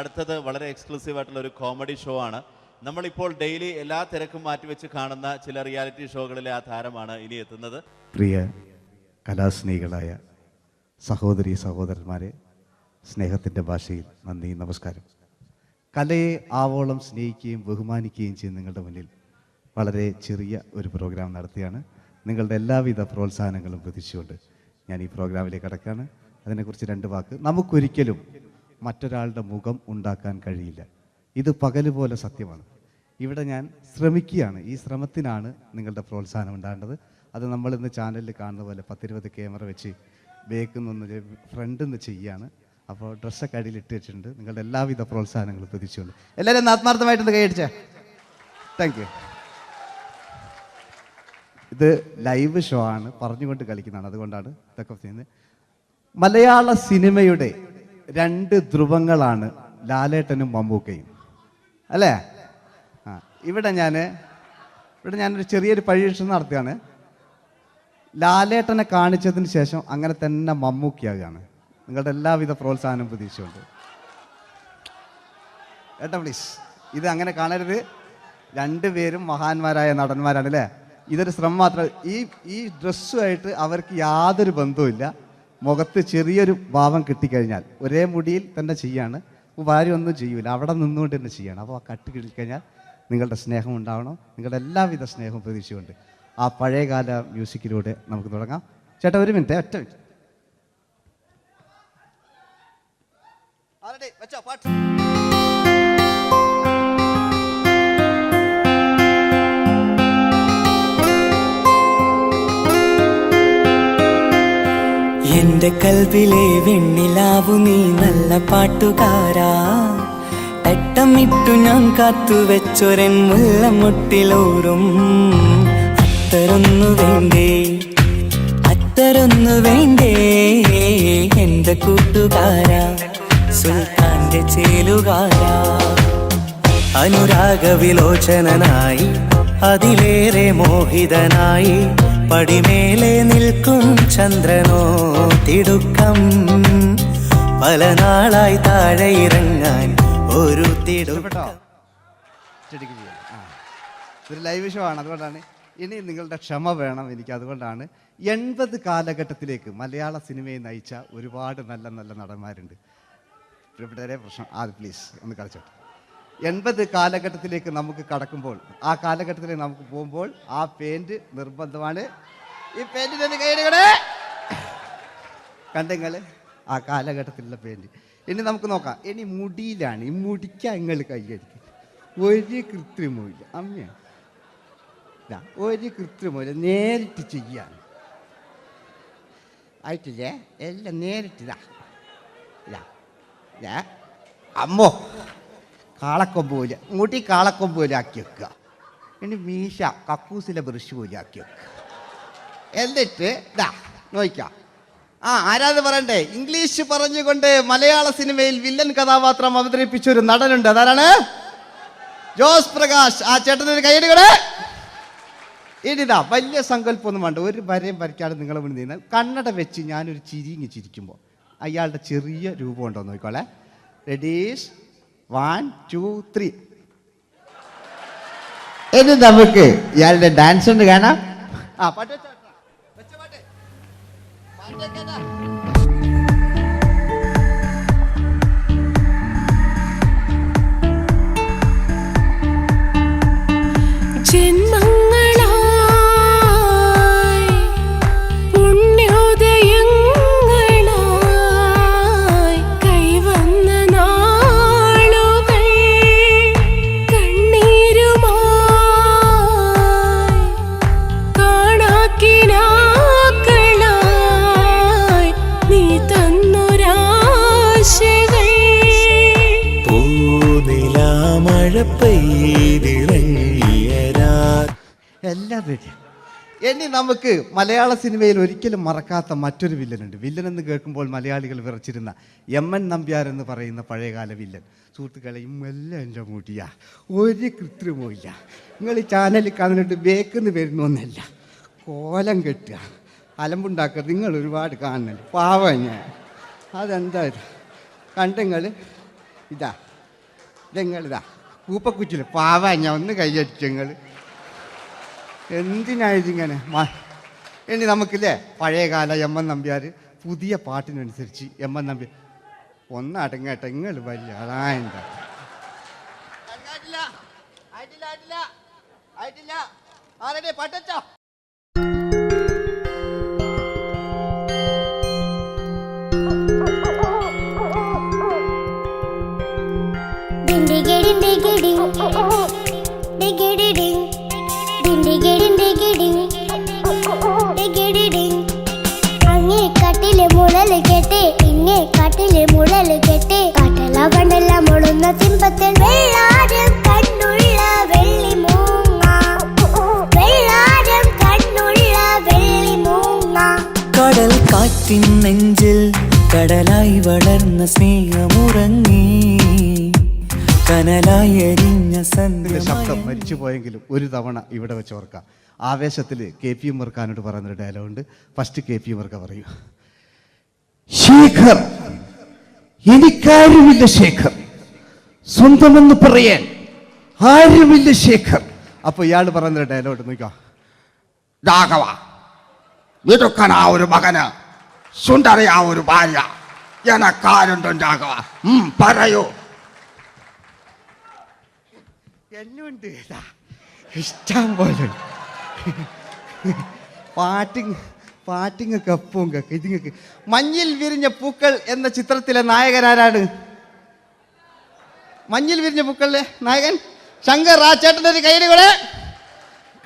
അടുത്തത് വളരെ എക്സ്ക്ലൂസീവ് ആയിട്ടുള്ള ഒരു കോമഡി ഷോ ആണ്. നമ്മളിപ്പോൾ ഡെയിലി എല്ലാ തിരക്കും മാറ്റിവെച്ച് കാണുന്ന ചില റിയാലിറ്റി ഷോകളിലെ ആ താരമാണ് ഇനി എത്തുന്നത്. പ്രിയ കലാസ്നേഹികളായ സഹോദരി സഹോദരന്മാരെ, സ്നേഹത്തിൻ്റെ ഭാഷയിൽ നന്ദി, നമസ്കാരം. കലയെ ആവോളം സ്നേഹിക്കുകയും ബഹുമാനിക്കുകയും ചെയ്യുന്ന നിങ്ങളുടെ മുന്നിൽ വളരെ ചെറിയ ഒരു പ്രോഗ്രാം നടത്തിയാണ്. നിങ്ങളുടെ എല്ലാവിധ പ്രോത്സാഹനങ്ങളും പ്രതീക്ഷിച്ചുകൊണ്ട് ഞാൻ ഈ പ്രോഗ്രാമിലേക്ക് കടക്കുകയാണ്. അതിനെക്കുറിച്ച് 2 വാക്ക്. നമുക്കൊരിക്കലും മറ്റൊരാളുടെ മുഖം ഉണ്ടാക്കാൻ കഴിയില്ല. ഇത് പകല് പോലെ സത്യമാണ്. ഇവിടെ ഞാൻ ശ്രമിക്കുകയാണ്. ഈ ശ്രമത്തിനാണ് നിങ്ങളുടെ പ്രോത്സാഹനം ഉണ്ടാകേണ്ടത്. അത് നമ്മളിന്ന് ചാനലിൽ കാണുന്ന പോലെ 10-20 ക്യാമറ വെച്ച് ബേക്കിൽ നിന്ന് ഫ്രണ്ടിൽ നിന്ന് ചെയ്യുകയാണ്. അപ്പോൾ ഡ്രസ്സൊക്കെ അടിയിൽ ഇട്ട് വെച്ചിട്ടുണ്ട്. നിങ്ങളുടെ എല്ലാവിധ പ്രോത്സാഹനങ്ങളും പ്രതീക്ഷിച്ചുകൊണ്ട് എല്ലാവരും ആത്മാർത്ഥമായിട്ടൊന്ന് കൈയടിച്ചേ. Thank you. ഇത് ലൈവ് ഷോ ആണ്, പറഞ്ഞുകൊണ്ട് കളിക്കുന്നതാണ്, അതുകൊണ്ടാണ് ഇതൊക്കെ ചെയ്യുന്നത്. മലയാള സിനിമയുടെ 2 ധ്രുവങ്ങളാണ് ലാലേട്ടനും മമ്മൂക്കയും, അല്ലേ? ഇവിടെ ഞാനൊരു ചെറിയൊരു പരീക്ഷണം നടത്തുകയാണ്. ലാലേട്ടനെ കാണിച്ചതിന് ശേഷം അങ്ങനെ തന്നെ മമ്മൂക്കയാകുകയാണ്. നിങ്ങളുടെ എല്ലാവിധ പ്രോത്സാഹനം പ്രതീക്ഷിച്ചുകൊണ്ട് ഏട്ടാ പ്ലീസ്, ഇത് അങ്ങനെ കാണരുത്. 2 പേരും മഹാന്മാരായ നടന്മാരാണ്, അല്ലേ? ഇതൊരു ശ്രമം മാത്രം. ഈ ഡ്രസ്സുമായിട്ട് അവർക്ക് യാതൊരു ബന്ധവുമില്ല. മുഖത്ത് ചെറിയൊരു ഭാവം കിട്ടിക്കഴിഞ്ഞാൽ ഒരേ മുടിയിൽ തന്നെ ചെയ്യാണ്, ഭാര്യ ഒന്നും ചെയ്യൂല, അവിടെ നിന്നുകൊണ്ട് തന്നെ ചെയ്യണം. അപ്പോൾ ആ കട്ട് കിട്ടിക്കഴിഞ്ഞാൽ നിങ്ങളുടെ സ്നേഹം ഉണ്ടാവണം. നിങ്ങളുടെ എല്ലാവിധ സ്നേഹവും പ്രതീക്ഷിച്ചുകൊണ്ട് ആ പഴയകാല മ്യൂസിക്കിലൂടെ നമുക്ക് തുടങ്ങാം. ചേട്ടാ ഒരു മിനിറ്റ്, ഒറ്റ മിനിറ്റ്. എന്റെ കൽവിലെ വെണ്ണിലാവു നീ നല്ല പാട്ടുകാരാ, തട്ടമിട്ടു ഞാൻ കാത്തുവെച്ചൊരൻ മുല്ലമുട്ടിലോറും. അത്തരൊന്നു വേണ്ടേ എന്റെ കൂട്ടുകാരാ, സുൽത്താന്റെ ചേലുകാരാ. അനുരാഗവിലോചനായി അതിലേറെ മോഹിതനായി പടിമേലെ നിൽക്കും ചന്ദ്രനോ തിടുക്കം. പല നാളായി താഴെ ഇറങ്ങാൻ ഒരു തിടുക്കം. ഒരു ലൈവ് ഷോ ആണ്, അതുകൊണ്ടാണ്. ഇനി നിങ്ങളുടെ ക്ഷമ വേണം എനിക്ക്. അതുകൊണ്ടാണ് 80 കാലഘട്ടത്തിലേക്ക് മലയാള സിനിമയെ നയിച്ച ഒരുപാട് നല്ല നല്ല നടന്മാരുണ്ട്. ഇവിടെ പ്രശ്നം പ്ലീസ് ഒന്ന് കളിച്ചോട്ടെ. 80 കാലഘട്ടത്തിലേക്ക് നമുക്ക് കടക്കുമ്പോൾ, ആ കാലഘട്ടത്തിലേക്ക് നമുക്ക് പോകുമ്പോൾ ആ പെയിന്റ് നിർബന്ധമാണ്. ഈ പെയിന്റിന് കൈയിടേ കണ്ടെങ്കിൽ ആ കാലഘട്ടത്തിലുള്ള പെയിന്റ്. ഇനി നമുക്ക് നോക്കാം. ഇനി മുടിയിലാണ്. ഈ മുടിക്കാൻ നിങ്ങൾ കൈയടിക്കും. ഒരു കൃത്രിമവും അമ്മ, ഒരു കൃത്രിമല്ല, നേരിട്ട് ചെയ്യാണ്. ആയിട്ടില്ലേ? എല്ലാം നേരിട്ടിതാ. അമ്മോ, കാളക്കൊമ്പ് പോലെ മുടി കാളക്കൊമ്പ് പോലെ ആക്കി വെക്കുക. ഇനി മീശ കക്കൂസിലെ ബ്രഷ് പോലെ ആക്കി വെക്കുക. എന്നിട്ട് നോക്കാം. ആരാത് പറയണ്ടേ? ഇംഗ്ലീഷ് പറഞ്ഞുകൊണ്ട് മലയാള സിനിമയിൽ വില്ലൻ കഥാപാത്രം അവതരിപ്പിച്ച ഒരു നടനുണ്ട്. അതാരാണ്? ജോസ് പ്രകാശ്. ആ ചേട്ടനൊരു കൈയടികളെ. ഇനിതാ വലിയ സങ്കല്പമൊന്നും വേണ്ട, ഒരു വരയും വരയ്ക്കാതെ നിങ്ങളെ മുന്നിൽ നിന്ന് കണ്ണട വെച്ച് ഞാനൊരു ചിരിങ്ങി ചിരിക്കുമ്പോൾ അയാളുടെ ചെറിയ രൂപം ഉണ്ടോ നോക്കിക്കോളെ. റെഡീസ് 1 2 3. ഇനി നമുക്ക് ഇയാളുടെ ഡാൻസ് ഉണ്ട് കാണാം. പാട്ട് വെച്ച പാട്ട് ജന്മങ്ങളായി പുണ്യോദയങ്ങളായി കൈവന്ന നാളുകൾ കണ്ണീരുമായി കാണാക്കിനാക്കളായി നീ തന്നൊരാശകൾ. പൂനിലാമഴ പെയ്തിറങ്ങിയ എല്ലാം റെഡി. ഇനി നമുക്ക് മലയാള സിനിമയിൽ ഒരിക്കലും മറക്കാത്ത മറ്റൊരു വില്ലനുണ്ട്. വില്ലൻ എന്ന് കേൾക്കുമ്പോൾ മലയാളികൾ വിറച്ചിരുന്ന MN നമ്പ്യാർ എന്ന് പറയുന്ന പഴയകാല വില്ലൻ. സുഹൃത്തുക്കളെ, എല്ലാം എൻ്റെ മുടിയാ, ഒരു കൃത്രിമവും ഇല്ല. നിങ്ങൾ ഈ ചാനലിൽ കാണുന്നിട്ട് ബേക്കെന്ന് വരുന്നൊന്നല്ല, കോലം കെട്ടുക, അലമ്പുണ്ടാക്കുക. നിങ്ങൾ ഒരുപാട് കാണുന്നുണ്ട്. പാവം ഞാൻ. അതെന്താ കണ്ടെങ്കിൽ ഇതെങ്ങളിതാ കൂപ്പക്കുച്ചിൽ പാവം ഞാൻ ഒന്ന് കൈയടിച്ചങ്ങൾ. എന്തിനായതിങ്ങനെ? ഇനി നമുക്കില്ലേ പഴയകാല MN നമ്പ്യാർ പുതിയ പാട്ടിനനുസരിച്ച് MN നമ്പ്യാർ ഒന്ന് അടങ്ങട്ടെ. നിങ്ങൾ വലിയ അതാ എന്താ ആയിട്ടില്ല. ആരുടെ പട്ടച്ചോ? അങ്ങേ കട്ടിലെ മുളല് കെട്ടി ഇങ്ങേ കട്ടിലെ മുളല് കെട്ടി കട്ടല കണ്ടല്ല മുളുന്ന സിംഹത്തിൽ വെള്ളാരം കണ്ണുള്ള വെള്ളി മൂങ്ങ വെള്ളാരം കണ്ണുള്ള വെള്ളി മൂങ്ങ കടൽ കാറ്റിൻ നെഞ്ചിൽ കടലായി വളർന്ന സ്നേഹമുറങ്ങി കനലായി എരിഞ്ഞ ശബ്ദം മരിച്ചു പോയെങ്കിലും ഒരു തവണ ഇവിടെ വെച്ച് ഓർക്കാം. ആവേശത്തിൽ KP ഉമ്മർഖാനോട് പറയുന്നൊരു ഡയലോഗുണ്ട്. ഫസ്റ്റ് KP ഉമ്മർഖ പറയൂ. ശേഖർ, എനിക്കാരുമില്ല ശേഖർ, സ്വന്തമെന്ന് പറയാൻ ആരുമില്ല ശേഖർ. അപ്പൊ ഇയാൾ പറയുന്നൊരു ഡയലോഗ് നോക്കാം. രാഘവ, വിടുക്കനാ ഒരു മകന്, സുന്ദരയാ ഒരു ഭാര്യ, എനക്കാരുണ്ടോ രാഘവ? പറയൂ. എന്നുണ്ട് ഇഷ്ടം പോലെ പാട്ടിങ്ങൊക്കെ അപ്പവും ഇതിങ്ങക്ക്. മഞ്ഞിൽ വിരിഞ്ഞ പൂക്കൾ എന്ന ചിത്രത്തിലെ നായകനാരാണ്? മഞ്ഞിൽ വിരിഞ്ഞ പൂക്കളിലെ നായകൻ ശങ്കർ. ആ ചേട്ടൻ്റെ ഒരു കൈയ്യടികളെ.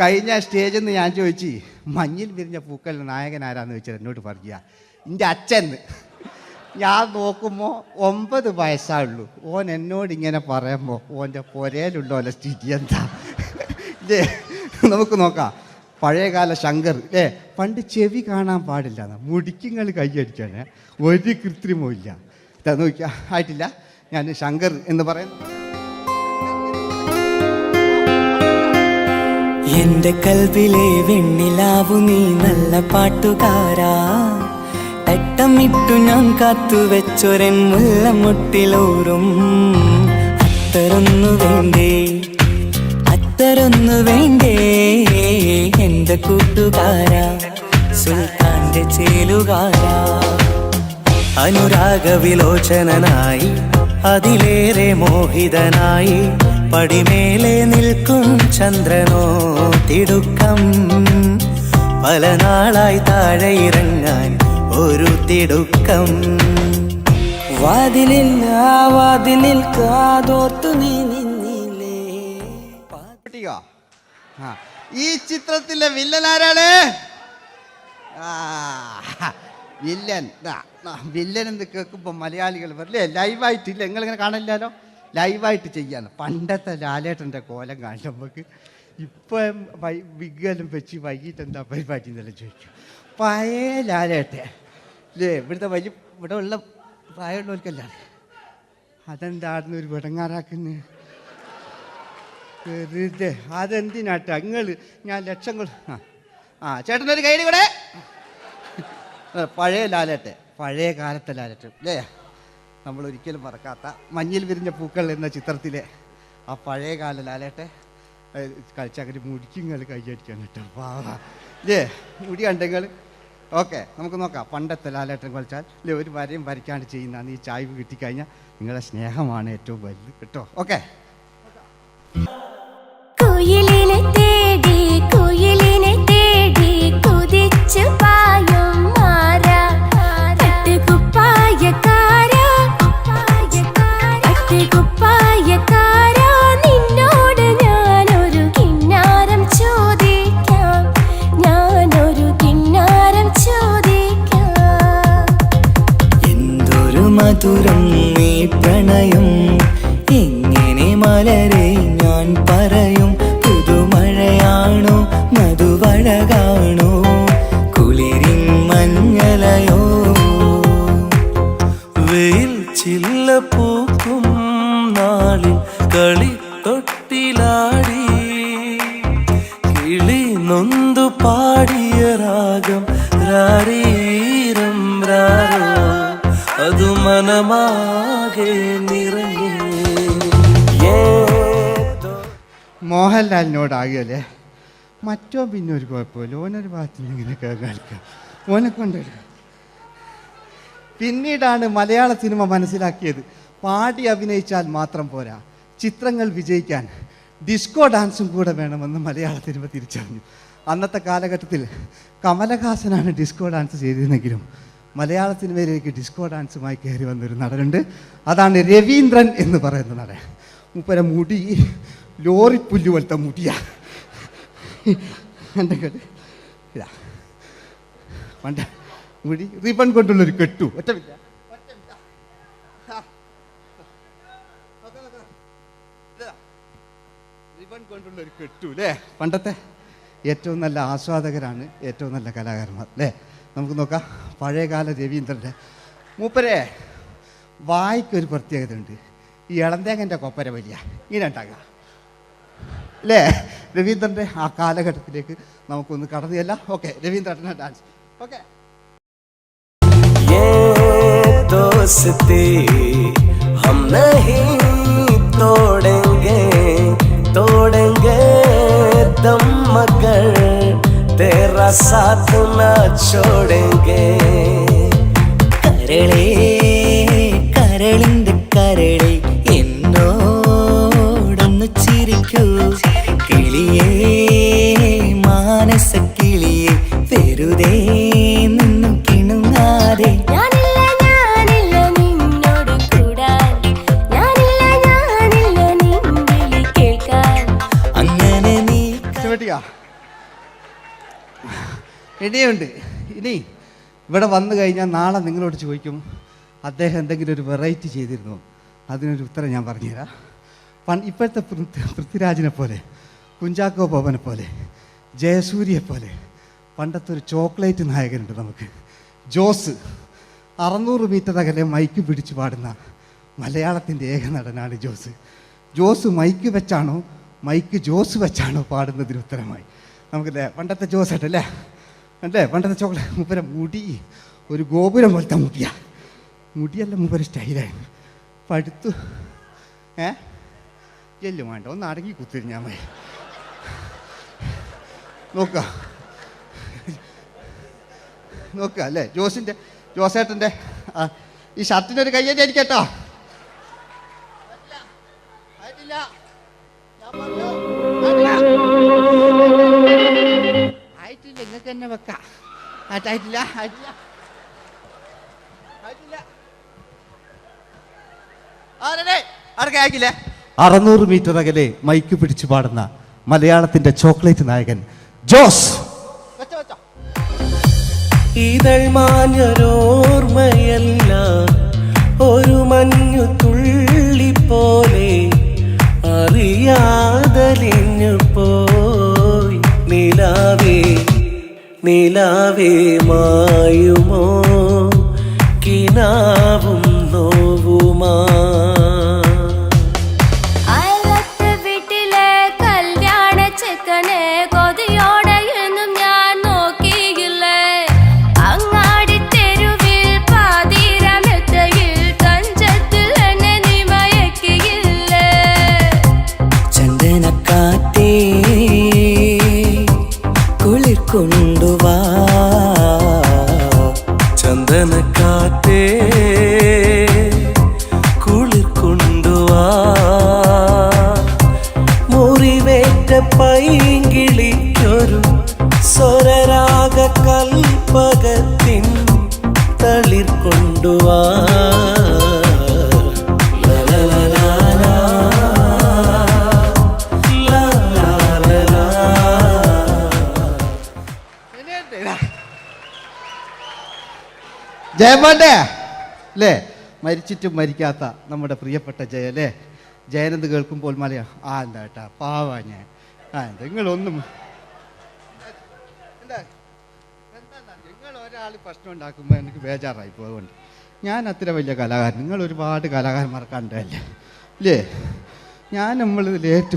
കഴിഞ്ഞ സ്റ്റേജിൽ നിന്ന് ഞാൻ ചോദിച്ചു മഞ്ഞിൽ വിരിഞ്ഞ പൂക്കളിലെ നായകൻ ആരാന്ന് ചോദിച്ചാൽ എന്നോട് പറയുക എൻ്റെ അച്ഛൻ. ഞാൻ നോക്കുമ്പോൾ 9 വയസ്സായുള്ളൂ. ഓൻ എന്നോട് ഇങ്ങനെ പറയുമ്പോൾ ഓൻ്റെ പൊരയിലുണ്ടോ അല്ല സ്ഥിതി എന്താ? ഇല്ലേ, നമുക്ക് നോക്കാം. പഴയകാല ശങ്കർ അല്ലേ, പണ്ട് ചെവി കാണാൻ പാടില്ല, മുടിക്കുങ്ങൾ കൈയടിക്കാണ്, ഒരു കൃത്രിമവും ഇല്ല. നോക്കിയാ ആയിട്ടില്ല. ഞാൻ ശങ്കർ എന്ന് പറയുന്നു. എന്റെ കൽവിലെ വെണ്ണിലാവു നീ നല്ല പാട്ടുകാരാ, തട്ടമിട്ടു ഞാൻ കാത്തുവെച്ചൊരൻ മുല്ലമുട്ടിലോറും. അത്തരൊന്നു വേണ്ടേ, അത്തരൊന്നു വേണ്ടേ എന്റെ കൂട്ടുകാരാ, സുൽത്താന്റെ ചേലുകാരാ. അനുരാഗവിലോചനായി അതിലേറെ മോഹിതനായി പടിമേലെ നിൽക്കും ചന്ദ്രനോ തിടുക്കം. പല നാളായി താഴെ ഇറങ്ങാൻ ഒരു തിടുക്കം. വാതിലിൽ ആ വാതിലിൽ കാതോർത്തു നീ നിന്നില്ലേ. ഈ ചിത്രത്തിലെ വില്ലൻ ആരാണ്? വില്ലൻ. വില്ലൻ എന്ന് കേൾക്കുമ്പോൾ മലയാളികൾ വരില്ലേ ലൈവായിട്ടില്ല, നിങ്ങളിങ്ങനെ കാണില്ലല്ലോ, ലൈവായിട്ട് ചെയ്യാന്ന്. പണ്ടത്തെ ലാലേട്ടൻ്റെ കോലം കാണും നമുക്ക്. ഇപ്പം വിഗ്ഗെല്ലാം വെച്ച് വൈകിട്ട് എന്താ പരിപാടി എന്നെല്ലാം ചോദിക്കും. പഴയ ലാലേട്ടെ അല്ലേ, ഇവിടുത്തെ വലിയ ഇവിടെ ഉള്ള പ്രായമുള്ളവർക്കല്ല. അതെന്താടുന്ന ഒരു വിടങ്ങാറാക്കുന്നു വെറുതെ. അതെന്തിനാട്ടാ നിങ്ങൾ? ഞാൻ ലക്ഷങ്ങൾ ചേട്ടനൊരു കൈയ്യടി കൂടെ. പഴയ ലാലേട്ടെ, പഴയ കാലത്തെ ലാലേട്ട് അല്ലേ, നമ്മളൊരിക്കലും മറക്കാത്ത മഞ്ഞിൽ വിരിഞ്ഞ പൂക്കൾ എന്ന ചിത്രത്തിലെ ആ പഴയ കാല ലാലേട്ടെ കളിച്ചങ്ങനെ മുടിക്കുങ്ങൾ കൈയടിക്കാൻ കിട്ടും. ഇല്ലേ, മുടി കണ്ടെങ്കിൽ ഓക്കെ. നമുക്ക് നോക്കാം. പണ്ടത്തെ ലാലേട്ടൻ കളിച്ചാൽ ഇല്ലേ ഒരു വരയും വരയ്ക്കാണ്ട് ചെയ്യുന്നതാണ്. ഈ ചായ്വ് കിട്ടിക്കഴിഞ്ഞാൽ നിങ്ങളുടെ സ്നേഹമാണ് ഏറ്റവും വലുത് കേട്ടോ. ഓക്കെ. കുയിലിനെ തേടി കുയിലിനെ തേടി കുതിച്ചു പായും മാറാ, പട്ടുകുപ്പായക്കാരാ പട്ടുകുപ്പായക്കാരാ, നിന്നോട് ഞാനൊരു കിന്നാരം ചോദിക്കാം, ഞാനൊരു കിന്നാരം ചോദിക്കാം. എന്തൊരു മധുരം ഈ പ്രണയം, എങ്ങനെ മലരെ ഞാൻ പറയും. പുതുമഴയാണോ മധുവഴകാണോ കുളിരിൻ മഞ്ഞലയോ. വെയിൽ ചില്ല പൂക്കും നാളിൽ കളി തൊട്ടിലാടി കിളി നൊന്തു പാടിയ രാഗം രാരീരം രാരോ, അതു മനമാകെ നിറഞ്ഞേ. മോഹൻലാലിനോടാകിയല്ലേ മറ്റോ പിന്നെ ഒരു കുഴപ്പമില്ല. ഓനൊരു ഭാഗത്ത് ഇങ്ങനെ കളിക്കാം, ഓനെ കൊണ്ടുവരിക. പിന്നീടാണ് മലയാള സിനിമ മനസ്സിലാക്കിയത് പാടി അഭിനയിച്ചാൽ മാത്രം പോരാ, ചിത്രങ്ങൾ വിജയിക്കാൻ ഡിസ്കോ ഡാൻസും കൂടെ വേണമെന്ന് മലയാള സിനിമ തിരിച്ചറിഞ്ഞു. അന്നത്തെ കാലഘട്ടത്തിൽ കമലഹാസനാണ് ഡിസ്കോ ഡാൻസ് ചെയ്തിരുന്നെങ്കിലും മലയാള സിനിമയിലേക്ക് ഡിസ്കോ ഡാൻസുമായി കയറി വന്നൊരു നടനുണ്ട്. അതാണ് രവീന്ദ്രൻ എന്ന് പറയുന്ന നടൻ. മൂപ്പര മുടി ലോറിപ്പുല്ല് പോലത്തെ മുടിയാ. എൻ്റെ കേട്ട് ഇതാ പണ്ട് മുടി റിബൺ കൊണ്ടുള്ളൊരു കെട്ടു. ഒറ്റ റിബൺ കൊണ്ടുള്ളൊരു കെട്ടു അല്ലേ. പണ്ടത്തെ ഏറ്റവും നല്ല ആസ്വാദകരാണ് ഏറ്റവും നല്ല കലാകാരന്മാർ അല്ലേ. നമുക്ക് നോക്കാം പഴയകാല രവീന്ദ്രൻ്റെ. മൂപ്പരെ വായിക്കൊരു പ്രത്യേകത ഉണ്ട്. ഈ ഇളന്തേങ്ങൻ്റെ കൊപ്പര വലിയ ഇങ്ങനെ ഉണ്ടാകുക അല്ലേ. രവീന്ദ്രൻ്റെ ആ കാലഘട്ടത്തിലേക്ക് നമുക്കൊന്ന് കടന്നു ചെല്ലാം. ഓക്കെ, രവീന്ദ്രൻ്റെ ഡാൻസ്. ഓക്കെ. दोस्ती हम नहीं तोड़ेंगे तोड़ेंगे दम मगर तेरा साथ न छोड़ेंगे കരളേ കരളിന്റെ കരളേ എന്നോടൊന്ന് ചിരിക്കൂ കിളിയേ മാനസ കിളിയേ വെറുതെ നിന്നും കിണുങ്ങാതെ ഇനിയുണ്ട്. ഇനി ഇവിടെ വന്നു കഴിഞ്ഞാൽ നാളെ നിങ്ങളോട് ചോദിക്കും അദ്ദേഹം എന്തെങ്കിലും ഒരു വെറൈറ്റി ചെയ്തിരുന്നു. അതിനൊരു ഉത്തരം ഞാൻ പറഞ്ഞുതരാം. ഇപ്പോഴത്തെ പൃഥ്വിരാജിനെ പോലെ, കുഞ്ചാക്കോ ബോബനെ പോലെ, ജയസൂര്യയെ പോലെ പണ്ടത്തെ ഒരു ചോക്ലേറ്റ് നായകനുണ്ട് നമുക്ക്, ജോസ്. 600 മീറ്റർ അകലെ മൈക്ക് പിടിച്ച് പാടുന്ന മലയാളത്തിൻ്റെ ഏക നടനാണ് ജോസ്. ജോസ് മൈക്ക് വെച്ചാണോ മൈക്ക് ജോസ് വെച്ചാണോ പാടുന്നതിന് ഉത്തരമായി നമുക്കല്ലേ പണ്ടത്തെ ജോസ് ആയിട്ടല്ലേ അല്ലേ. പണ്ടത്തെ ചോക്ലേറ്റ് മൂപ്പര മുടി ഒരു ഗോപുരം പോലത്തെ മുടിയാ. മുടിയല്ല മൂപ്പര സ്റ്റൈലായിരുന്നു. പടുത്തു എല്ലും വേണ്ട, ഒന്ന് അടങ്ങി കുത്തിരിഞ്ഞാൽ മതി. നോക്കുക അല്ലേ ജോസേട്ടൻ്റെ ഈ ഷർട്ടിനൊരു കയ്യടി അടിക്കട്ടോ. ആയിട്ടില്ല, നിങ്ങൾക്ക് തന്നെ വെക്കാം. ആയിട്ടില്ല 600 മീറ്റർ അകലെ മൈക്ക് പിടിച്ചു പാടുന്ന മലയാളത്തിന്റെ ചോക്ലേറ്റ് നായകൻ ജോസ്. ഇതൾ മാഞ്ഞൊരോർമ്മയല്ല ഒരു മഞ്ഞു തുള്ളി പോലെ അറിയാതലിഞ്ഞു പോയി നിലാവേ നിലാവേ മായുമോ കിനാവും നോവുമാ കൊണ്ടുവാ ചന്ദനക്കാറ്റേ കുളിർ കൊണ്ടുവാ മുറിവേറ്റ പൈങ്കിളിക്കൊരു സ്വരരാഗ കൽപ്പകത്തിൻ തളിർ കൊണ്ടുവാ ജയമോൻ്റെ അല്ലേ, മരിച്ചിട്ടും മരിക്കാത്ത നമ്മുടെ പ്രിയപ്പെട്ട ജയ അല്ലേ. ജയനെന്ന് കേൾക്കുമ്പോൾ മലയാ എന്താ കേട്ടാ പാവാ ഞാൻ. നിങ്ങളൊന്നും നിങ്ങൾ ഒരാൾ പ്രശ്നം ഉണ്ടാക്കുമ്പോൾ എനിക്ക് ബേജാറായി പോകുന്നുണ്ട്. ഞാൻ അത്ര വലിയ കലാകാരൻ, നിങ്ങൾ ഒരുപാട് കലാകാരന്മാർ കണ്ടല്ലേ അല്ലേ. നമ്മൾ ലേറ്റ്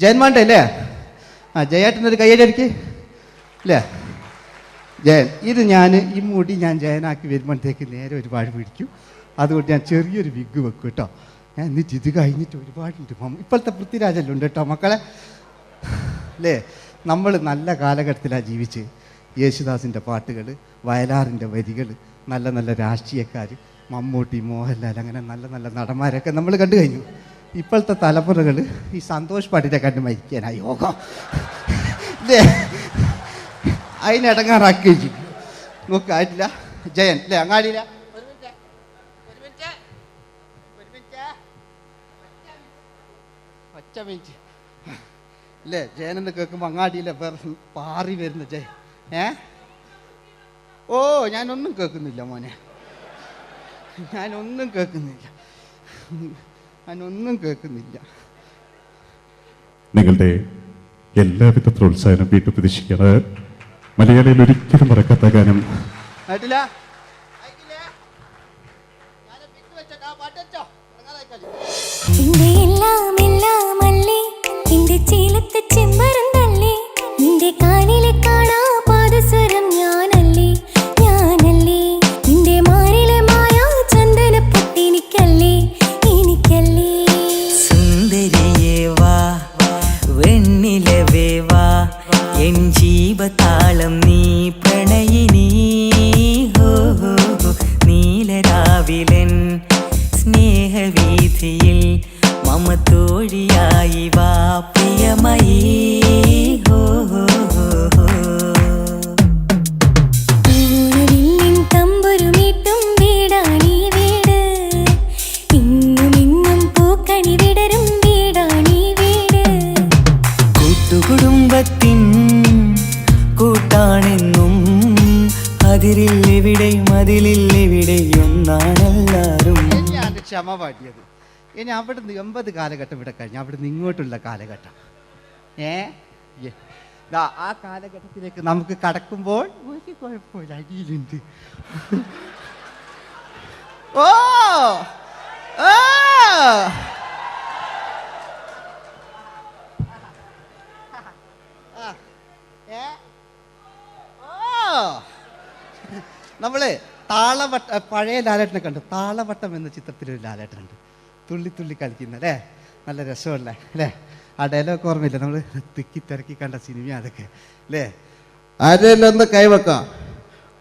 ജയന്മാണ്ടേ അല്ലേ. ജയേട്ടനൊരു കയ്യടിക്ക് അല്ലേ. ജയൻ ഇത് ഈ മുടി ഞാൻ ജയനാക്കി വരുമ്പോഴത്തേക്ക് നേരെ ഒരുപാട് പിടിക്കും. അതുകൊണ്ട് ഞാൻ ചെറിയൊരു വിഗ് വെക്കും കേട്ടോ. ഞാൻ എന്നിട്ട് ഇത് കഴിഞ്ഞിട്ട് ഒരുപാടുണ്ട്. ഇപ്പോഴത്തെ പൃഥ്വിരാജെല്ലാം ഉണ്ട് കേട്ടോ മക്കളെ അല്ലേ. നമ്മൾ നല്ല കാലഘട്ടത്തിലാണ് ജീവിച്ച്. യേശുദാസിൻ്റെ പാട്ടുകൾ, വയലാറിൻ്റെ വരികൾ, നല്ല നല്ല രാഷ്ട്രീയക്കാർ, മമ്മൂട്ടി, മോഹൻലാൽ, അങ്ങനെ നല്ല നല്ല നടന്മാരൊക്കെ നമ്മൾ കണ്ടു കഴിഞ്ഞു ഇപ്പോഴത്തെ തലമുറകൾ ഈ സന്തോഷ് പാട്ടിനെ കണ്ട് മരിക്കാനായി യോഗം അതിനിടങ്ങാറാക്കി വെച്ചിരിക്കും. നോക്കായിട്ടില്ല ജയൻ അല്ലേ അങ്ങാടിയില്ല ഒറ്റ മിനിറ്റ് അല്ലേ ജയനെന്ന് കേൾക്കുമ്പോൾ അങ്ങാടിയിലെ വേറെ പാറി വരുന്ന ജയൻ ഓ ഞാനൊന്നും കേൾക്കുന്നില്ല മോനെ, ഞാനൊന്നും കേൾക്കുന്നില്ല. നിങ്ങളുടെ എല്ലാവിധ പ്രോത്സാഹനം വീണ്ടും പ്രതീക്ഷിക്കാറ്. മലയാളിയിൽ ഒരിക്കലും മറക്കാത്ത ഗാനം നിന്റെ കാലിലെ കാണാ പാദസരം ഞാനല്ലേ ഞാനല്ലേ നിന്റെ മാറിലെ മായാ ചന്ദന പൊട്ടിനിക്കല്ലേ എനിക്കല്ലേ സുന്ദരിയേ വാ വെണ്ണിലവേ വാ എൻ ജീവതാളം നീ പ്രണയിനി ഹോ ഹോ ഹോ നീലരാവിലൻ സ്നേഹവീഥിയിൽ മമ തോഴിയായി വാ പ്രിയമയീ ഹോ ഹോ ഹോ ഹോ ൂരവില്ലിൻ തമ്പുരുമീട്ടും വീടാണീ വീട് ഇന്നും ഇന്നും പൂക്കണി വിടരും വീടാണീ വീട് കൂട്ടുകുടുംബത്തിൻ കൂട്ടാണെന്നും അതിരില്ലെവിടെ മതിലില്ലെവിടെ ഒന്നാണെല്ലാരും. ഞാൻ ക്ഷമ പാടിയത്. ഇനി അവിടുന്ന് 80 കാലഘട്ടം ഇവിടെ കഴിഞ്ഞു, അവിടുന്ന് ഇങ്ങോട്ടുള്ള കാലഘട്ടം ആ കാലഘട്ടത്തിലേക്ക് നമുക്ക് കടക്കുമ്പോൾ ഒരു കുഴപ്പമില്ല, അടിയിലുണ്ട്. ഓ ഓ നമ്മള് താളവട്ട പഴയ ലാലേട്ടനെ കണ്ടു. താളവട്ടം എന്ന ചിത്രത്തിലൊരു ലാലേട്ടനുണ്ട്, തുള്ളി തുള്ളി കളിക്കുന്ന അല്ലേ, നല്ല രസമുള്ള അല്ലേ. ആ ഡയലോഗ് ഓർമ്മയില്ല, നമ്മൾ തിക്കി തിരക്കി കണ്ട സിനിമ അതൊക്കെ അല്ലേ. ആരെല്ലാം ഒന്ന് കൈവെക്കാം,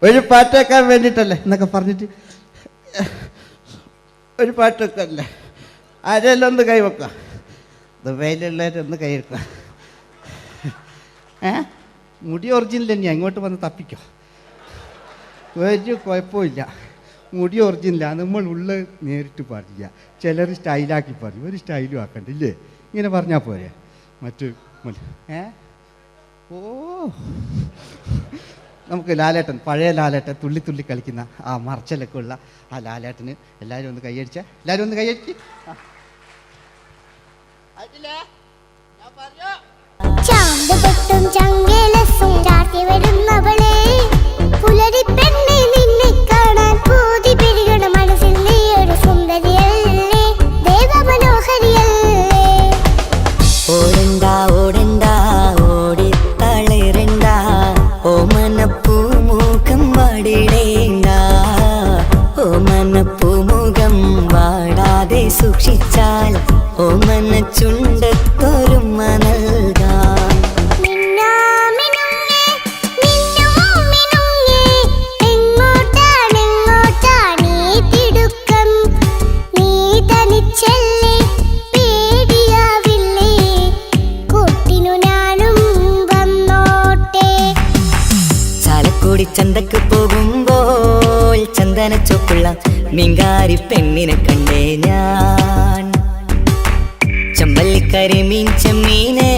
ഒരു പാട്ട് വെക്കാൻ വേണ്ടിയിട്ടല്ലേ എന്നൊക്കെ പറഞ്ഞിട്ട് ഒരു പാട്ട് വെക്കല്ലേ. ആരെല്ലാം ഒന്ന് കൈവെക്കാം, ദുബൈയിലുള്ളവരൊന്ന് കൈവെക്കാം. മുടി ഒറിജിനൽ തന്നെയാണ്, ഇങ്ങോട്ട് വന്ന് തപ്പിക്കോ, ഒരു കുഴപ്പമില്ല. മുടി ഒറിജിനലാണ്, നമ്മൾ ഉള്ള നേരിട്ട് പാടില്ല. ചിലർ സ്റ്റൈലാക്കി പറയും, ഒരു സ്റ്റൈലും ആക്കണ്ടില്ലേ, ഇങ്ങനെ പറഞ്ഞാൽ പോരെ. മറ്റു ഓ നമുക്ക് ലാലേട്ടൻ, പഴയ ലാലേട്ടൻ, തുള്ളി തുള്ളി കളിക്കുന്ന ആ മറച്ചലൊക്കെ ഉള്ള ആ ലാലേട്ടന് എല്ലാവരും ഒന്ന് കൈയടിച്ച, എല്ലാവരും ഒന്ന് കൈയടിച്ച്. ചാമ്പുപൊട്ടും ചങ്കേലസും ചാർത്തി വരുന്നവളെ പുലരി പെണ്ണെ നിന്നെ കാണാൻ പൂതി പിരികണ മനസ്സിൽ നീ ഒരു സുന്ദരിയല്ലേ ദേവമനോഹരിയല്ലേ. ഓടണ്ട ഓടണ്ട ഓടിത്തളരണ്ട ഓമനപ്പൂമുഖം വാടിടേണ്ട ഓമനപ്പൂമുഖം വാടാതെ സൂക്ഷിച്ചാൽ ഓമന ചുണ്ടത്തൊരുമ നൽകാം. ചന്തക്ക് പോകുമ്പോൾ ചന്ദന ചോപ്പുള്ള മീൻകാരി പെണ്ണിനെ കണ്ടേ ഞാൻ. ചമ്പല്ലിക്കരി മീൻ ചെമ്മീനെ